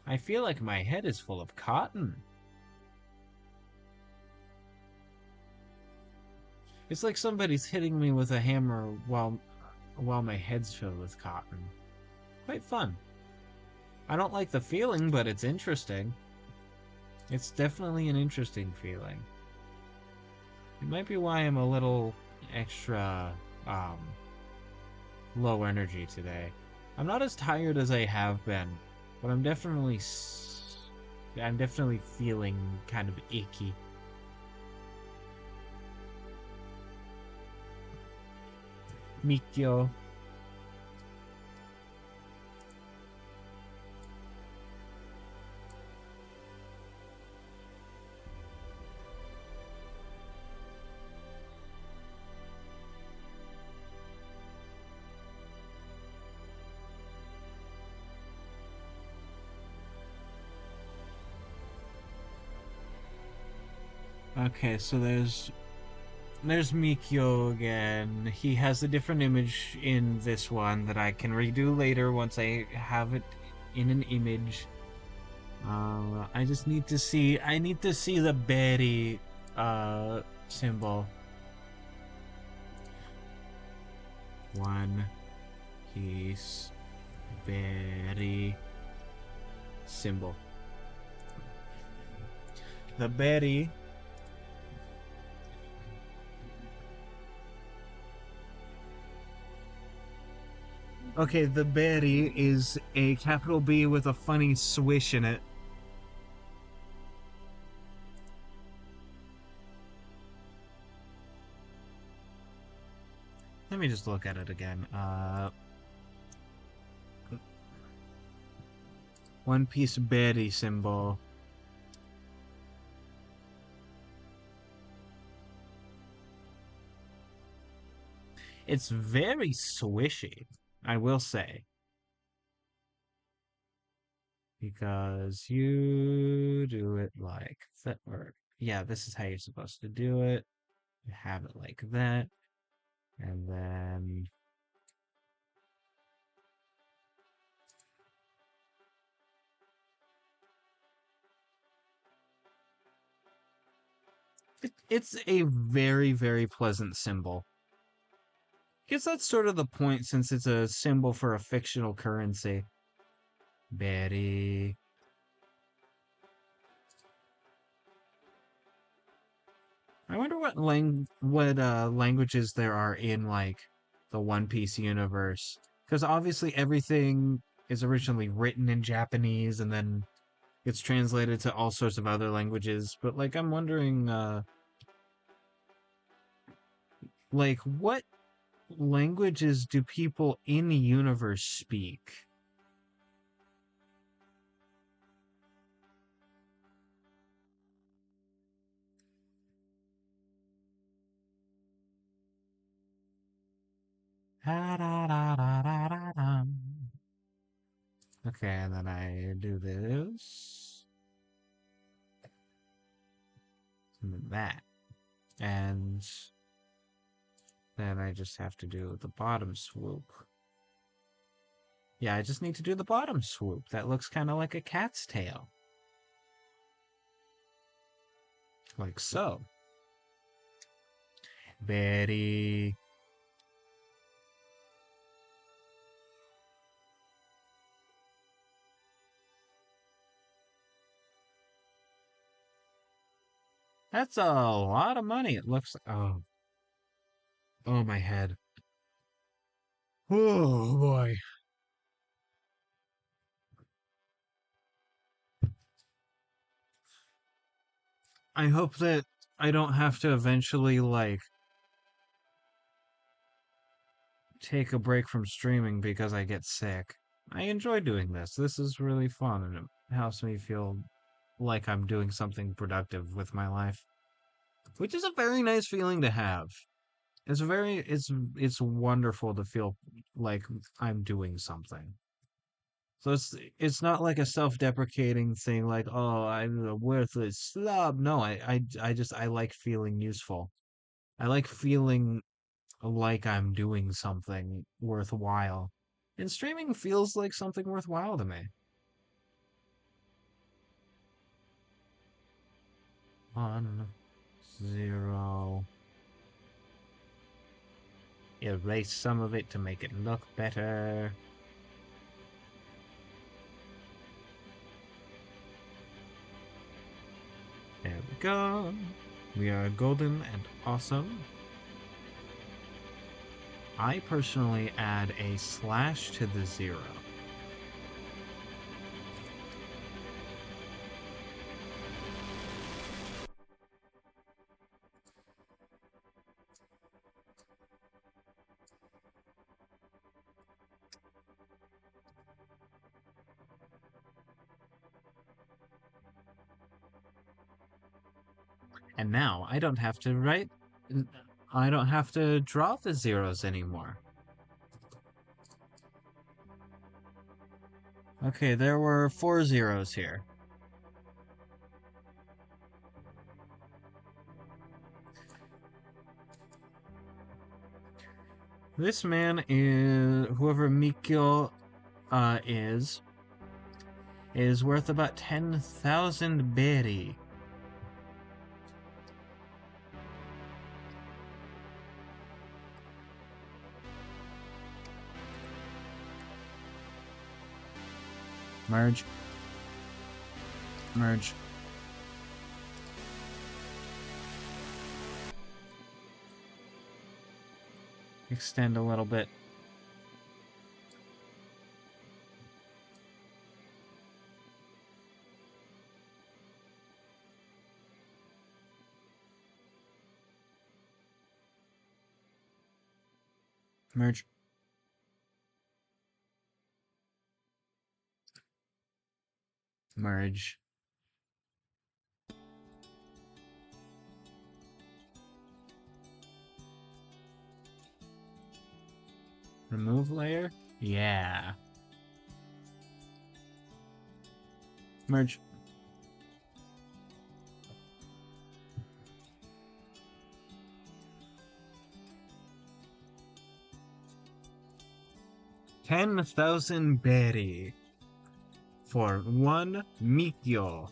I feel like my head is full of cotton. It's like somebody's hitting me with a hammer while my head's filled with cotton. Quite fun. I don't like the feeling, but it's interesting. It's definitely an interesting feeling. It might be why I'm a little extra low energy today. I'm not as tired as I have been, but I'm definitely feeling kind of icky. Mikio. Okay, so there's Mikio again. He has a different image in this one that I can redo later once I have it in an image. I just need to see. I need to see the berry symbol. One Piece berry symbol. The berry. Okay, the berry is a capital B with a funny swish in it. Let me just look at it again. One Piece berry symbol. It's very swishy, I will say. Because you do it like that, or yeah, this is how you're supposed to do it. You have it like that, and then it's a very, very pleasant symbol. Guess that's sort of the point since it's a symbol for a fictional currency. Berry. I wonder what languages there are in like the One Piece universe, because obviously everything is originally written in Japanese and then it's translated to all sorts of other languages. But like I'm wondering, like what languages do people in the universe speak? Okay, and then I do this. And then that. And then I just have to do the bottom swoop. Yeah, I just need to do the bottom swoop. That looks kind of like a cat's tail. Like so. Betty. That's a lot of money. It looks like. Oh. Oh, my head. Oh, boy. I hope that I don't have to eventually, like, take a break from streaming because I get sick. I enjoy doing this. This is really fun and it helps me feel like I'm doing something productive with my life, which is a very nice feeling to have. It's wonderful to feel like I'm doing something. So it's not like a self-deprecating thing like, oh, I'm a worthless slob. No, I like feeling useful. I like feeling like I'm doing something worthwhile. And streaming feels like something worthwhile to me. 1, 0. Erase some of it to make it look better. There we go. We are golden and awesome. I personally add a slash to the 0. And now I don't have to I don't have to draw the zeros anymore. Okay, there were 4 zeros here. This man is whoever Mikio is worth about 10,000 berry. Merge. Merge. Extend a little bit. Merge. Merge. Remove layer? Yeah. Merge. $10,000 berry for 1 Mikio.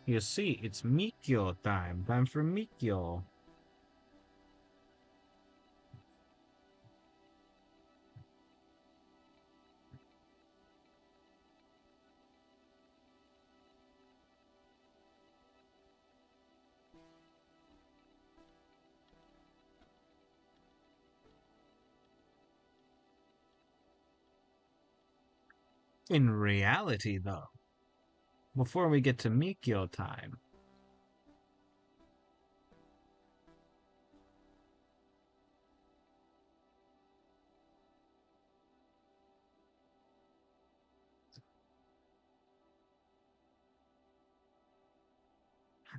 You see, it's Mikio time. Time for Mikio. In reality, though, before we get to Mikio time,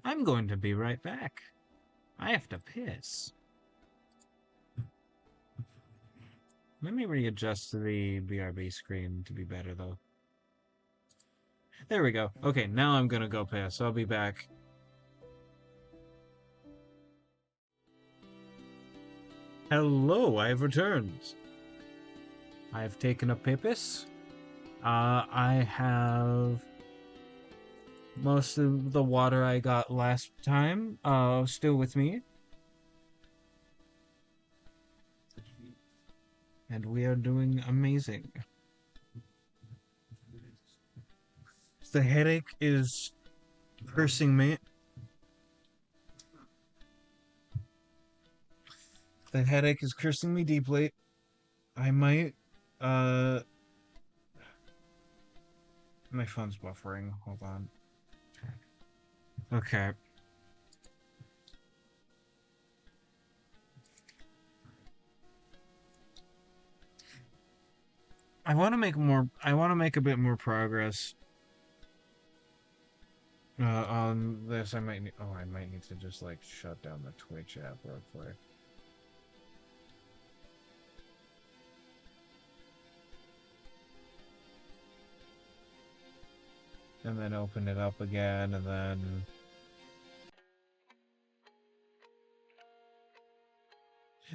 I'm going to be right back. I have to piss. Let me readjust the BRB screen to be better, though. There we go. Okay, now I'm gonna go piss. I'll be back. Hello, I've returned. I've taken a pipis. I have most of the water I got last time, still with me. And we are doing amazing. The headache is cursing me. The headache is cursing me deeply. I might, uh... My phone's buffering. Hold on. Okay. I want to make a bit more progress on this. I might need to just like shut down the Twitch app real quick. And then open it up again, and then...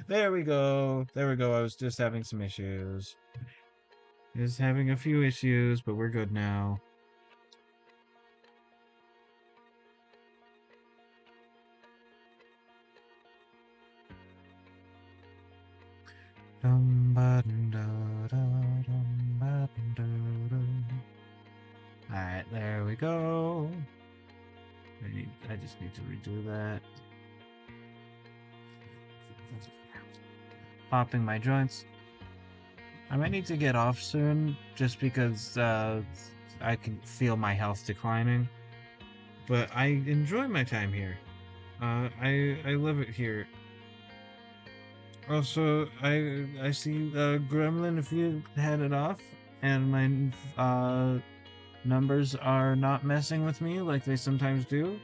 There we go! There we go, I was just having some issues. Just having a few issues, but we're good now. Alright, there we go. I just need to redo that. Popping my joints. I might need to get off soon, just because I can feel my health declining. But I enjoy my time here. I love it here. Also, I see Gremlin, if you had it off, and my numbers are not messing with me like they sometimes do.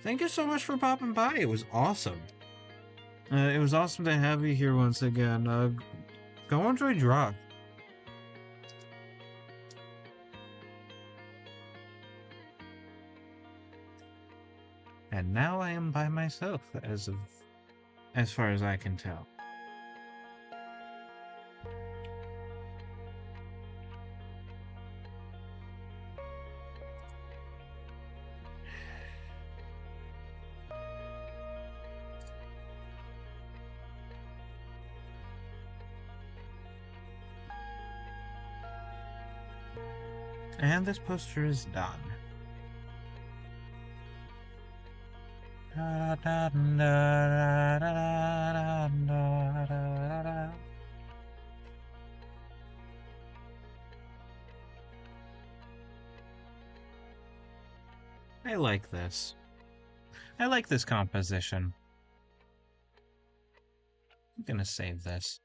Thank you so much for popping by. It was awesome. It was awesome to have you here once again. Go enjoy Drop. And now I am by myself, as far as I can tell. And this poster is done. I like this. I like this composition. I'm gonna save this.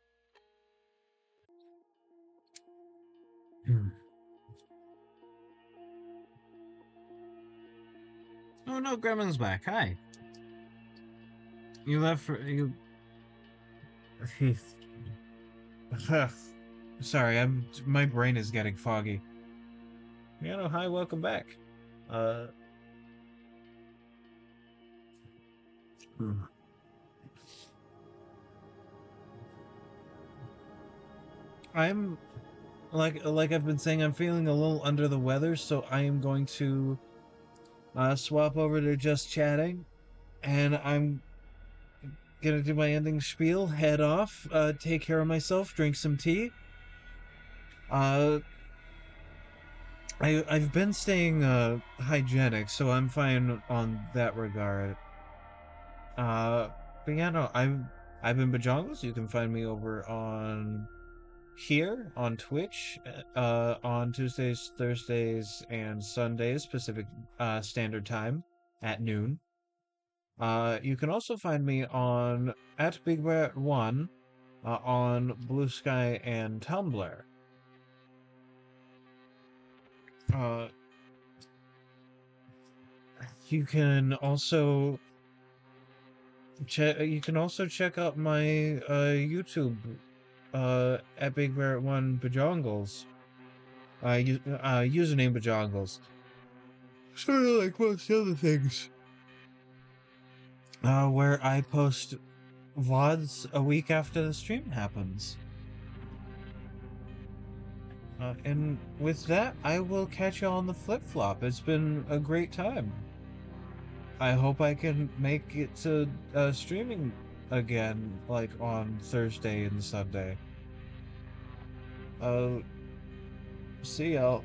Oh no, Gremlin's back. Hi. You left for you. Sorry, my brain is getting foggy. Piano, hi, welcome back. I'm like I've been saying, I'm feeling a little under the weather, so I am going to swap over to just chatting, and I'm gonna do my ending spiel, head off, take care of myself, drink some tea. I've been staying hygienic, so I'm fine on that regard. But yeah, no, I've been Bajongles. You can find me over on here on Twitch on Tuesdays, Thursdays, and Sundays Pacific Standard Time at noon. You can also find me on at BigBat1 on Bluesky and Tumblr. You can also check out my YouTube at BigBat1 Bajongles. Username Bajongles. Sort of like most other things. Where I post VODs a week after the stream happens. And with that, I will catch you on the flip-flop. It's been a great time. I hope I can make it to streaming again, like on Thursday and Sunday. See y'all.